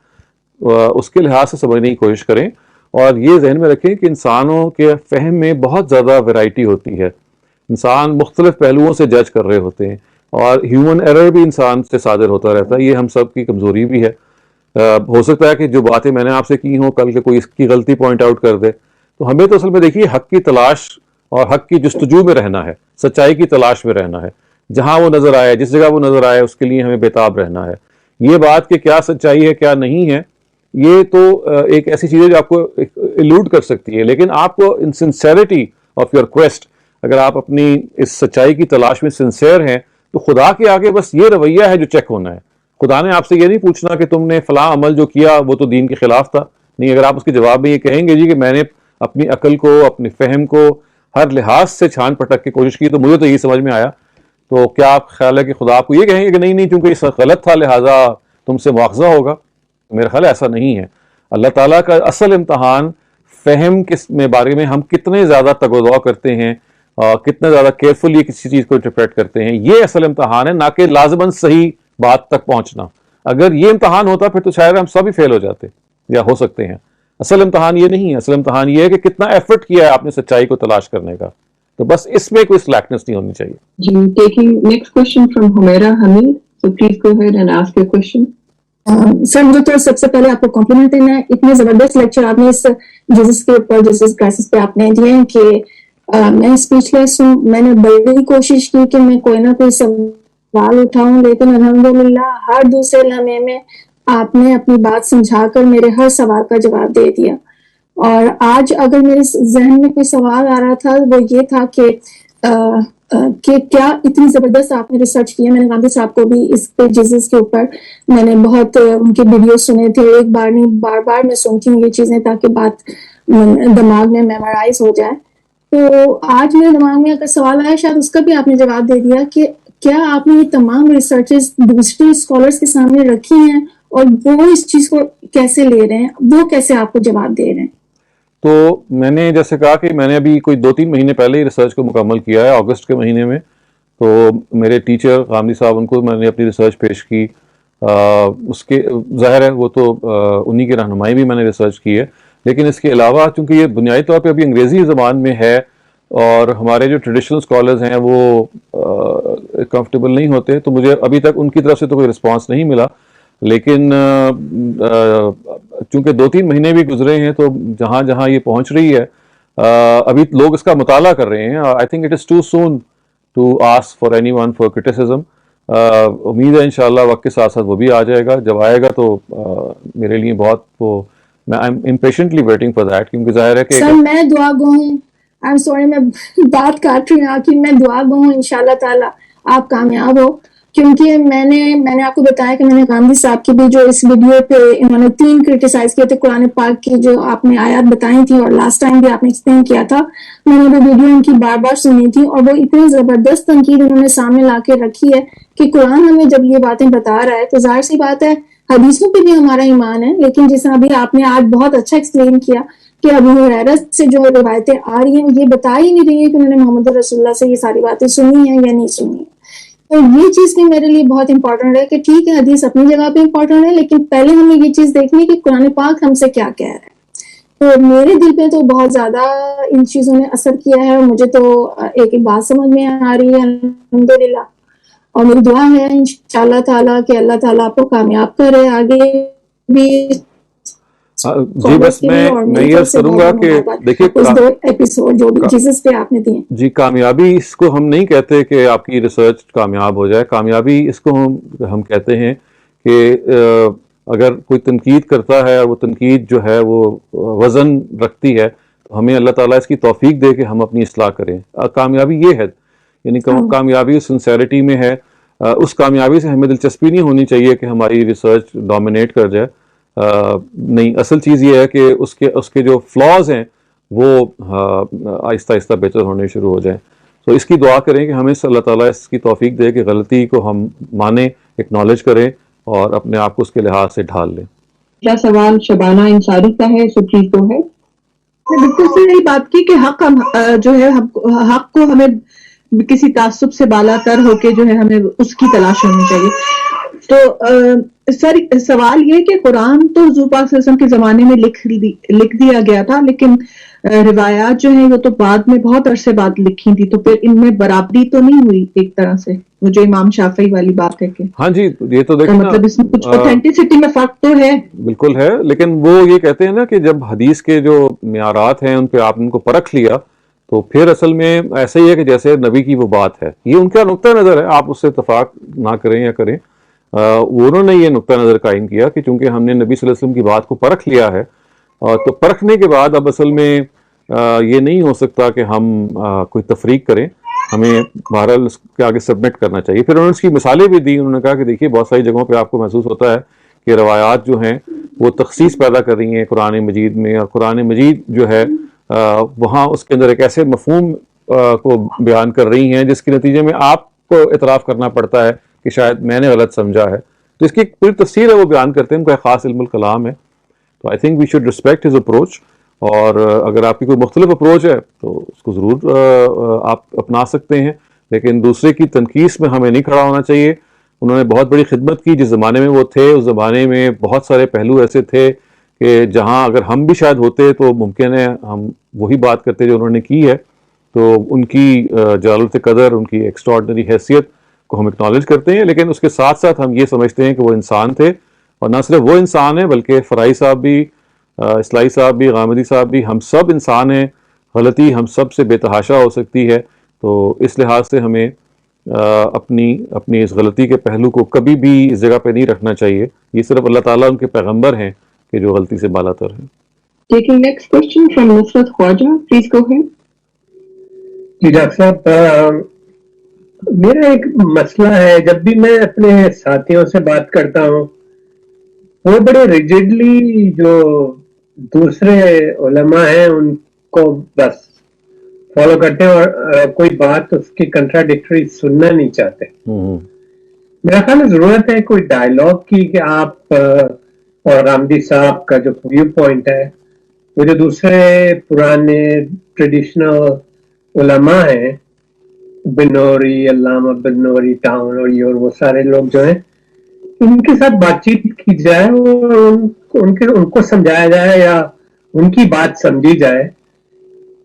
اس کے لحاظ سے سمجھنے کی کوشش کریں, اور یہ ذہن میں رکھیں کہ انسانوں کے فہم میں بہت زیادہ ویرائٹی ہوتی ہے. انسان مختلف پہلوؤں سے جج کر رہے ہوتے ہیں, اور ہیومن ایرر بھی انسان سے صادر ہوتا رہتا ہے, یہ ہم سب کی کمزوری بھی ہے. ہو سکتا ہے کہ جو باتیں میں نے آپ سے کی ہوں کل کے کوئی اس کی غلطی پوائنٹ آؤٹ کر دے. تو ہمیں تو اصل میں دیکھیے حق کی تلاش اور حق کی جستجو میں رہنا ہے, سچائی کی تلاش میں رہنا ہے. جہاں وہ نظر آئے, جس جگہ وہ نظر آئے, اس کے لیے ہمیں بےتاب رہنا ہے. یہ بات کہ کیا سچائی ہے کیا نہیں ہے, یہ تو ایک ایسی چیز ہے جو آپ کو ایلوڈ کر سکتی ہے, لیکن آپ کو ان سنسیئرٹی آف یور کویسٹ, اگر آپ اپنی اس سچائی کی تلاش میں سنسیئر ہیں تو خدا کے آگے بس یہ رویہ ہے جو چیک ہونا ہے. خدا نے آپ سے یہ نہیں پوچھنا کہ تم نے فلاں عمل جو کیا وہ تو دین کے خلاف تھا. نہیں, اگر آپ اس کے جواب میں یہ کہیں گے جی کہ میں نے اپنی عقل کو, اپنے فہم کو ہر لحاظ سے چھان پٹک کے کوشش کی تو مجھے تو یہ سمجھ میں آیا, تو کیا آپ خیال ہے کہ خدا آپ کو یہ کہیں گے کہ نہیں نہیں چونکہ یہ غلط تھا لہٰذا تم سے مواخذہ ہوگا؟ میرا خیال ایسا نہیں ہے. اللہ تعالیٰ کا اصل امتحان فہم میں بارے میں ہم کتنے زیادہ تگ و دو کرتے ہیں, کتنے زیادہ کیئرفلی کسی چیز کو انٹرپریٹ کرتے ہیں, یہ اصل امتحان ہے, نہ کہ لازماً صحیح بات تک پہنچنا. اگر یہ امتحان ہوتا پھر تو شاید ہم سب ہی فیل ہو جاتے یا ہو سکتے ہیں. اصل امتحان یہ نہیں ہے, اصل امتحان یہ ہے کہ کتنا ایفرٹ کیا ہے آپ نے سچائی کو تلاش کرنے کا. تو بس اس میں کوئی سلیکٹنس نہیں ہونی چاہیے. جی, taking next question from Humaira Hamid, so please go ahead and ask your question. Sir مجھے تو سب سے پہلے آپ کو کمپلیمنٹ دینا ہے, اتنے زبردست لیکچر آپ نے اس جیسس کے اوپر, جیسس کرائسس پہ آپ نے دیے ہیں کہ میں اسپیچ لیس ہوں. میں نے بڑی کوشش کی کہ میں کوئی نہ کوئی سوال اٹھاؤں, لیکن الحمدللہ ہر دوسرے لمحے میں آپ نے اپنی بات سمجھا کر میرے ہر سوال کا جواب دے دیا. اور آج اگر میرے ذہن میں کوئی سوال آ رہا تھا وہ یہ تھا کہ کیا اتنی زبردست آپ نے ریسرچ کی ہے. میں نے گاندھی صاحب کو بھی اس پہ جیزس کے اوپر میں نے بہت ان کے ویڈیوز سنے تھے, ایک بار نہیں بار بار میں سنتی ہوں یہ چیزیں تاکہ بات دماغ میں میمورائز ہو جائے. تو آج میرے دماغ میں اگر سوال آیا شاید اس کا بھی آپ نے جواب دے دیا کہ کیا آپ نے یہ تمام ریسرچز دوسرے اسکالرس کے سامنے رکھی ہیں اور وہ اس چیز کو کیسے لے رہے ہیں, وہ کیسے آپ کو جواب دے رہے ہیں؟ تو میں نے جیسے کہا کہ میں نے ابھی کوئی 2-3 مہینے پہلے ہی ریسرچ کو مکمل کیا ہے, اگست کے مہینے میں. تو میرے ٹیچر غامدی صاحب, ان کو میں نے اپنی ریسرچ پیش کی. اس کے ظاہر ہے وہ تو انہی کی رہنمائی بھی میں نے ریسرچ کی ہے, لیکن اس کے علاوہ چونکہ یہ بنیادی طور پہ ابھی انگریزی زبان میں ہے اور ہمارے جو ٹریڈیشنل اسکالرز ہیں وہ کمفرٹیبل نہیں ہوتے, تو مجھے ابھی تک ان کی طرف سے تو کوئی رسپانس نہیں ملا. لیکن چونکہ 2-3 مہینے بھی گزرے ہیں تو جہاں جہاں یہ پہنچ رہی ہے ابھی لوگ اس کا مطالعہ کر رہے ہیں. I think it is too soon to ask for anyone for criticism. امید ہے انشاءاللہ وقت کے ساتھ ساتھ وہ بھی آ جائے گا. جب آئے گا تو میرے لیے بہت وہ میں I am impatiently waiting for that, کیونکہ ظاہر ہے کہ سر میں دعا گو ہوں, آئی ایم سوری میں بات کاٹ رہی ہوں کہ میں دعا گو ہوں انشاءاللہ تعالی آپ کامیاب ہو, کیونکہ میں نے آپ کو بتایا کہ میں نے گاندھی صاحب کی بھی جو اس ویڈیو پہ انہوں نے 3 کرٹیسائز کیے تھے قرآن پاک کی جو آپ نے آیات بتائی تھی اور لاسٹ ٹائم بھی آپ نے ایکسپلین کیا تھا, میں نے وہ ویڈیو ان کی بار بار سنی تھی اور وہ اتنی زبردست تنقید انہوں نے سامنے لا کے رکھی ہے کہ قرآن ہمیں جب یہ باتیں بتا رہا ہے تو ظاہر سی بات ہے حدیثوں پہ بھی ہمارا ایمان ہے, لیکن جس طرح ابھی آپ نے آج بہت اچھا ایکسپلین کیا کہ ابو ہریرہ سے جو روایتیں آ رہی ہیں وہ یہ بتا ہی نہیں رہی ہے کہ انہوں نے محمد رسول اللہ سے یہ ساری باتیں سنی ہیں یا نہیں سنی ہیں. تو یہ چیز بھی میرے لیے بہت امپورٹنٹ ہے کہ ٹھیک ہے حدیث اپنی جگہ پہ امپورٹنٹ ہے, لیکن پہلے ہمیں یہ چیز دیکھنی ہے کہ قرآن پاک ہم سے کیا کہہ رہا ہے. تو میرے دل پہ تو بہت زیادہ ان چیزوں نے اثر کیا ہے, اور مجھے تو ایک بات سمجھ میں آ رہی ہے الحمدللہ, اور میری دعا ہے انشاءاللہ تعالیٰ کہ اللہ تعالیٰ آپ کو کامیاب کرے, آگے بھی جی بس میں یہ عرض کروں گا کہ دیکھیے دو ایپیسوڈ جو بھی جیسس پہ آپ نے دیے جی کامیابی اس کو ہم نہیں کہتے کہ آپ کی ریسرچ کامیاب ہو جائے. کامیابی اس کو ہم کہتے ہیں کہ اگر کوئی تنقید کرتا ہے اور وہ تنقید جو ہے وہ وزن رکھتی ہے تو ہمیں اللہ تعالیٰ اس کی توفیق دے کہ ہم اپنی اصلاح کریں. کامیابی یہ ہے یعنی کامیابی سنسیرٹی میں ہے. اس کامیابی سے ہمیں دلچسپی نہیں ہونی چاہیے کہ ہماری ریسرچ ڈومینیٹ کر جائے. نہیں, اصل چیز یہ ہے کہ اس کے جو فلاز ہیں وہ آہستہ آہستہ بہتر ہونے شروع ہو جائیں. تو اس کی دعا کریں کہ ہمیں اللہ تعالیٰ اس کی توفیق دے کہ غلطی کو ہم مانیں, اکنالج کریں اور اپنے آپ کو اس کے لحاظ سے ڈھال لیں. کیا سوال شبانہ انصاری کا ہے؟ سپریت کو ہے. بالکل صحیح بات کی کہ حق جو ہے حق کو ہمیں کسی تعصب سے بالا تر ہو کے جو ہے ہمیں اس کی تلاش ہونی چاہیے. تو سر سوال یہ کہ قرآن تو حضور پاک صلی اللہ علیہ وسلم کے زمانے میں لکھ دیا گیا تھا, لیکن روایات جو ہیں وہ تو بعد میں بہت عرصے بعد لکھی تھی, تو پھر ان میں برابری تو نہیں ہوئی ایک طرح سے, وہ جو امام شافعی والی بات ہے کہ ہاں جی یہ تو دیکھیں مطلب اس میں کچھ اوتھینٹسٹی میں فرق تو ہے. بالکل ہے, لیکن وہ یہ کہتے ہیں نا کہ جب حدیث کے جو معیارات ہیں ان پہ آپ ان کو پرکھ لیا تو پھر اصل میں ایسا ہی ہے کہ جیسے نبی کی وہ بات ہے. یہ ان کا نقطہ نظر ہے, آپ اس سے اتفاق نہ کریں یا کریں. انہوں نے یہ نقطہ نظر قائم کیا کہ چونکہ ہم نے نبی صلی اللہ علیہ وسلم کی بات کو پرکھ لیا ہے تو پرکھنے کے بعد اب اصل میں یہ نہیں ہو سکتا کہ ہم کوئی تفریق کریں, ہمیں بہرحال اس کے آگے سبمٹ کرنا چاہیے. پھر انہوں نے اس کی مثالیں بھی دی. انہوں نے کہا کہ دیکھیے بہت ساری جگہوں پہ آپ کو محسوس ہوتا ہے کہ روایات جو ہیں وہ تخصیص پیدا کر رہی ہیں قرآن مجید میں, اور قرآن مجید جو ہے وہاں اس کے اندر ایک ایسے مفہوم کو بیان کر رہی ہیں جس کے نتیجے میں آپ کو اعتراف کرنا پڑتا ہے کہ شاید میں نے غلط سمجھا ہے. تو اس کی ایک پوری تفصیل ہے, وہ بیان کرتے ہیں, ان کا ایک خاص علم الکلام ہے. تو I think we should respect his approach, اور اگر آپ کی کوئی مختلف اپروچ ہے تو اس کو ضرور آپ اپنا سکتے ہیں, لیکن دوسرے کی تنقید میں ہمیں نہیں کھڑا ہونا چاہیے. انہوں نے بہت بڑی خدمت کی جس زمانے میں وہ تھے. اس زمانے میں بہت سارے پہلو ایسے تھے کہ جہاں اگر ہم بھی شاید ہوتے تو ممکن ہے ہم وہی بات کرتے جو انہوں نے کی ہے. تو ان کی جلالت قدر, ان کی ایکسٹراڈنری حیثیت کو ہم اکنالج کرتے ہیں, لیکن اس کے ساتھ ساتھ ہم یہ سمجھتے ہیں کہ وہ انسان تھے, اور نہ صرف وہ انسان ہیں بلکہ فرائی صاحب بھی, اصلاحی صاحب بھی, غامدی صاحب بھی, ہم سب انسان ہیں. غلطی ہم سب سے بے تحاشا ہو سکتی ہے. تو اس لحاظ سے ہمیں اپنی اس غلطی کے پہلو کو کبھی بھی اس جگہ پہ نہیں رکھنا چاہیے. یہ صرف اللہ تعالیٰ ان کے پیغمبر ہیں کہ جو غلطی سے بالا تر ہیں. Taking next question from Nusrat Khwaja, please go ahead. جی ڈاکٹر صاحب, میرا ایک مسئلہ ہے, جب بھی میں اپنے ساتھیوں سے بات کرتا ہوں وہ بڑے ریجڈلی جو دوسرے علماء ہیں ان کو بس فالو کرتے ہیں اور کوئی بات اس کی کنٹراڈکٹری سننا نہیں چاہتے. میرا خیال ہے ضرورت ہے کوئی ڈائلاگ کی کہ آپ اور رامدی صاحب کا جو ویو پوائنٹ ہے, وہ جو دوسرے پرانے ٹریڈیشنل علماء ہیں, بنوری, علامہ بنوری ٹاؤن اور وہ سارے لوگ جو ہیں, ان کے ساتھ بات چیت کی جائے اور ان کو سمجھایا جائے یا ان کی بات سمجھی جائے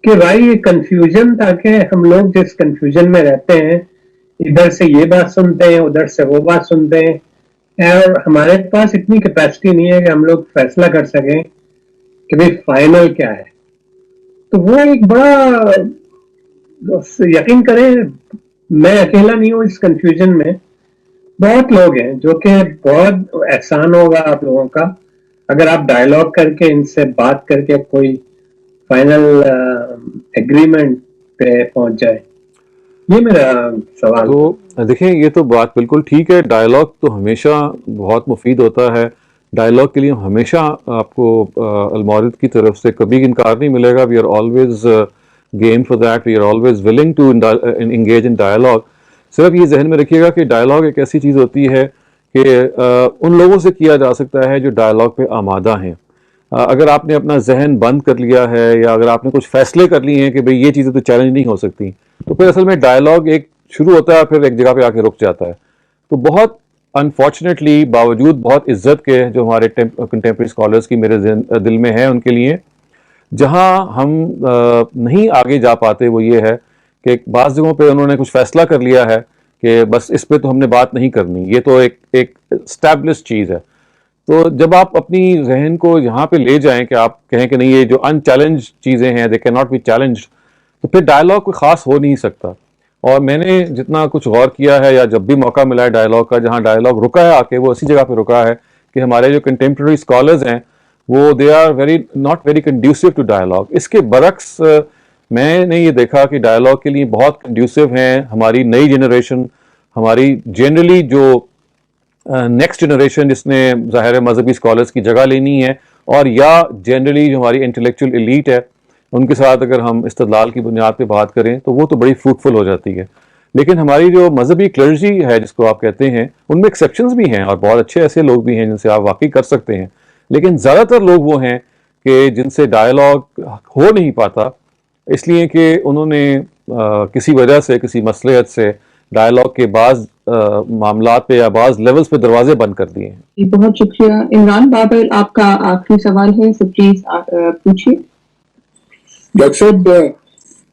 کہ بھائی یہ کنفیوژن, تاکہ ہم لوگ جس کنفیوژن میں رہتے ہیں ادھر سے یہ بات سنتے ہیں ادھر سے وہ بات سنتے ہیں, اور ہمارے پاس اتنی کیپیسٹی نہیں ہے کہ ہم لوگ فیصلہ کر سکیں کہ بھائی فائنل کیا ہے. تو وہ ایک بڑا, یقین کریں میں اکیلا نہیں ہوں اس کنفیوژن میں, بہت لوگ ہیں جو کہ بہت احسان ہوگا آپ لوگوں کا اگر آپ ڈائلاگ کر کے ان سے بات کر کے کوئی فائنل ایگریمنٹ پہ پہنچ جائے. یہ میرا سوال. تو دیکھیں یہ تو بات بالکل ٹھیک ہے, ڈائلاگ تو ہمیشہ بہت مفید ہوتا ہے. ڈائلاگ کے لیے ہمیشہ آپ کو المورد کی طرف سے کبھی انکار نہیں ملے گا. We are always game for that, we are always willing to engage in dialogue. صرف یہ ذہن میں رکھیے گا کہ ڈائلاگ ایک ایسی چیز ہوتی ہے کہ ان لوگوں سے کیا جا سکتا ہے جو ڈائلاگ پہ آمادہ ہیں. اگر آپ نے اپنا ذہن بند کر لیا ہے یا اگر آپ نے کچھ فیصلے کر لیے ہیں کہ بھئی یہ چیزیں تو چیلنج نہیں ہو سکتی, تو پھر اصل میں ڈائلاگ ایک شروع ہوتا ہے پھر ایک جگہ پہ آ کے رک جاتا ہے. تو بہت انفارچونیٹلی باوجود بہت عزت کے جو ہمارے کنٹمپریری اسکالرس کی میرے دل میں ہے ان کے لیے, جہاں ہم نہیں آگے جا پاتے وہ یہ ہے کہ بعض جگہوں پہ انہوں نے کچھ فیصلہ کر لیا ہے کہ بس اس پہ تو ہم نے بات نہیں کرنی, یہ تو ایک اسٹیبلش چیز ہے. تو جب آپ اپنی ذہن کو یہاں پہ لے جائیں کہ آپ کہیں کہ نہیں یہ جو ان چیلنج چیزیں ہیں they can not be challenge, تو پھر ڈائلاگ کوئی خاص ہو نہیں سکتا. اور میں نے جتنا کچھ غور کیا ہے یا جب بھی موقع ملا ہے ڈائلاگ کا، جہاں ڈائلاگ رکا ہے آ کے وہ اسی جگہ پہ رکا ہے کہ ہمارے جو کنٹمپرری اسکالرز ہیں وہ they are not very conducive to dialogue. اس کے برعکس میں نے یہ دیکھا کہ ڈائلاگ کے لیے بہت کنڈیوسو ہیں ہماری نئی جنریشن، ہماری جنرلی جو نیکسٹ جنریشن جس نے ظاہر مذہبی اسکالرس کی جگہ لینی ہے، اور یا جنرلی جو ہماری انٹلیکچوئل ایلیٹ ہے ان کے ساتھ اگر ہم استدلال کی بنیاد پہ بات کریں تو وہ تو بڑی فروٹفل ہو جاتی ہے. لیکن ہماری جو مذہبی کلرجی ہے جس کو آپ کہتے ہیں، ان میں ایکسیپشنز بھی ہیں اور بہت اچھے ایسے لوگ بھی ہیں جن سے آپ واقعی کر سکتے ہیں، لیکن زیادہ تر لوگ وہ ہیں کہ جن سے ڈائلاگ ہو نہیں پاتا اس لیے کہ انہوں نے کسی وجہ سے کسی مصلحت سے ڈائلاگ کے بعض معاملات پہ یا بعض لیولز پہ دروازے بند کر دیے ہیں. بہت شکریہ. عمران بابر آپ کا آخری سوال ہے، سب پلیز پوچھیے. ڈاکٹر صاحب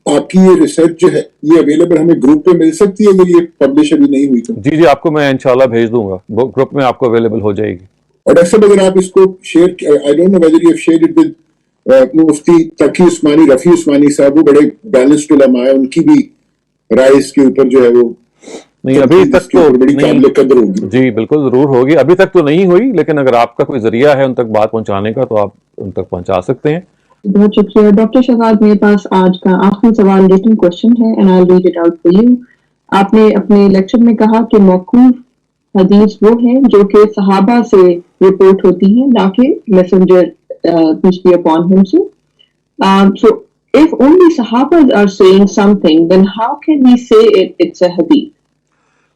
آپ کی یہ ریسرچ جو ہے یہ اویلیبل ہمیں گروپ پہ مل سکتی ہے اگر یہ پبلش ابھی نہیں ہوئی تو؟ جی آپ کو میں انشاءاللہ بھیج دوں گا، گروپ میں آپ کو اویلیبل ہو جائے گی. اور ڈاکٹر صاحب اگر آپ اس کو share, I don't know whether you have shared it with Mufti Taqi Usmani, Rafi Usmani Sahab, وہ بڑے بیلنسڈ علماء ہیں، ان کی بھی رائے اس کے اوپر جو ہے وہ نہیں ابھی تک تو بڑی قابل قدر ہوگی. جی بالکل ضرور ہوگی، ابھی تک تو نہیں ہوئی، لیکن اگر آپ کا کوئی ذریعہ ہے ان تک بات پہنچانے کا تو آپ ان تک پہنچا سکتے ہیں. بہت شکریہ. ڈاکٹر شہزاد میرے پاس آج کا آخری سوال ریٹن کوشچن ہے and I'll read it out for you. آپ نے اپنے لیکچر میں کہا کہ موقوف حدیث وہ ہیں جو کہ صحابہ سے رپورٹ ہوتی ہیں، نہ کہ messenger peace be upon him سے. So if only Sahabas are saying something, then how can we say it's a hadith?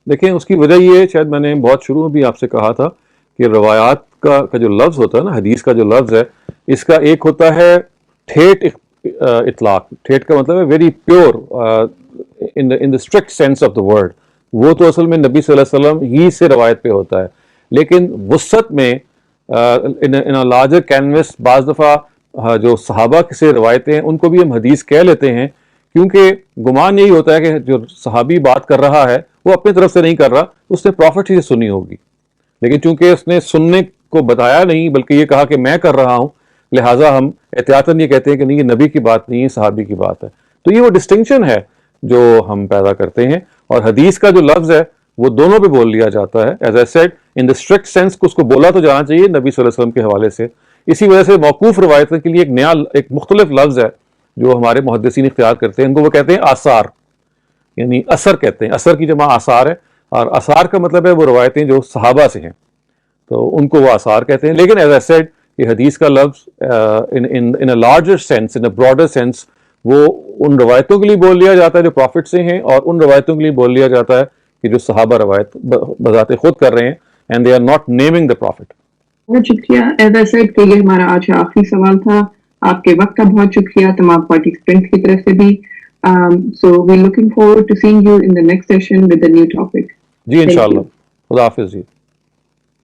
دیکھیں اس کی وجہ یہ ہے، شاید میں نے بہت شروع میں بھی آپ سے کہا تھا کہ روایات کا جو لفظ ہوتا ہے نا، حدیث کا جو لفظ ہے، اس کا ایک ہوتا ہے ٹھیٹ اطلاق. ٹھیٹ کا مطلب ہے very pure in the strict sense of the word. وہ تو اصل میں نبی صلی اللہ علیہ وسلم ہی سے روایت پہ ہوتا ہے. لیکن وسعت میں ان لارجر کینوس بعض دفعہ جو صحابہ سے روایتیں ہیں ان کو بھی ہم حدیث کہہ لیتے ہیں، کیونکہ گمان یہی ہوتا ہے کہ جو صحابی بات کر رہا ہے وہ اپنی طرف سے نہیں کر رہا، اس نے پروفٹ ہی سے سنی ہوگی. لیکن چونکہ اس نے سننے کو بتایا نہیں بلکہ یہ کہا کہ میں کر رہا ہوں، لہٰذا ہم احتیاطاً یہ کہتے ہیں کہ نہیں یہ نبی کی بات نہیں ہے، صحابی کی بات ہے. تو یہ وہ ڈسٹنکشن ہے جو ہم پیدا کرتے ہیں. اور حدیث کا جو لفظ ہے وہ دونوں پہ بول لیا جاتا ہے. As I said in the strict sense کو اس کو بولا تو جانا چاہیے نبی صلی اللہ علیہ وسلم کے حوالے سے. اسی وجہ سے موقوف روایتوں کے لیے ایک مختلف لفظ ہے جو ہمارے محدثین اختیار کرتے ہیں. ان کو وہ کہتے ہیں آثار، یعنی اثر کہتے ہیں. اثر کی جمع آثار ہے، اور آثار کا مطلب ہے وہ روایتیں جو صحابہ سے ہیں، تو ان کو وہ آثار کہتے ہیں. لیکن ایز آئی سیڈ یہ حدیث کا لفظ in a larger sense, in a broader sense, وہ ان روایتوں کے لیے بول لیا جاتا ہے جو پروفٹ سے ہیں، اور ان روایتوں کے لیے بول لیا جاتا ہے کہ جو صحابہ روایت بذات خود کر رہے ہیں and they are not naming the prophet. بہت شکریہ. ایز آئی سیڈ کہ یہ ہمارا آج کا آخری سوال تھا. آپ کے وقت کا بہت شکریہ تمام پارٹیسپینٹ کی طرف سے بھی. So we're looking forward to seeing you in the next session with a new topic. جی انشاءاللہ. خدا حافظ جی.